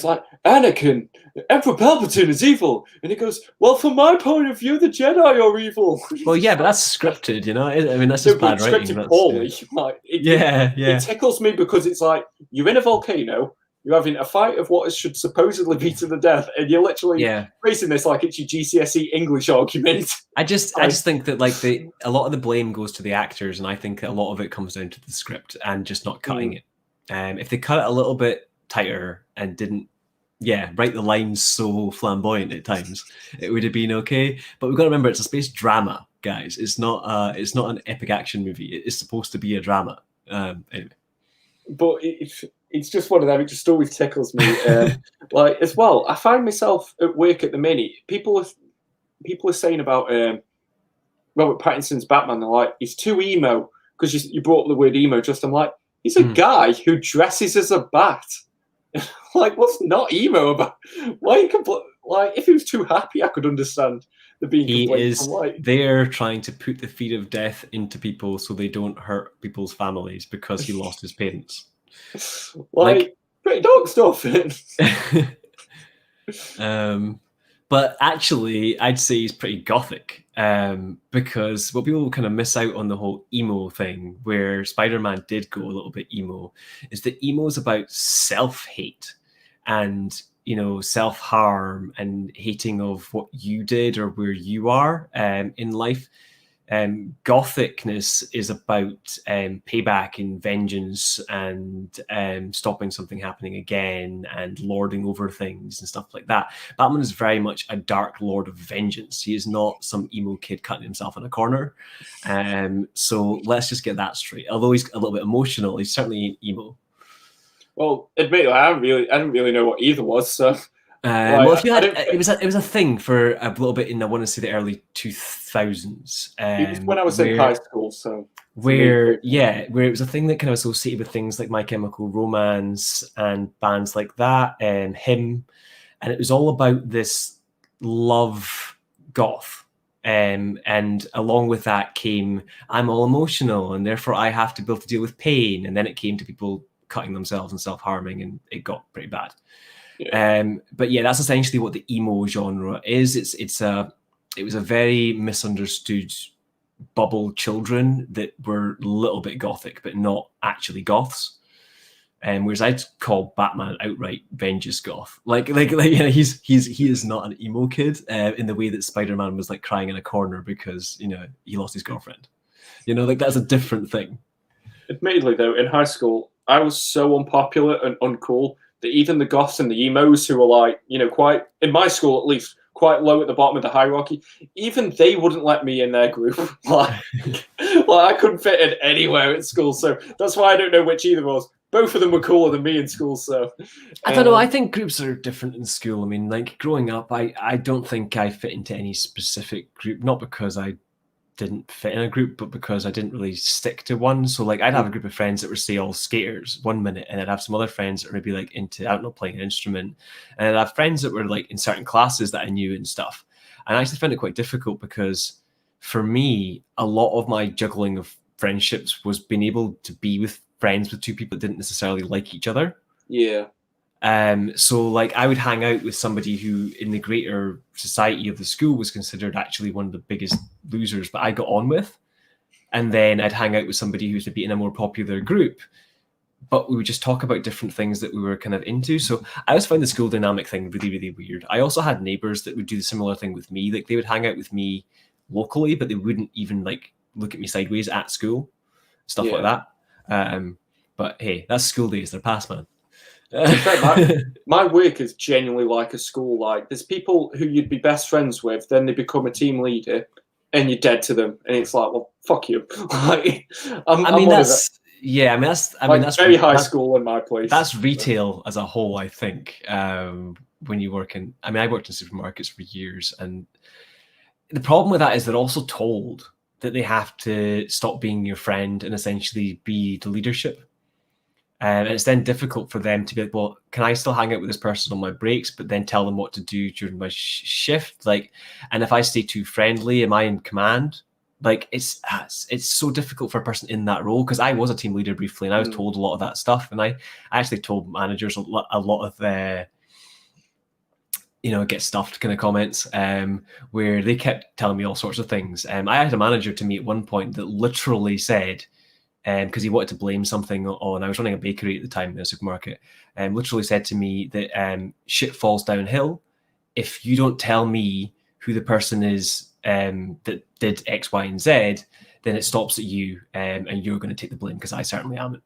like, Anakin, Emperor Palpatine is evil, and he goes, well, from my point of view, the Jedi are evil. Well, yeah, but that's scripted, you know. I mean, that's just bad writing. Scripted poorly. Like, it tickles me because it's like, you're in a volcano, you're having a fight of what should supposedly be to the death, and you're literally facing this like it's your GCSE English argument. I just think that like a lot of the blame goes to the actors, and I think a lot of it comes down to the script and just not cutting it. If they cut it a little bit tighter and didn't, write the lines so flamboyant at times, it would have been okay. But we've got to remember, it's a space drama, guys. It's not an epic action movie. It's supposed to be a drama. Anyway. But it's just one of them. It just always tickles me. Like, as well, I find myself at work at the minute. People are saying about Robert Pattinson's Batman. They're like, he's too emo, because you brought up the word emo. Just, I'm like, he's a guy who dresses as a bat. Like, what's not emo about? Why you like, if he was too happy, I could understand the being. He is there trying to put the feet of death into people so they don't hurt people's families because he lost his parents. Like pretty dark stuff. But actually, I'd say he's pretty gothic, because what people kind of miss out on the whole emo thing, where Spider-Man did go a little bit emo, is that emo is about self-hate and, you know, self-harm and hating of what you did or where you are in life. Gothicness is about payback and vengeance and stopping something happening again and lording over things and stuff like that. Batman is very much a dark lord of vengeance. He is not some emo kid cutting himself in a corner. So let's just get that straight. Although he's a little bit emotional, he's certainly emo. Well, admittedly, I didn't really know what either was. So. Well, if you had, it was a thing for a little bit in, I want to say, the early 2000s. It was when I was in high school, so where it was a thing that kind of associated with things like My Chemical Romance and bands like that, and Him, and it was all about this love goth. And along with that came, I'm all emotional, and therefore I have to be able to deal with pain. And then it came to people cutting themselves and self-harming, and it got pretty bad. But yeah, that's essentially what the emo genre is. It was a very misunderstood bubble children that were a little bit gothic, but not actually goths. Whereas I'd call Batman outright vengeance goth. Like he is not an emo kid in the way that Spider-Man was like crying in a corner because, you know, he lost his girlfriend. You know, like that's a different thing. Admittedly, though, in high school, I was so unpopular and uncool that even the goths and the emos, who were like, you know, quite, in my school at least, quite low at the bottom of the hierarchy, even they wouldn't let me in their group. like I couldn't fit in anywhere at school, so that's why I don't know which either was. Both of them were cooler than me in school, so... I don't know, I think groups are different in school. I mean, like, growing up, I don't think I fit into any specific group, not because I didn't fit in a group, but because I didn't really stick to one. So like I'd have a group of friends that were, say, all skaters one minute, and I'd have some other friends that were maybe like into, I don't know, playing an instrument, and I'd have friends that were like in certain classes that I knew and stuff. And I actually found it quite difficult because for me, a lot of my juggling of friendships was being able to be with friends with two people that didn't necessarily like each other. Yeah. So like I would hang out with somebody who in the greater society of the school was considered actually one of the biggest losers, but I got on with. And then I'd hang out with somebody who's to be in a more popular group, but we would just talk about different things that we were kind of into. So I always found the school dynamic thing really, really weird. I also had neighbors that would do the similar thing with me. Like they would hang out with me locally, but they wouldn't even like look at me sideways at school, stuff like that. But hey, that's school days. They're past, man. My work is genuinely like a school. Like there's people who you'd be best friends with, then they become a team leader, and you're dead to them, and it's like, well, fuck you. Like, that's very high school in my place. That's retail as a whole, I think. When you work in, I worked in supermarkets for years, and the problem with that is they're also told that they have to stop being your friend and essentially be the leadership. And it's then difficult for them to be like, well, can I still hang out with this person on my breaks, but then tell them what to do during my shift? Like, and if I stay too friendly, am I in command? Like, it's so difficult for a person in that role, because I was a team leader briefly, and I was told a lot of that stuff. And I actually told managers a lot of get stuffed kind of comments, where they kept telling me all sorts of things. I had a manager to me at one point that literally said, because he wanted to blame something on, I was running a bakery at the time in a supermarket, and literally said to me that shit falls downhill if you don't tell me who the person is that did X, Y, and Z, then it stops at you, and you're going to take the blame, because I certainly am.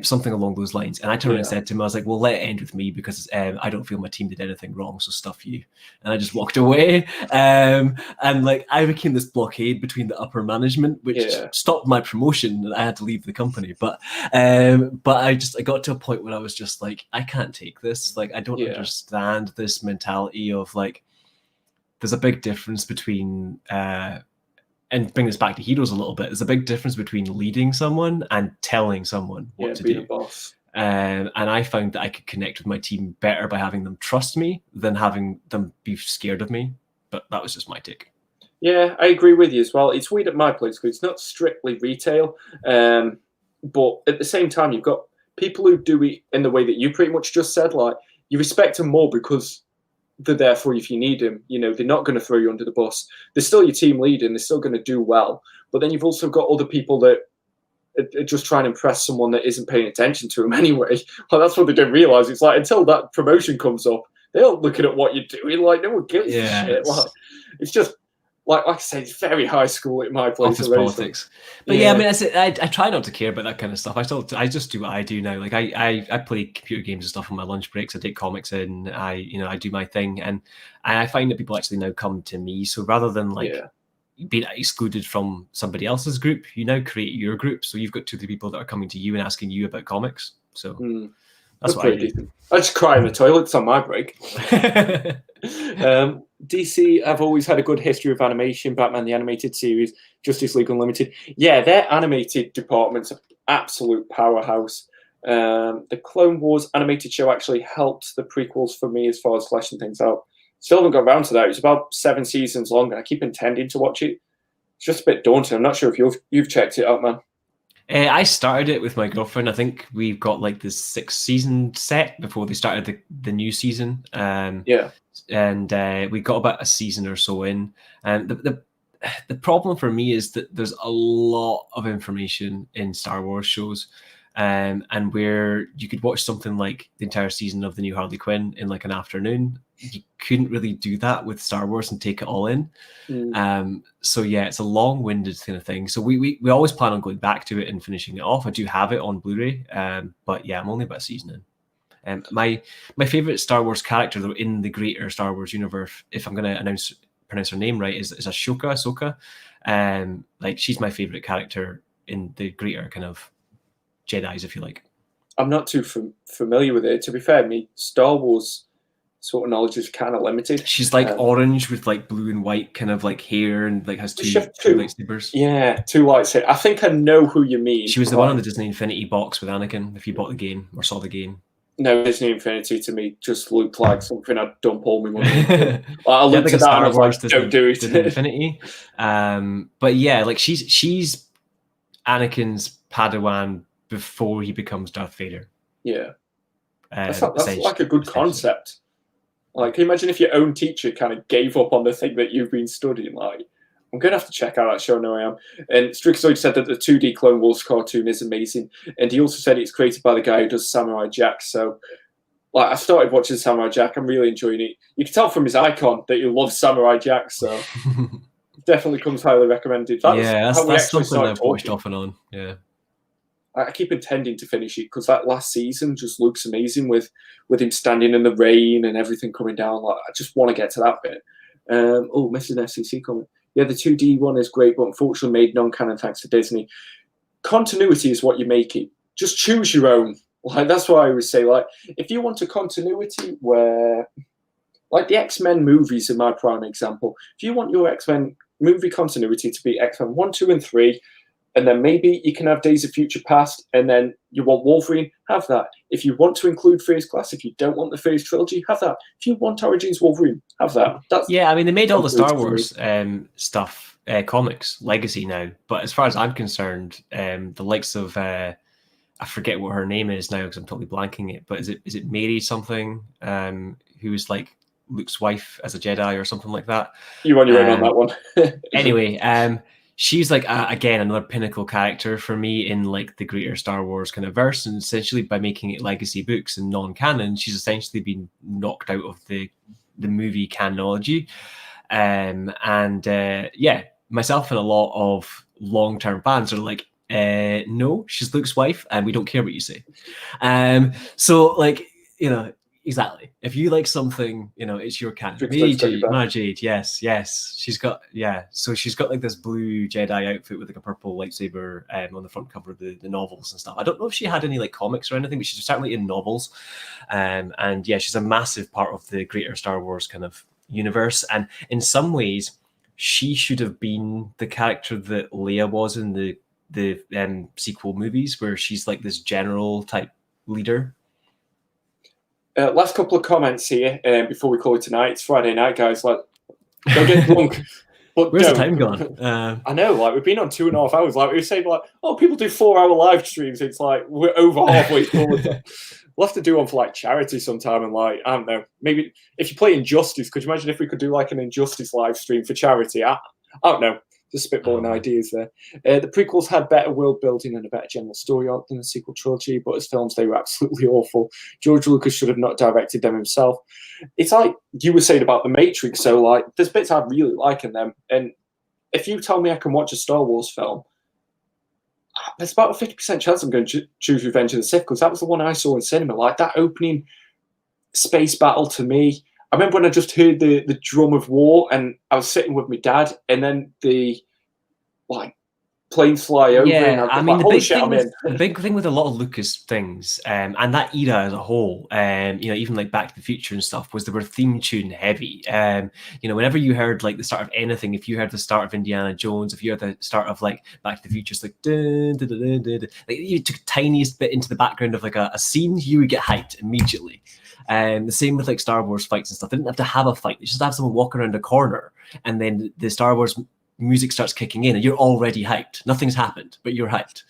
Something along those lines. And I turned around and said to him, I was like, well, let it end with me, because I don't feel my team did anything wrong, so stuff you. And I just walked away. And like, I became this blockade between the upper management, which stopped my promotion, and I had to leave the company. But I got to a point where I was just like, I can't take this. Like, I don't understand this mentality of like, there's a big difference between and bring this back to Heroes a little bit. There's a big difference between leading someone and telling someone what to do. A boss. And I found that I could connect with my team better by having them trust me than having them be scared of me. But that was just my take. Yeah, I agree with you as well. It's weird at my place because it's not strictly retail, but at the same time, you've got people who do it in the way that you pretty much just said. Like, you respect them more because they're there for you if you need them. You know, they're not going to throw you under the bus. They're still your team leader, and they're still going to do well. But then you've also got other people that are just trying to impress someone that isn't paying attention to them anyway. Well, that's what they don't realize. It's like, until that promotion comes up, they're not looking at what you're doing. Like, no one gives a shit. Like, it's just like I say, it's very high school at my place. Office politics. But yeah, I mean, I try not to care about that kind of stuff. I just do what I do now. Like I play computer games and stuff on my lunch breaks. I take comics in. I do my thing, and I find that people actually now come to me. So rather than like being excluded from somebody else's group, you now create your group. So you've got 2 or 3 people that are coming to you and asking you about comics. So that's what I do. Decent. I just cry in the toilets on my break. DC have always had a good history of animation. Batman the Animated Series, Justice League Unlimited. Yeah, their animated department's an absolute powerhouse. The Clone Wars animated show actually helped the prequels for me as far as fleshing things out. Still haven't got around to that. It's about 7 seasons long, and I keep intending to watch it. It's just a bit daunting. I'm not sure if you've checked it out, man. I started it with my girlfriend. I think we've got like the 6th season set before they started the new season. And we got about a season or so in. And the problem for me is that there's a lot of information in Star Wars shows. And where you could watch something like the entire season of the new Harley Quinn in like an afternoon, you couldn't really do that with Star Wars and take it all in. So yeah, it's a long-winded kind of thing. So we always plan on going back to it and finishing it off. I do have it on Blu-ray, but yeah, I'm only about a season in. My favorite Star Wars character though in the greater Star Wars universe, if I'm going to pronounce her name right, is Ahsoka. Like, she's my favorite character in the greater kind of Jedis, if you like. I'm not too familiar with it. To be fair, me Star Wars sort of knowledge is kind of limited. She's like orange with like blue and white kind of like hair, and like has two lightsabers. Yeah, 2 lightsabers. I think I know who you mean. She was the one on the Disney Infinity box with Anakin, if you bought the game or saw the game. No, Disney Infinity to me just looked like something I'd dump all my money. I looked at that and I was like, don't do it. Disney Infinity. But yeah, like she's Anakin's Padawan before he becomes Darth Vader. Yeah. That's like a good concept. Like, can you imagine if your own teacher kind of gave up on the thing that you've been studying? Like, I'm going to have to check out that show, no I am. And Strixoid said that the 2D Clone Wars cartoon is amazing. And he also said it's created by the guy who does Samurai Jack. So, like, I started watching Samurai Jack. I'm really enjoying it. You can tell from his icon that he loves Samurai Jack. So, definitely comes highly recommended. That's something I've watched off and on. Yeah. I keep intending to finish it because that last season just looks amazing with him standing in the rain and everything coming down. Like, I just want to get to that bit. Missing an FCC comment. Yeah, the 2D one is great, but unfortunately made non-canon thanks to Disney. Continuity is what you make it. Just choose your own. Like, that's why I always say, like, if you want a continuity where, like, the X-Men movies are my prime example. If you want your X-Men movie continuity to be X-Men 1, 2, and 3, and then maybe you can have Days of Future Past, and then you want Wolverine, have that. If you want to include First Class, if you don't want the first trilogy, have that. If you want Origins Wolverine, have that. I mean, they made all the Star Wars stuff, comics, legacy now. But as far as I'm concerned, the likes of, I forget what her name is now because I'm totally blanking it, but is it Mary something, who was like Luke's wife as a Jedi or something like that? You're on your own on that one. Anyway, she's like again another pinnacle character for me in like the greater Star Wars kind of verse, and essentially by making it legacy books and non-canon, she's essentially been knocked out of the movie canonology. Myself and a lot of long-term fans are like, no, she's Luke's wife, and we don't care what you say. So like, you know. Exactly. If you like something, you know, it's your canon. Mara Jade, yes. She's got So she's got like this blue Jedi outfit with like a purple lightsaber on the front cover of the novels and stuff. I don't know if she had any like comics or anything, but she's certainly in novels. And yeah, she's a massive part of the greater Star Wars kind of universe. And in some ways, she should have been the character that Leia was in the sequel movies, where she's like this general type leader. Last couple of comments here before we call it tonight. It's Friday night, guys. Like, don't get drunk. But where's the time gone? I know, like, we've been on 2.5 hours. Like, we were saying, like, people do 4-hour live streams. It's like we're over halfway through. We'll have to do one for like charity sometime, and like, I don't know, maybe if you play Injustice, could you imagine if we could do like an Injustice live stream for charity? I don't know. Just spitballing ideas there. The prequels had better world building and a better general story arc than the sequel trilogy, but as films, they were absolutely awful. George Lucas should have not directed them himself. It's like you were saying about The Matrix, so like, there's bits I really like in them, and if you tell me I can watch a Star Wars film, there's about a 50% chance I'm going to choose Revenge of the Sith, because that was the one I saw in cinema. Like, that opening space battle to me, I remember when I just heard the drum of war, and I was sitting with my dad, and then the like planes fly over. Yeah, and I mean, like, the big thing with a lot of Lucas things, and that era as a whole, you know, even like Back to the Future and stuff, was they were theme tune heavy. You know, whenever you heard like the start of anything, if you heard the start of Indiana Jones, if you heard the start of like Back to the Future, it's like dun, dun, dun, dun, dun, dun. Like, you took the tiniest bit into the background of like a scene, you would get hyped immediately. The same with like Star Wars fights and stuff. They didn't have to have a fight; they just have someone walk around a corner, and then the Star Wars music starts kicking in, and you're already hyped. Nothing's happened, but you're hyped.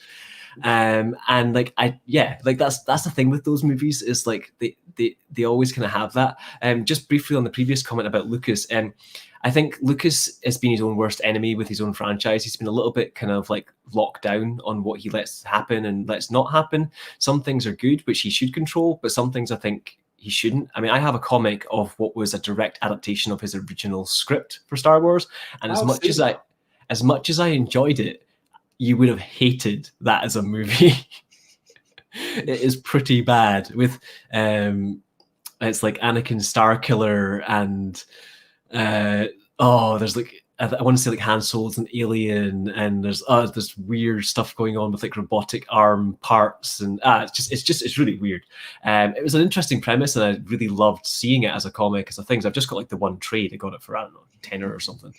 And like that's the thing with those movies, is like they always kind of have that. Just briefly on the previous comment about Lucas, I think Lucas has been his own worst enemy with his own franchise. He's been a little bit kind of like locked down on what he lets happen and lets not happen. Some things are good, which he should control, but some things I think he shouldn't. I mean, I have a comic of what was a direct adaptation of his original script for Star Wars, and as much as I enjoyed it, you would have hated that as a movie. It is pretty bad. With it's like Anakin Starkiller, and there's like, I want to say like Han Solo's an alien, and there's this weird stuff going on with like robotic arm parts, and it's really weird. It was an interesting premise, and I really loved seeing it as a comic, as a thing. I've just got like the one trade. I got it for, I don't know, tenner or something.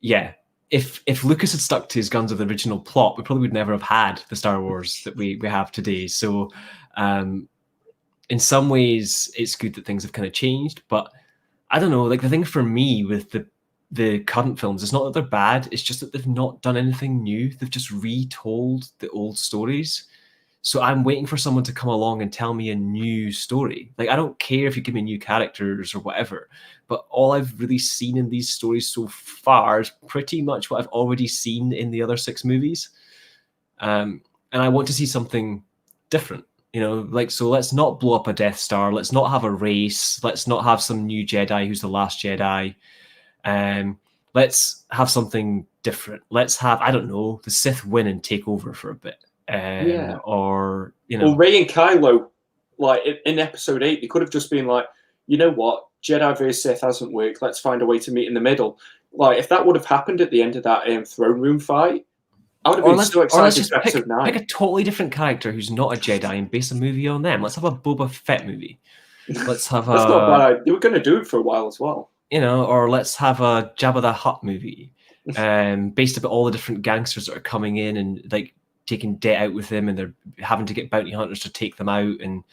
Yeah, if Lucas had stuck to his guns of the original plot, we probably would never have had the Star Wars that we have today. So in some ways, it's good that things have kind of changed, but I don't know, like the thing for me with the current films is not that they're bad, it's just that they've not done anything new. They've just retold the old stories. So I'm waiting for someone to come along and tell me a new story. Like, I don't care if you give me new characters or whatever, but all I've really seen in these stories so far is pretty much what I've already seen in the other 6 movies. And I want to see something different, you know, like, so let's not blow up a Death Star. Let's not have a race. Let's not have some new Jedi who's the last Jedi. Let's have something different. Let's have, I don't know, the Sith win and take over for a bit. Or, you know. Or Rey and Kylo, like in episode 8, they could have just been like, you know what, Jedi vs Sith hasn't worked. Let's find a way to meet in the middle. Like, if that would have happened at the end of that throne room fight, I would have been so excited for episode 9. Pick a totally different character who's not a Jedi and base a movie on them. Let's have a Boba Fett movie. Let's have That's not bad. They were going to do it for a while as well. You know, or let's have a Jabba the Hutt movie, based about all the different gangsters that are coming in and like taking debt out with them, and they're having to get bounty hunters to take them out, and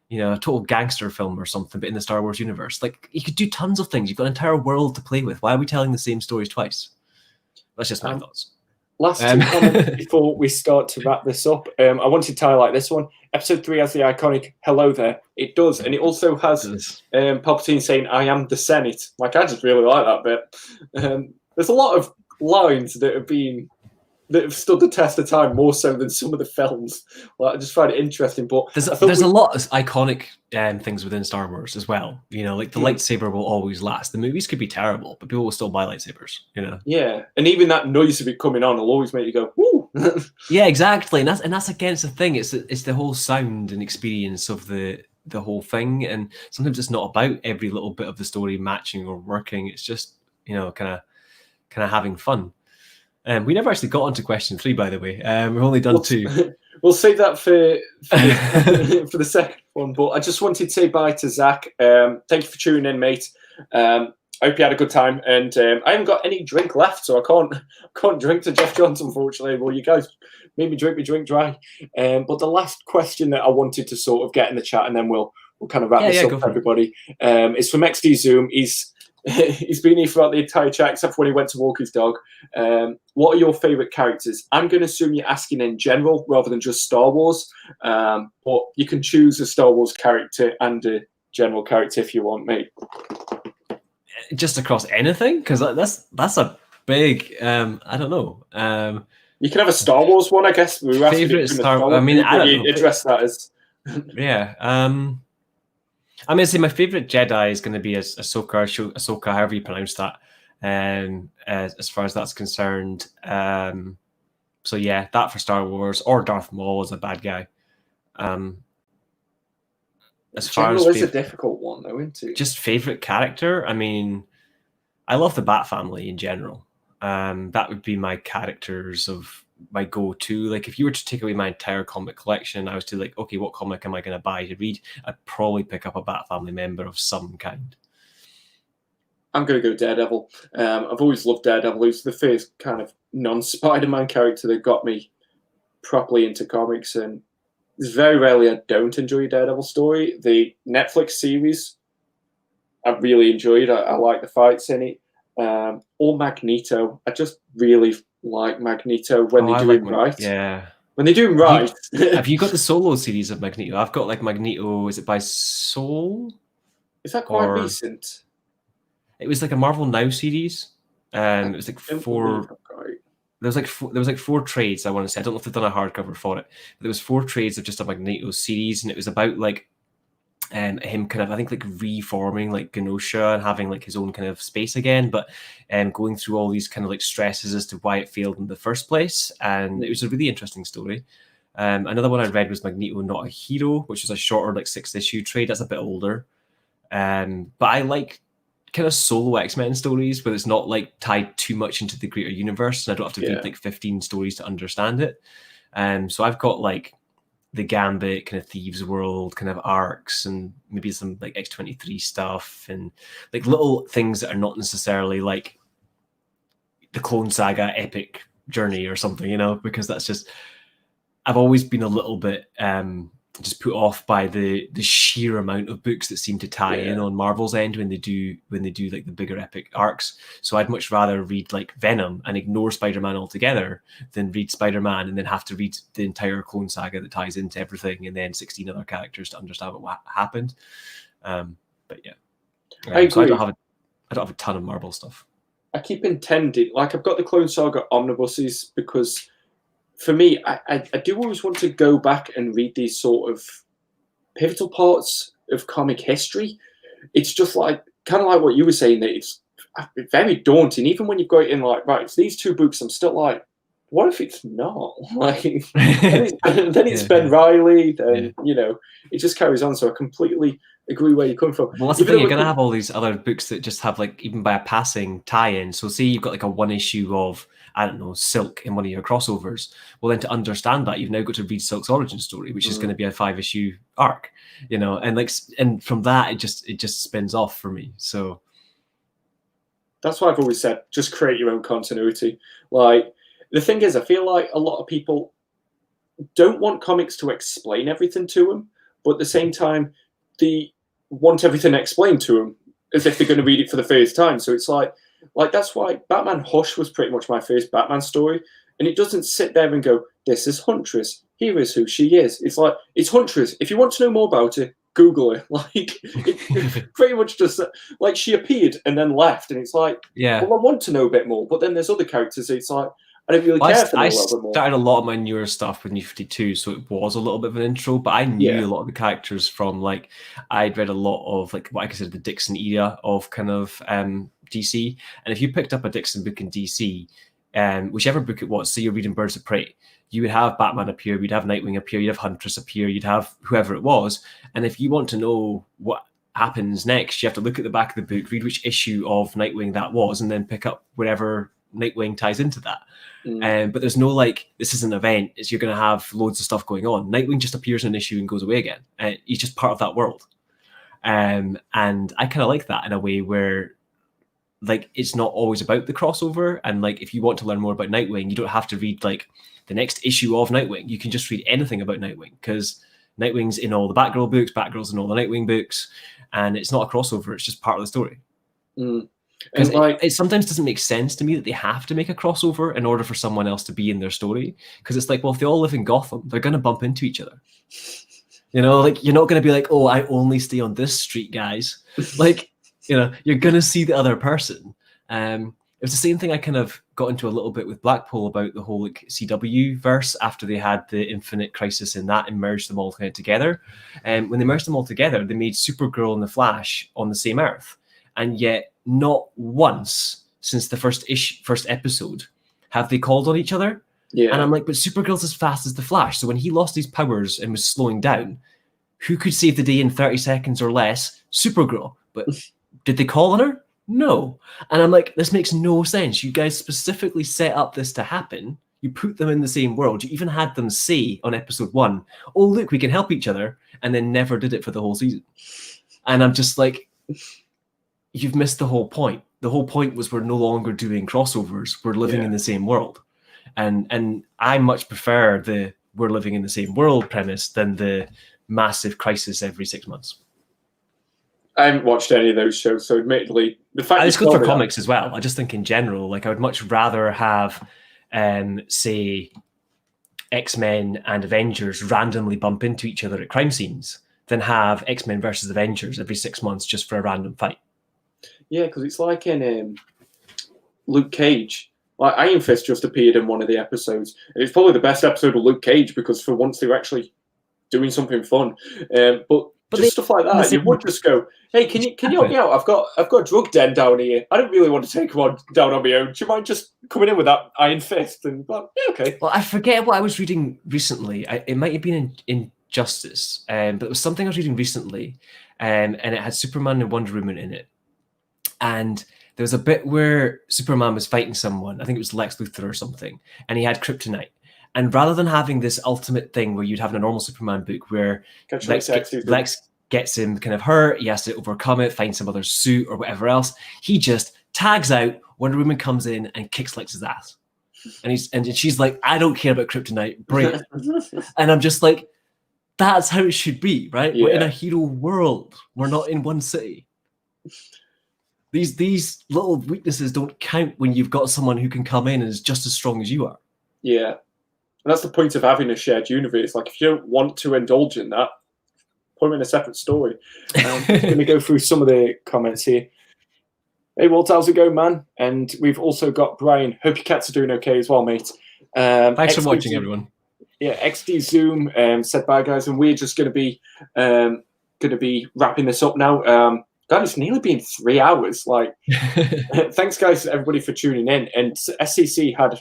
you know, a total gangster film or something, but in the Star Wars universe. Like, you could do tons of things. You've got an entire world to play with. Why are we telling the same stories twice? That's just my thoughts. Last 2 comments before we start to wrap this up. I wanted to highlight this one. Episode 3 has the iconic "Hello there." It does, and it also has Palpatine saying, "I am the Senate." Like, I just really like that bit. There's a lot of lines that have stood the test of time more so than some of the films. Like, I just find it interesting. But there's a lot of iconic things within Star Wars as well. You know, like the lightsaber will always last. The movies could be terrible, but people will still buy lightsabers. You know. Yeah, and even that noise of it coming on will always make you go, "Woo!" Yeah, exactly, and that's against the thing. It's the whole sound and experience of the whole thing, and sometimes it's not about every little bit of the story matching or working. It's just, you know, kind of having fun. We never actually got onto question 3, by the way. We've only done 2. We'll save that for the second one. But I just wanted to say bye to Zach. Thank you for tuning in, mate. I hope you had a good time. And I haven't got any drink left, so I can't drink to Jeff Johns, unfortunately. Well, you guys made me drink my drink dry. But the last question that I wanted to sort of get in the chat, and then we'll kind of wrap this up for everybody, is from XD Zoom. He's been here throughout the entire chat, except for when he went to walk his dog. What are your favourite characters? I'm going to assume you're asking in general rather than just Star Wars. But you can choose a Star Wars character and a general character if you want, mate. Just across anything? Because that's a big, I don't know. You can have a Star Wars one, I guess. We were favourite Star Wars. I mean, I don't know. Address that as... Yeah. I'm going to say my favourite Jedi is going to be Ahsoka, however you pronounce that, as far as that's concerned. So yeah, that for Star Wars, or Darth Maul as a bad guy. As far as is a difficult one, though, isn't it? Just favourite character? I mean, I love the Bat family in general. That would be my characters of my go-to. Like, if you were to take away my entire comic collection, I was to like, okay, what comic am I going to buy to read? I'd probably pick up a Bat family member of some kind. I'm going to go Daredevil. I've always loved Daredevil. He was the first kind of non-Spider-Man character that got me properly into comics, and there's very rarely I don't enjoy a Daredevil story. The Netflix series, I really enjoyed. I like the fights in it. Or Magneto. I just really like Magneto when they do him right. Yeah. When they do him right. Have you got the solo series of Magneto? I've got like Magneto, is it by Soul? Is that quite recent? It was like a Marvel Now series. It was like 4. There was like 4 trades, I want to say. I don't know if they've done a hardcover for it. But there was 4 trades of just a Magneto series, and it was about like him kind of, I think, like reforming like Genosha and having like his own kind of space again, but going through all these kind of like stresses as to why it failed in the first place. And it was a really interesting story. Another one I read was Magneto Not a Hero, which was a shorter like 6-issue trade. That's a bit older. But I like kind of solo X-Men stories where it's not like tied too much into the greater universe, and I don't have to read like 15 stories to understand it. So I've got like the Gambit kind of Thieves World kind of arcs, and maybe some like X-23 stuff, and like little things that are not necessarily like the Clone Saga epic journey or something, you know, because that's just, I've always been a little bit just put off by the sheer amount of books that seem to tie in on Marvel's end when they do like the bigger epic arcs. So I'd much rather read like Venom and ignore Spider-Man altogether than read Spider-Man and then have to read the entire Clone Saga that ties into everything and then 16 other characters to understand what happened. But yeah, I agree. So I don't have a ton of Marvel stuff. I keep intending, like I've got the Clone Saga omnibuses because for me, I do always want to go back and read these sort of pivotal parts of comic history. It's just like, kind of like what you were saying, that it's very daunting. Even when you've got it in like, right, it's these 2 books, I'm still like, what if it's not? Like, then it's Ben Reilly, then, you know, it just carries on. So I completely agree where you come from. Well, that's the thing, you're going to have all these other books that just have like, even by a passing tie-in. So say you've got like a 1 issue of, I don't know, Silk in one of your crossovers. Well, then to understand that, you've now got to read Silk's origin story, which is going to be a 5-issue arc, you know, and from that, it just spins off for me. So that's why I've always said, just create your own continuity. Like, the thing is, I feel like a lot of people don't want comics to explain everything to them, but at the same time, they want everything explained to them as if they're going to read it for the first time. So it's like that's why Batman Hush was pretty much my first Batman story. And it doesn't sit there and go, this is Huntress, here is who she is. It's like, it's Huntress. If you want to know more about her, Google her. Like, it pretty much just, like, she appeared and then left. And it's like, well, I want to know a bit more. But then there's other characters, it's like, I don't really care for them a little bit more. I started a lot of my newer stuff with New 52, so it was a little bit of an intro, but I knew a lot of the characters from, like, I'd read a lot of, like, what I consider the Dixon era of kind of DC. And if you picked up a Dixon book in DC, whichever book it was, say you're reading Birds of Prey, you would have Batman appear, you'd have Nightwing appear, you'd have Huntress appear, you'd have whoever it was. And if you want to know what happens next, you have to look at the back of the book, read which issue of Nightwing that was, and then pick up wherever Nightwing ties into that. But there's no, like, this is an event, it's you're going to have loads of stuff going on. Nightwing just appears in an issue and goes away again. He's just part of that world. And I kind of like that in a way where, like, it's not always about the crossover. And, like, if you want to learn more about Nightwing, you don't have to read, like, the next issue of Nightwing. You can just read anything about Nightwing, because Nightwing's in all the Batgirl books, Batgirl's in all the Nightwing books, and it's not a crossover, it's just part of the story. Because it sometimes doesn't make sense to me that they have to make a crossover in order for someone else to be in their story. Because it's like, well, if they all live in Gotham, they're going to bump into each other. You know, like, you're not going to be like, oh, I only stay on this street, guys. Like, you know, you're going to see the other person. It was the same thing I kind of got into a little bit with Blackpool about the whole, like, CW verse after they had the Infinite Crisis in that and merged them all kind of together. And when they merged them all together, they made Supergirl and the Flash on the same Earth. And yet, not once since the first episode have they called on each other. And I'm like, but Supergirl's as fast as the Flash. So when he lost his powers and was slowing down, who could save the day in 30 seconds or less? Supergirl. But did they call on her? No. And I'm like, this makes no sense. You guys specifically set up this to happen. You put them in the same world. You even had them say on episode 1, oh, look, we can help each other. And then never did it for the whole season. And I'm just like, you've missed the whole point. The whole point was we're no longer doing crossovers. We're living in the same world. And I much prefer the we're living in the same world premise than the massive crisis every 6 months. I haven't watched any of those shows, so admittedly, the fact it's good for comics as well. I just think in general, like, I would much rather have, say, X-Men and Avengers randomly bump into each other at crime scenes than have X-Men versus Avengers every 6 months just for a random fight. Yeah, because it's like in Luke Cage. Like, Iron Fist just appeared in one of the episodes, and it's probably the best episode of Luke Cage because for once they were actually doing something fun. But just stuff like that, you would just go, "Hey, can you help me out? I've got a drug den down here. I don't really want to take one down on my own. Do you mind just coming in with that Iron Fist?" And well, yeah, okay. Well, I forget what I was reading recently. It might have been in Justice, but it was something I was reading recently, and it had Superman and Wonder Woman in it. And there was a bit where Superman was fighting someone, I think it was Lex Luthor or something, and he had kryptonite. And rather than having this ultimate thing where you'd have in a normal Superman book where Lex gets him kind of hurt, he has to overcome it, find some other suit or whatever else, he just tags out, Wonder Woman comes in and kicks Lex's ass. And she's like, I don't care about kryptonite, bring it. And I'm just like, that's how it should be, right? We're in a Yeah. hero world. We're not in one city. These little weaknesses don't count when you've got someone who can come in and is just as strong as you are. Yeah. And that's the point of having a shared universe. Like, if you don't want to indulge in that, put them in a separate story. I'm going to go through some of the comments here. Hey, Walt, how's it going, man? And we've also got Brian. Hope your cats are doing okay as well, mate. Thanks for watching, everyone. Yeah, XD Zoom said bye, guys, and we're just going to be wrapping this up now. God, it's nearly been 3 hours. Like, thanks, guys, everybody, for tuning in. And SCC had,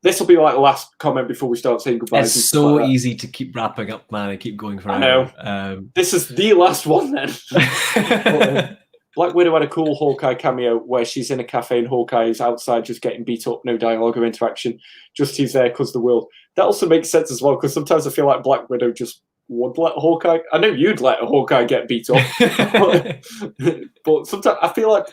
this will be like the last comment before we start saying goodbye. It's so easy to keep wrapping up, man. I keep going forever. I know. This is the last one then. Black Widow had a cool Hawkeye cameo where she's in a cafe and Hawkeye is outside just getting beat up, no dialogue or interaction. Just he's there because the will. That also makes sense as well, because sometimes I feel like Black Widow just would let Hawkeye. I know you'd let a Hawkeye get beat up, but sometimes I feel like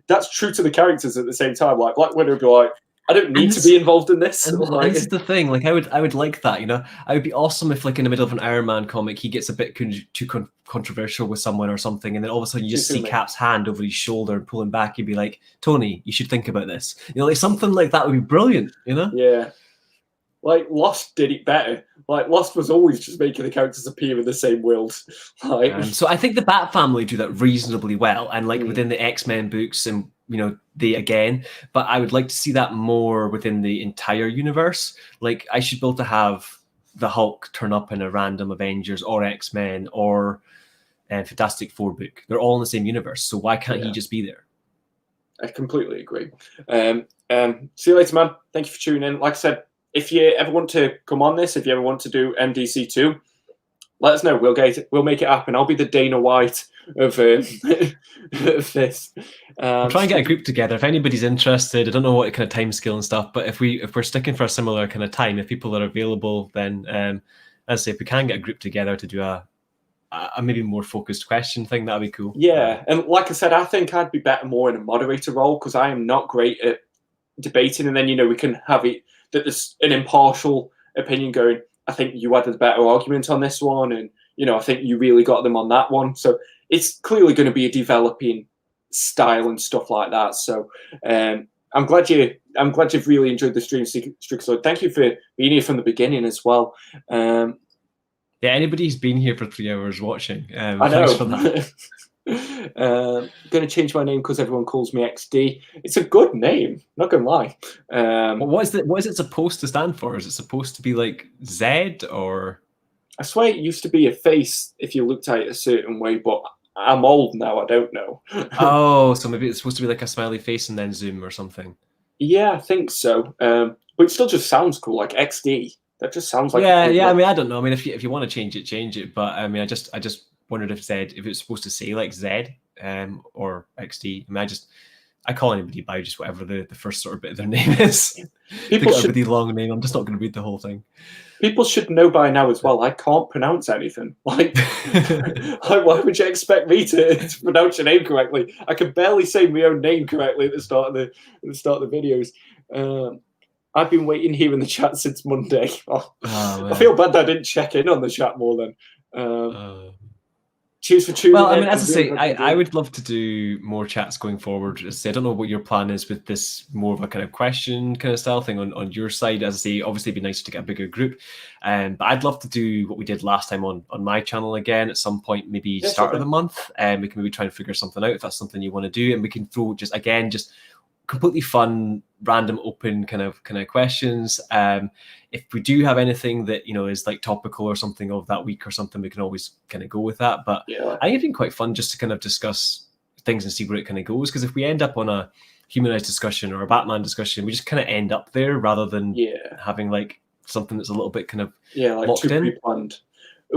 that's true to the characters at the same time. Like Black Widow would be like, I don't need to be involved in this. And like, this is the thing. Like, I would like that. You know, I would be awesome if, like, in the middle of an Iron Man comic, he gets a bit too controversial with someone or something, and then all of a sudden you just see Cap's hand over his shoulder and pull him back. You'd be like, Tony, you should think about this. You know, like something like that would be brilliant. You know? Yeah. Like Lost did it better. Like Lost was always just making the characters appear in the same world. Like, so I think the Bat Family do that reasonably well, and like within the X-Men books, and you know, they again. But I would like to see that more within the entire universe. Like, I should be able to have the Hulk turn up in a random Avengers or X-Men or Fantastic Four book. They're all in the same universe, so why can't he just be there? I completely agree. See you later, man. Thank you for tuning in. Like I said, if you ever want to come on this, if you ever want to do MDC2, let us know. We'll make it happen. I'll be the Dana White of this. Try and get a group together. If anybody's interested, I don't know what kind of time scale and stuff, but if we're sticking for a similar kind of time, if people are available, then as I say, if we can get a group together to do a maybe more focused question thing, that'd be cool. Yeah, and like I said, I think I'd be better more in a moderator role, because I am not great at debating, and then we can have it that there's an impartial opinion going, I think you had a better argument on this one, and I think you really got them on that one. So it's clearly going to be a developing style and stuff like that. So I'm glad you've really enjoyed the stream, Strixlord. Thank you for being here from the beginning as well. Yeah, anybody who's been here for 3 hours watching, I know. thanks for that. Going to change my name because everyone calls me XD. It's a good name, not gonna lie. What is it supposed to stand for? Is it supposed to be like Z, or? I swear it used to be a face if you looked at it a certain way, but I'm old now. I don't know. Oh, so maybe it's supposed to be like a smiley face and then zoom or something. Yeah, I think so. But it still just sounds cool, like XD. That just sounds like yeah. I mean, I don't know. I mean, if you want to change it, change it. But I mean, I just wondered if it's supposed to say like Z or XD. I mean, I call anybody by just whatever the first sort of bit of their name is. People should be long name. I'm just not going to read the whole thing. People should know by now as well. I can't pronounce anything. Like why would you expect me to pronounce your name correctly? I can barely say my own name correctly at the start of the videos. I've been waiting here in the chat since Monday. I feel bad that I didn't check in on the chat more then. Cheers for tuning in. Well, I mean, as I say, I would love to do more chats going forward. As I say, I don't know what your plan is with this, more of a kind of question kind of style thing on your side. As I say, obviously it'd be nice to get a bigger group. But I'd love to do what we did last time on my channel again at some point, maybe start of the month. And we can maybe try and figure something out if that's something you want to do. And we can throw just completely fun, random, open kind of questions. If we do have anything that is like topical or something of that week or something, we can always kind of go with that. But I think it's been quite fun just to kind of discuss things and see where it kind of goes. Because if we end up on a humanized discussion or a Batman discussion, we just kind of end up there rather than having like something that's a little bit kind of like locked too in. Pre-planned.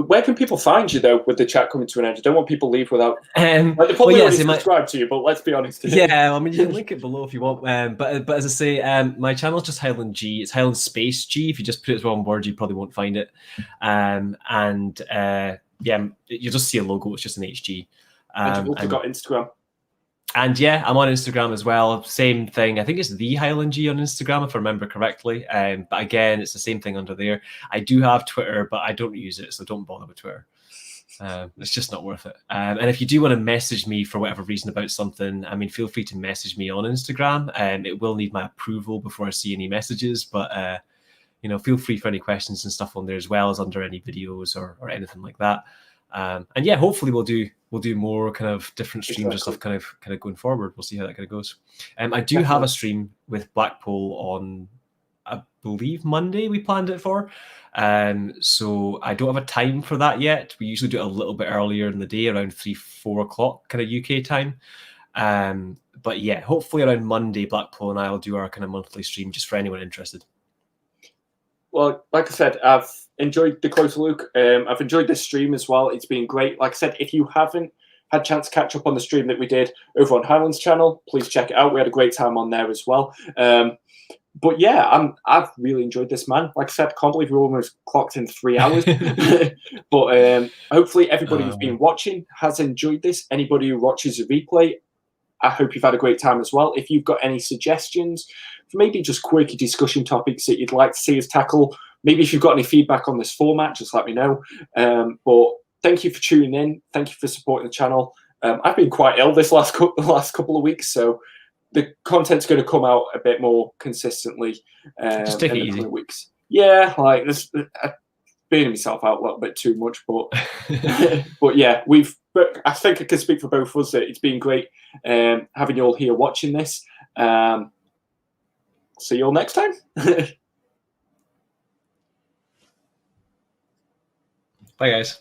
Where can people find you though, with the chat coming to an end? I don't want people to leave without. They probably already subscribe to you, but let's be honest. Yeah, I mean, you can link it below if you want. But as I say, my channel is just Highland G. It's Highland Space G. If you just put it as one word, you probably won't find it. You'll just see a logo. It's just an HG. And you've also got Instagram. And yeah, I'm on Instagram as well. Same thing. I think it's the Highland G on Instagram, if I remember correctly. But again, it's the same thing under there. I do have Twitter, but I don't use it, so don't bother with Twitter. It's just not worth it. And if you do want to message me for whatever reason about something, I mean, feel free to message me on Instagram. It will need my approval before I see any messages, but you know, feel free for any questions and stuff on there, as well as under any videos or anything like that. And yeah, hopefully we'll do more kind of different streams or stuff kind of going forward. We'll see how that kind of goes. I do have a stream with Blackpool on, I believe, Monday we planned it for. So I don't have a time for that yet. We usually do it a little bit earlier in the day, around 3-4 o'clock kind of UK time. But yeah, hopefully around Monday, Blackpool and I will do our kind of monthly stream, just for anyone interested. Well, like I said, I've enjoyed the closer look. I've enjoyed this stream as well. It's been great. Like I said, if you haven't had a chance to catch up on the stream that we did over on Highland's channel, please check it out. We had a great time on there as well. But yeah, I've really enjoyed this, man. Like I said, I can't believe we almost clocked in 3 hours. But hopefully everybody who's been watching has enjoyed this. Anybody who watches a replay, I hope you've had a great time as well. If you've got any suggestions for maybe just quirky discussion topics that you'd like to see us tackle, maybe if you've got any feedback on this format, just let me know. But thank you for tuning in. Thank you for supporting the channel. I've been quite ill this last couple of weeks, so the content's going to come out a bit more consistently Just take in it the easy. coming weeks. Yeah, like this, I'm burning myself out a little bit too much, but but yeah, I think I can speak for both of us that it's been great having you all here watching this. See you all next time. Bye, guys.